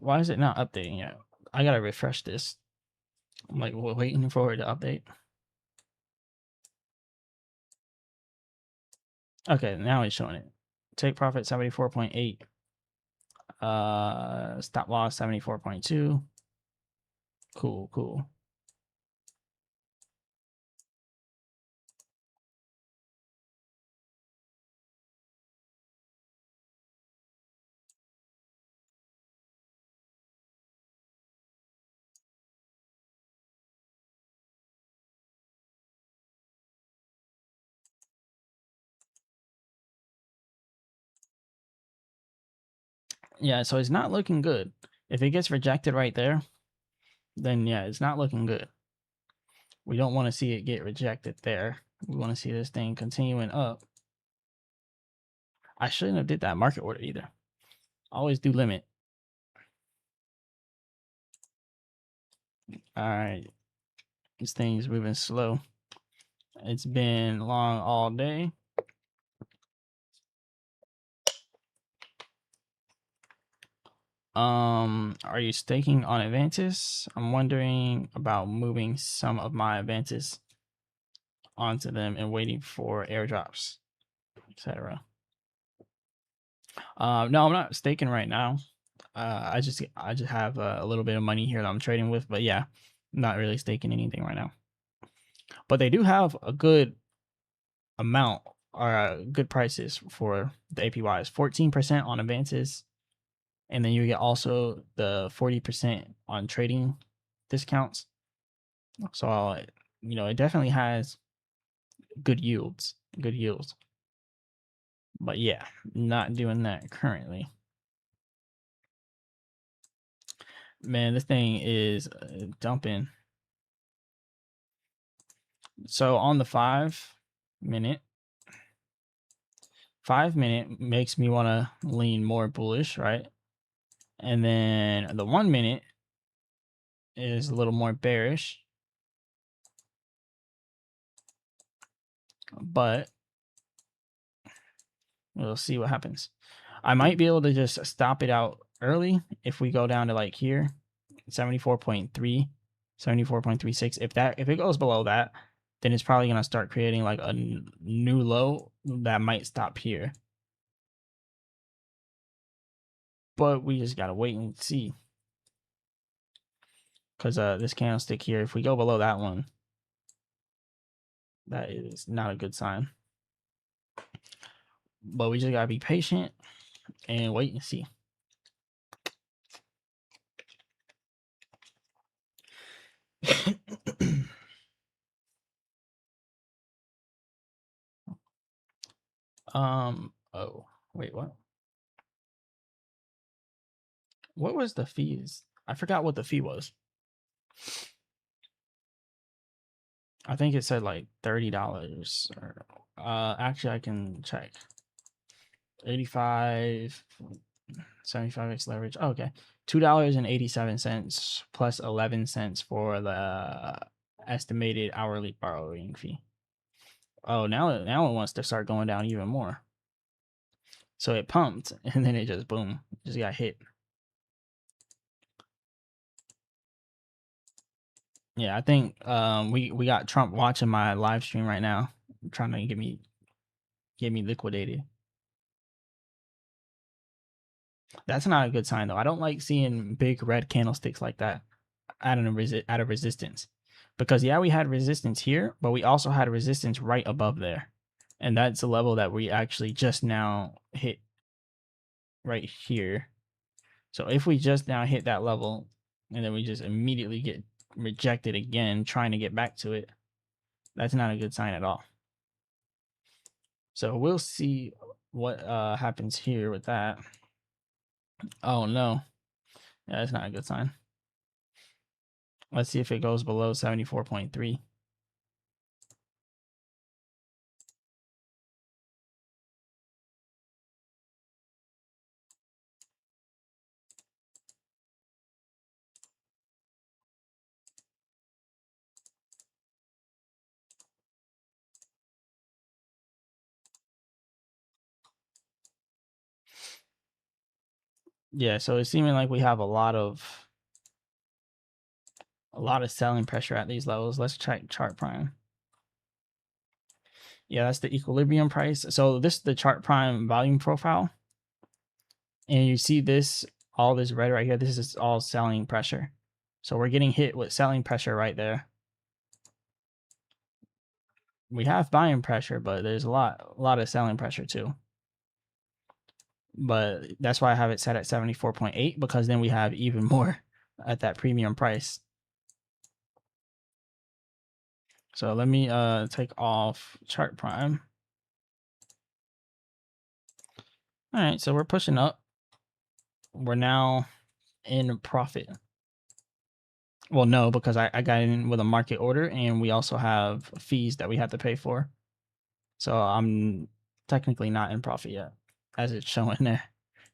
Why is it not updating yet? I gotta refresh this. I'm like waiting for it to update. Okay, now it's showing it. Take profit 74.8. Stop loss 74.2. Cool. Yeah, so it's not looking good. If it gets rejected right there, then yeah, it's not looking good. We don't want to see it get rejected there. We want to see this thing continuing up. I shouldn't have did that market order either. Always do limit. All right. This thing's moving slow. It's been long all day. Are you staking on advances? I'm wondering about moving some of my advances onto them and waiting for airdrops, etc. No, I'm not staking right now. I just have a little bit of money here that I'm trading with, but yeah, I'm not really staking anything right now. But they do have a good amount or good prices for the APYs. 14% on advances, and then you get also the 40% on trading discounts. So you know, it definitely has good yields. Good yields. But yeah, not doing that currently. Man, this thing is dumping. So on the 5 minute, 5 minute makes me want to lean more bullish, right? And then the 1 minute is a little more bearish. But we'll see what happens. I might be able to just stop it out early if we go down to like here, 74.3, 74.36. If it goes below that, then it's probably gonna start creating like a new low that might stop here. But we just gotta wait and see. Because this candlestick here, if we go below that one, that is not a good sign. But we just gotta be patient and wait and see. Oh, wait, what? What was the fees? I forgot what the fee was. I think it said like $30 or actually I can check. 85 75x leverage. Oh, okay. $2.87 plus 11 cents for the estimated hourly borrowing fee. Oh, now it wants to start going down even more. So it pumped and then it just boom, just got hit. Yeah, I think we got Trump watching my live stream right now, trying to get me liquidated. That's not a good sign though. I don't like seeing big red candlesticks like that at a resistance. Because yeah, we had resistance here, but we also had resistance right above there. And that's the level that we actually just now hit right here. So if we just now hit that level and then we just immediately get rejected again trying to get back to it, that's not a good sign at all. So we'll see what happens here with that. Oh no. Yeah, that's not a good sign. Let's see if it goes below 74.3. Yeah, so it's seeming like we have a lot of selling pressure at these levels. Let's check chart prime. Yeah, that's the equilibrium price. So this is the chart prime volume profile. And you see this, all this red right here, this is all selling pressure. So we're getting hit with selling pressure right there. We have buying pressure, but there's a lot of selling pressure too. But that's why I have it set at 74.8, because then we have even more at that premium price. So let me take off chart prime. All right, so we're pushing up. We're now in profit. Well, no, because I got in with a market order and we also have fees that we have to pay for. So I'm technically not in profit yet, as it's showing there.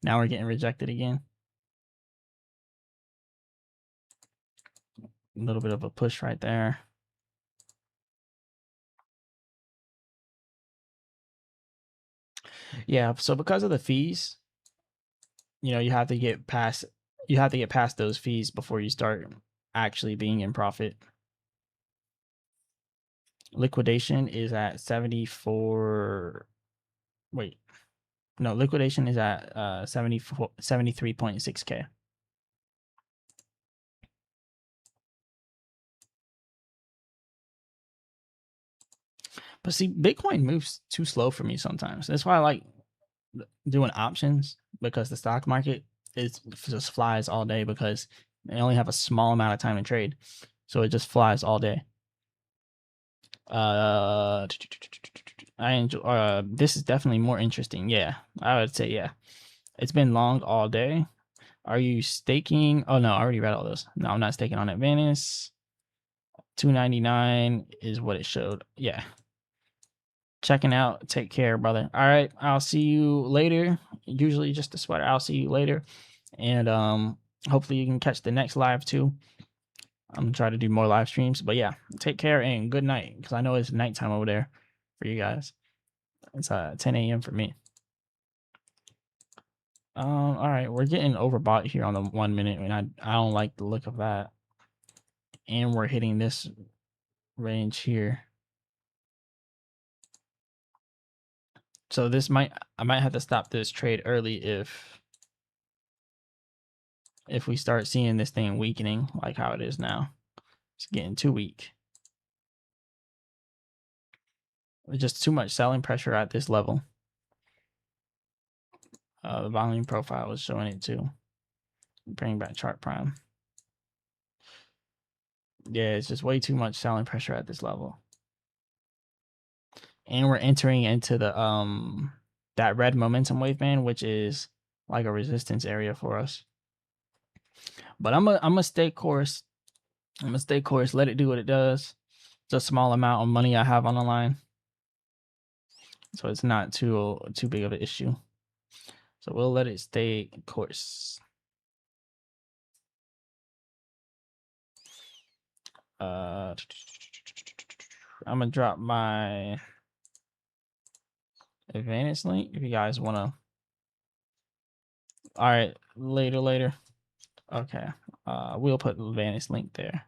Now we're getting rejected again. A little bit of a push right there. Yeah, so because of the fees, you know, you have to get past you have to get past those fees before you start actually being in profit. Liquidation is at 74. Wait, no, liquidation is at 73.6K. But see, Bitcoin moves too slow for me sometimes. That's why I like doing options, because the stock market is just flies all day because they only have a small amount of time to trade. So it just flies all day. I enjoy this is definitely more interesting. Yeah, I would say yeah. It's been long all day. Are you staking? Oh no, I already read all those. No, I'm not staking on Advantis. 299 is what it showed. Yeah. Checking out. Take care, brother. All right, I'll see you later. Usually just a sweater. I'll see you later. And hopefully you can catch the next live too. I'm gonna try to do more live streams. But yeah, take care and good night, because I know it's nighttime over there for you guys. It's 10 a.m. for me. All right, we're getting overbought here on the 1 minute, and I don't like the look of that. And we're hitting this range here. So I might have to stop this trade early if we start seeing this thing weakening like how it is now. It's getting too weak. There's just too much selling pressure at this level. The volume profile is showing it too. Bring back chart prime. Yeah, it's just way too much selling pressure at this level. And we're entering into the that red momentum wave band, which is like a resistance area for us. But I'm gonna stay course. I'm gonna stay course, let it do what it does. It's a small amount of money I have on the line, so it's not too big of an issue. So we'll let it stay course. I'm gonna drop my Advantis link if you guys wanna. All right, later. Okay, we'll put the Advantis link there.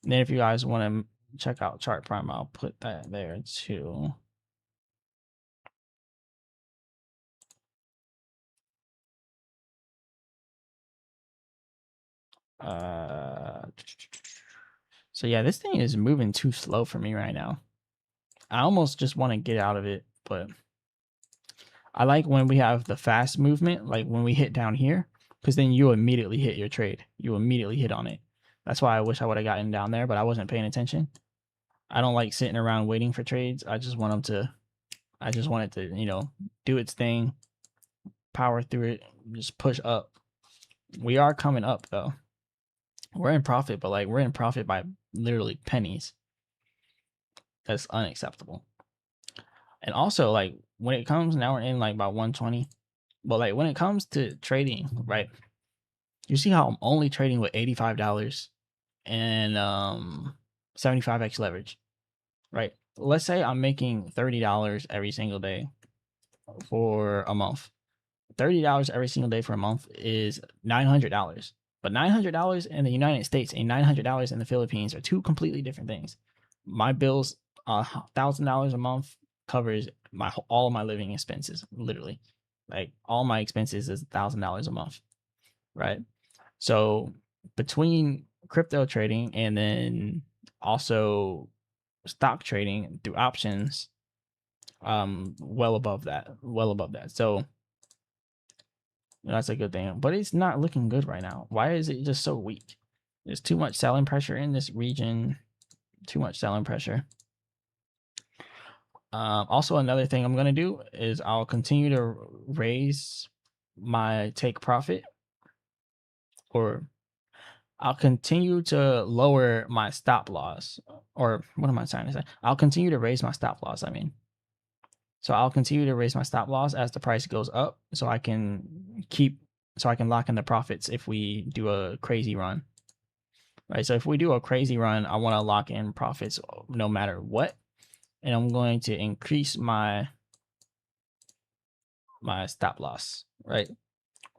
And then if you guys want to check out Chart Prime, I'll put that there too. So yeah, this thing is moving too slow for me right now. I almost just want to get out of it, but I like when we have the fast movement, like when we hit down here, because then you immediately hit your trade. You immediately hit on it. That's why I wish I would have gotten down there, but I wasn't paying attention. I don't like sitting around waiting for trades. I just want it to, do its thing, power through it, just push up. We are coming up though. We're in profit, but like we're in profit by literally pennies. That's unacceptable. And also, like when it comes, now we're in like about 120. But like when it comes to trading, right? You see how I'm only trading with $85 and 75x leverage, right? Let's say I'm making $30 every single day for a month. $30 every single day for a month is $900. But $900 in the United States and $900 in the Philippines are two completely different things. My bills, $1,000 a month covers all of my living expenses, literally. Like all my expenses is $1,000 a month, right? So between crypto trading and then also stock trading through options, well above that. So that's a good thing, but it's not looking good right now. Why is it just so weak? There's too much selling pressure in this region. Too much selling pressure. Also, another thing I'm going to do is I'll continue to raise my take profit, or I'll continue to lower my stop loss. Or what am I trying to say? I'll continue to raise my stop loss, So I'll continue to raise my stop loss as the price goes up, so I can lock in the profits if we do a crazy run. Right? So if we do a crazy run, I want to lock in profits no matter what. And I'm going to increase my stop loss, right?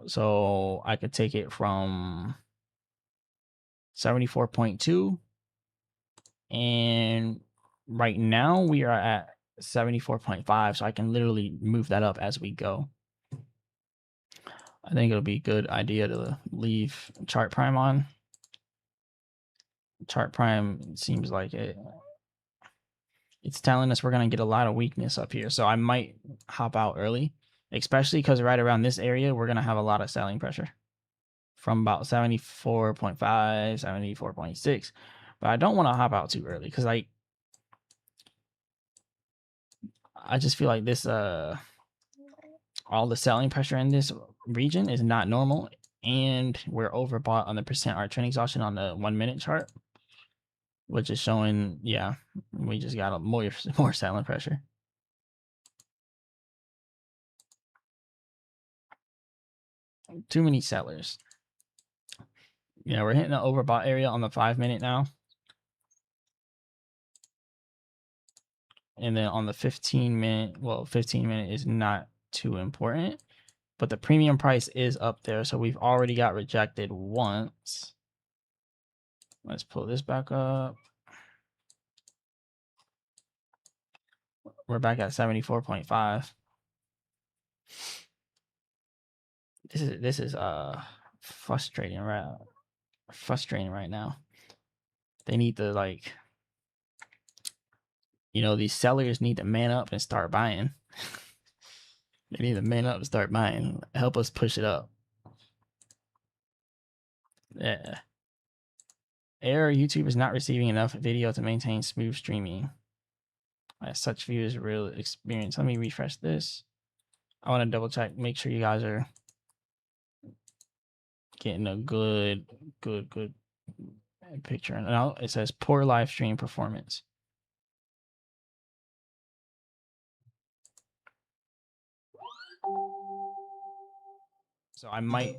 So I could take it from 74.2, and right now we are at 74.5, so I can literally move that up as we go. I think it'll be a good idea to leave chart prime on. Chart prime seems like it's telling us we're going to get a lot of weakness up here, so I might hop out early, especially because right around this area we're going to have a lot of selling pressure from about 74.5, 74.6. But I don't want to hop out too early because I just feel like this all the selling pressure in this region is not normal, and we're overbought on the percent arc trend exhaustion on the 1 minute chart, which is showing, yeah, we just got a more selling pressure. Too many sellers. Yeah, we're hitting the overbought area on the 5 minute now. And then on the 15 minute, well, 15 minute is not too important, but the premium price is up there. So we've already got rejected once. Let's pull this back up. We're back at 74.5. This is frustrating right now. They need to, like, you know, these sellers need to man up and start buying. They need to man up and start buying. Help us push it up. Yeah. Error, YouTube is not receiving enough video to maintain smooth streaming. As such view is real experience. Let me refresh this. I want to double check, make sure you guys are getting a good picture. And now it says poor live stream performance. So I might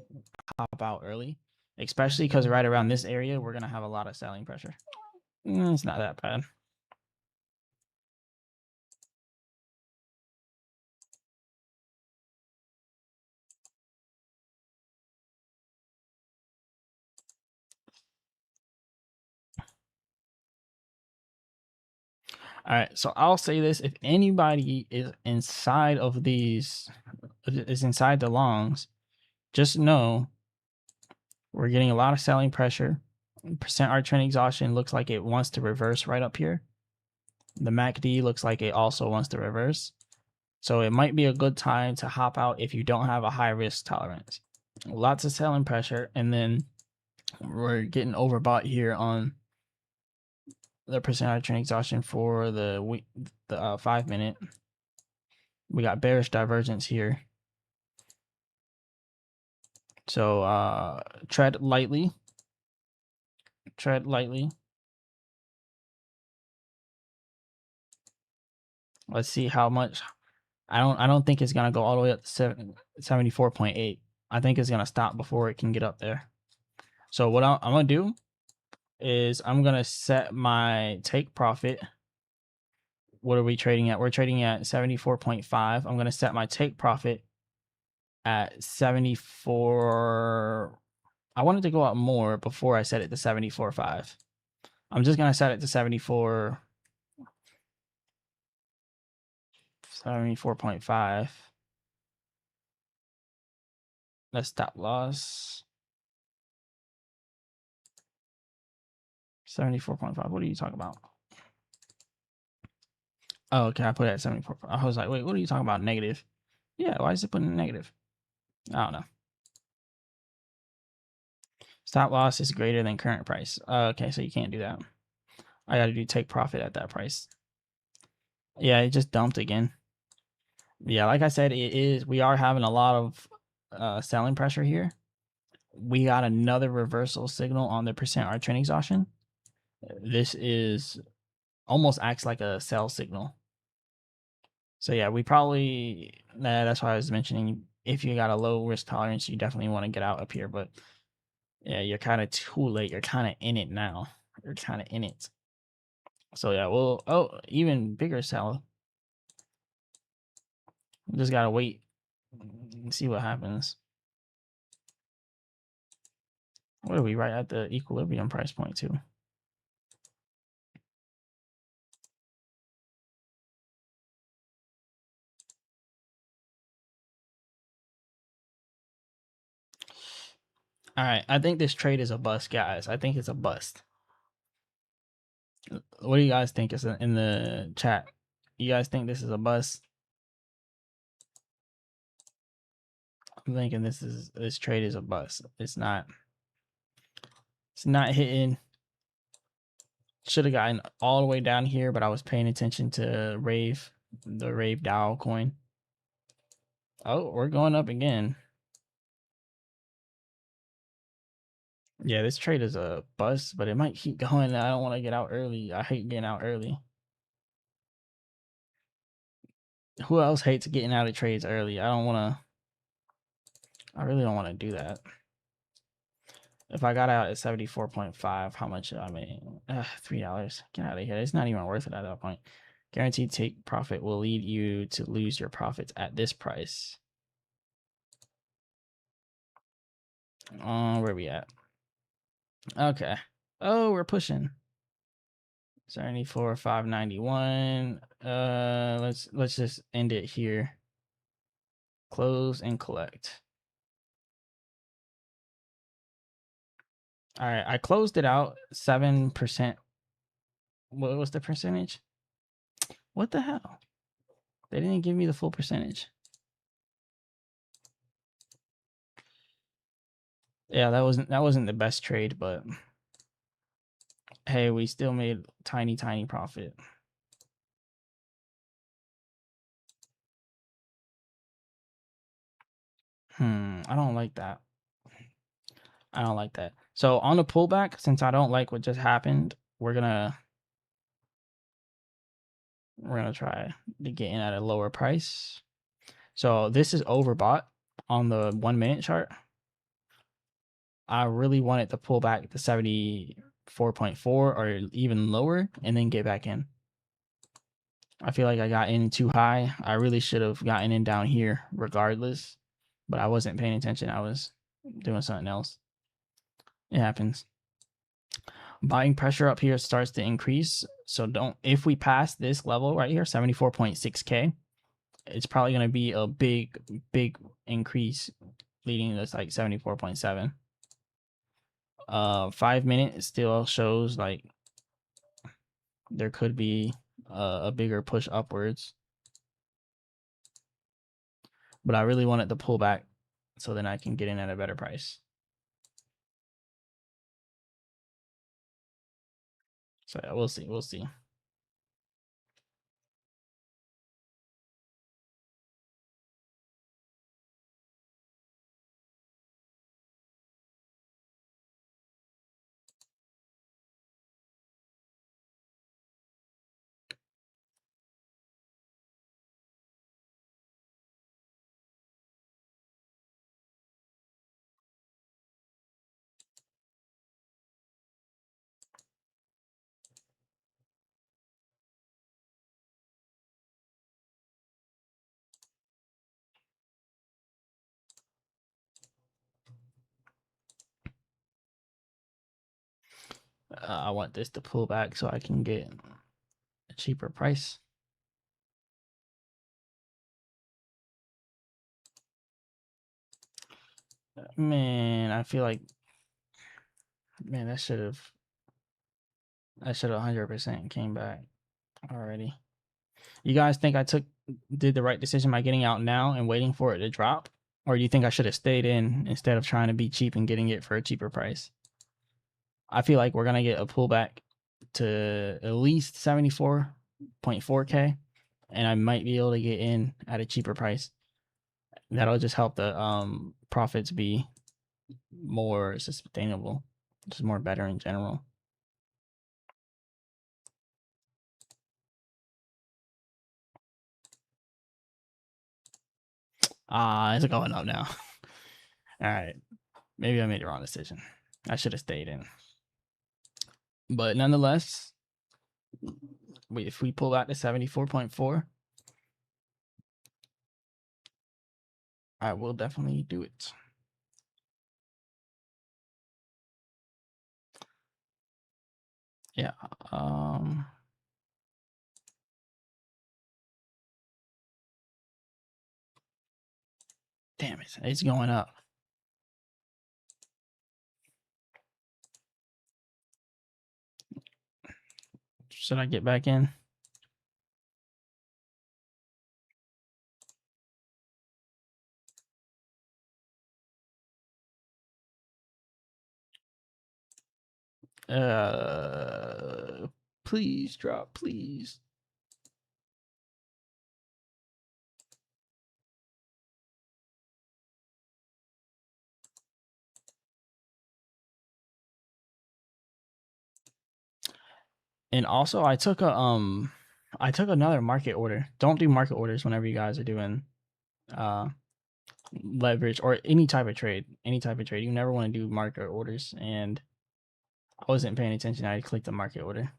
hop out early, especially because right around this area, we're going to have a lot of selling pressure. It's not that bad. All right, so I'll say this: if anybody is inside of these, is inside the longs, just know we're getting a lot of selling pressure. Percent arc trend exhaustion looks like it wants to reverse right up here. The MACD looks like it also wants to reverse. So it might be a good time to hop out if you don't have a high risk tolerance. Lots of selling pressure, and then we're getting overbought here on the percent arc trend exhaustion for the 5 minute. We got bearish divergence here. So tread lightly. Tread lightly. Let's see how much. I don't think it's gonna go all the way up to 74.8. I think it's gonna stop before it can get up there. So what I'm gonna do is I'm gonna set my take profit. What are we trading at? We're trading at 74.5. I'm gonna set my take profit at 74. I wanted to go up more before I set it to 74.5. I'm just gonna set it to 74. 74.5. Let's stop loss. 74.5. What are you talking about? Oh, okay. I put it at 74. I was like, wait, what are you talking about? Negative. Yeah, why is it putting negative? I don't know. Stop loss is greater than current price. Okay, so you can't do that. I got to do take profit at that price. Yeah, it just dumped again. Yeah, like I said, we are having a lot of selling pressure here. We got another reversal signal on the percent arc trend exhaustion. This is almost acts like a sell signal. So yeah, we probably, that's why I was mentioning, if you got a low risk tolerance, you definitely want to get out up here. But yeah, you're kind of too late. You're kind of in it now. You're kind of in it. So yeah, even bigger sell. Just gotta wait and see what happens. What are we, right at the equilibrium price point too? All right, I think this trade is a bust, guys. I think it's a bust. What do you guys think is in the chat? You guys think this is a bust? I'm thinking this trade is a bust. It's not hitting. Should have gotten all the way down here, but I was paying attention to Rave, the Rave Dow coin. Oh, we're going up again. Yeah, this trade is a bust, but it might keep going. I don't want to get out early. I hate getting out early. Who else hates getting out of trades early? I really don't want to do that. If I got out at 74.5, how much I made? $3. Get out of here. It's not even worth it at that point. Guaranteed take profit will lead you to lose your profits at this price. Where we at? Okay. Oh, we're pushing. 74,591. Let's just end it here. Close and collect. All right, I closed it out 7%. What was the percentage? What the hell? They didn't give me the full percentage. Yeah, that wasn't the best trade, but hey, we still made tiny profit. I don't like that. I don't like that. So on the pullback, since I don't like what just happened, we're gonna try to get in at a lower price. So this is overbought on the 1 minute chart. I really wanted to pull back to 74.4 or even lower and then get back in. I feel like I got in too high. I really should have gotten in down here regardless, but I wasn't paying attention. I was doing something else. It happens. Buying pressure up here starts to increase. So if we pass this level right here, 74.6K, it's probably going to be a big increase leading to like 74.7. 5 minutes still shows like there could be a bigger push upwards, but I really wanted to pull back so then I can get in at a better price. So yeah, we'll see. I want this to pull back so I can get a cheaper price. Man, I feel like, man, that should have 100% came back already. You guys think I did the right decision by getting out now and waiting for it to drop? Or do you think I should have stayed in instead of trying to be cheap and getting it for a cheaper price? I feel like we're going to get a pullback to at least 74.4K, and I might be able to get in at a cheaper price. That'll just help the profits be more sustainable, just more better in general. It's going up now. All right. Maybe I made the wrong decision. I should have stayed in. But nonetheless, if we pull out to 74.4, I will definitely do it. Yeah. Damn it, it's going up. Should I get back in? Please drop, please. And also I took another market order. Don't do market orders whenever you guys are doing leverage or any type of trade. You never want to do market orders, and I wasn't paying attention. I clicked the market order.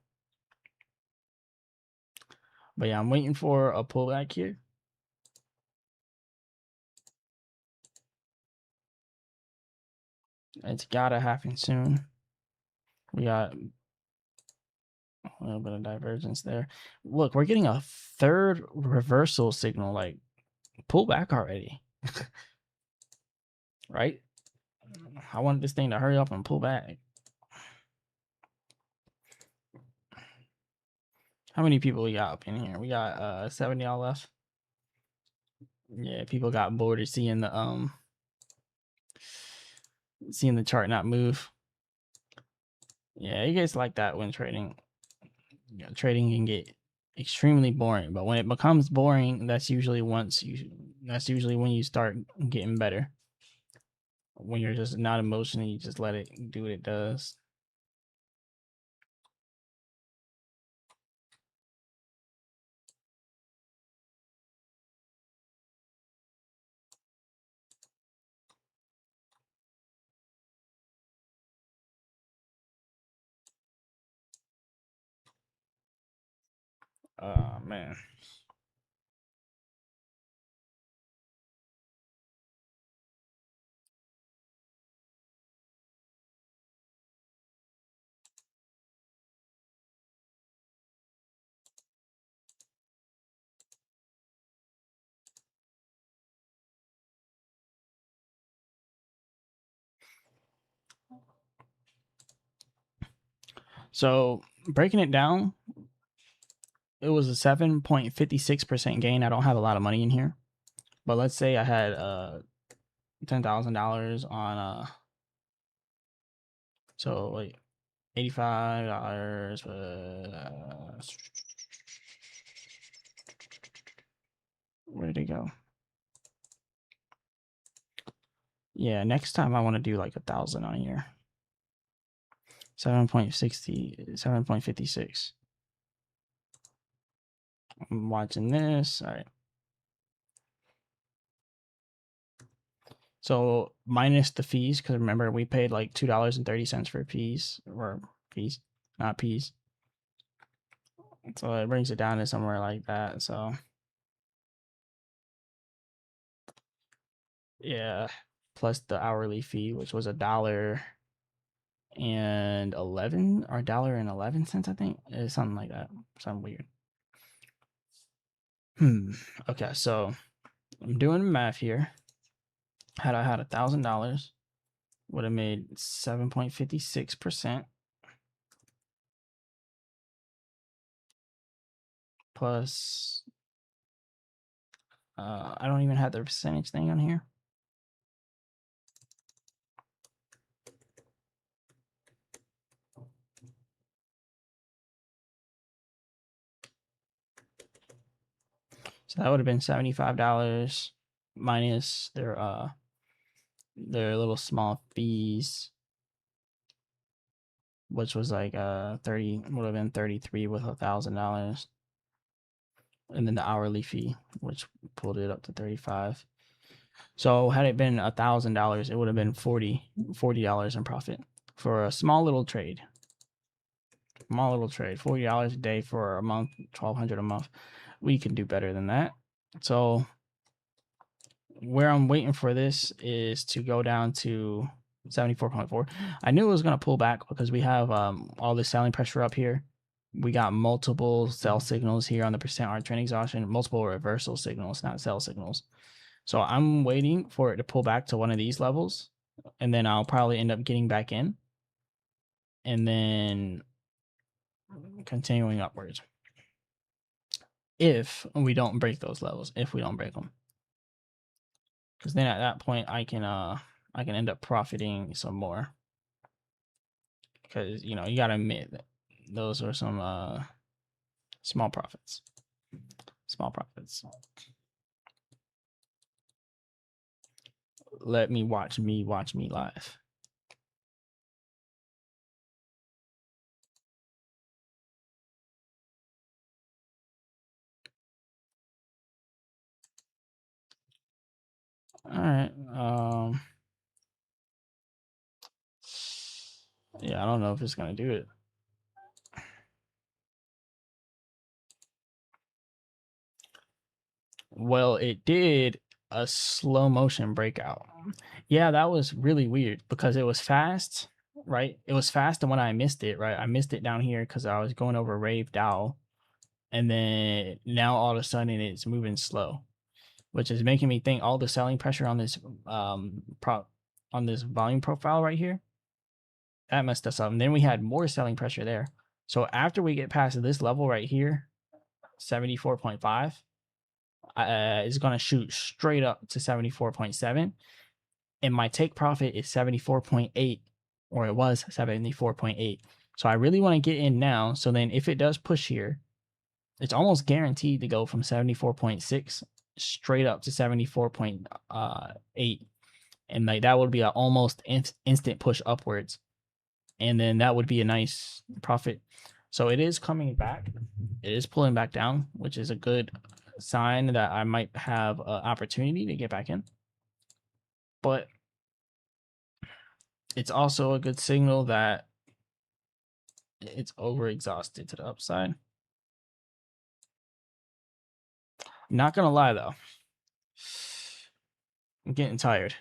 But yeah, I'm waiting for a pullback here. It's gotta happen soon. We got a little bit of divergence there. Look, we're getting a third reversal signal. Like, pull back already. Right? I wanted this thing to hurry up and pull back. How many people we got up in here? We got 70 all left. Yeah, people got bored of seeing the chart not move. Yeah, you guys like that when trading. Yeah, trading can get extremely boring, but when it becomes boring, that's usually when you start getting better. When you're just not emotional, you just let it do what it does. Oh man. So breaking it down, it was a 7.56% gain. I don't have a lot of money in here, but let's say I had $10,000 on so like $85. Where did it go? Yeah, next time I want to do like 1,000 on here. 7.56. I'm watching this. All right. So minus the fees, because remember we paid like $2.30 for fees, not peas. So it brings it down to somewhere like that. So yeah, plus the hourly fee, which was $1.11 or $1.11, I think. It's something like that. Something weird. Okay, so I'm doing math here. Had I had $1,000, would have made 7.56% plus. I don't even have the percentage thing on here. So that would have been $75 minus their little small fees, which was like 30, would have been 33 with $1,000. And then the hourly fee, which pulled it up to 35. So had it been $1,000, it would have been $40 in profit for a small little trade. $40 a day for a month, $1,200 a month. We can do better than that. So where I'm waiting for this is to go down to 74.4. I knew it was going to pull back because we have all this selling pressure up here. We got multiple sell signals here on the percent R trend exhaustion, multiple reversal signals, not sell signals. So I'm waiting for it to pull back to one of these levels, and then I'll probably end up getting back in and then continuing upwards. If we don't break those levels, if we don't break them. Because then at that point I can end up profiting some more. Because, you know, you got to admit that those are some small profits. Small profits. Let me watch me live. All right. Yeah, I don't know if it's gonna do it. Well, it did a slow motion breakout. Yeah, that was really weird because it was fast, right? It was fast, and when I missed it, right? I missed it down here because I was going over Rave Dow, and then now all of a sudden it's moving slow, which is making me think all the selling pressure on this on this volume profile right here, that messed us up. And then we had more selling pressure there. So after we get past this level right here, 74.5, is going to shoot straight up to 74.7. And my take profit is 74.8, or it was 74.8. So I really want to get in now. So then if it does push here, it's almost guaranteed to go from 74.6 straight up to 74.8. And like that would be an almost instant push upwards. And then that would be a nice profit. So it is coming back. It is pulling back down, which is a good sign that I might have an opportunity to get back in. But it's also a good signal that it's over exhausted to the upside. Not gonna lie though, I'm getting tired.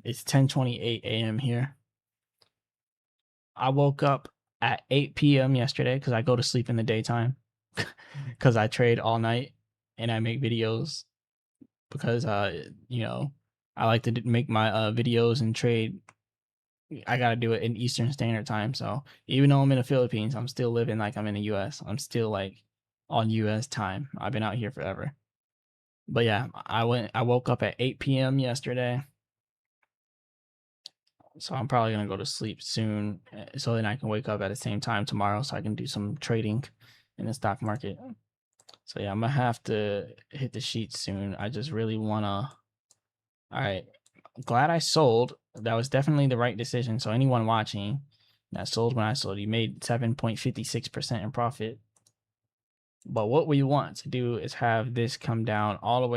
It's 10:28 a.m. here. I woke up at 8 p.m. yesterday because I go to sleep in the daytime because I trade all night and I make videos because you know, I like to make my videos and trade. I gotta do it in Eastern Standard Time. So even though I'm in the Philippines, I'm still living like I'm in the US. I'm still like on US time. I've been out here forever. But yeah, I woke up at 8 p.m. yesterday. So I'm probably gonna go to sleep soon, so then I can wake up at the same time tomorrow, so I can do some trading in the stock market. So yeah, I'm gonna have to hit the sheet soon. I just really wanna. All right, glad I sold. That was definitely the right decision. So anyone watching that sold when I sold, you made 7.56% in profit. But what we want to do is have this come down all the way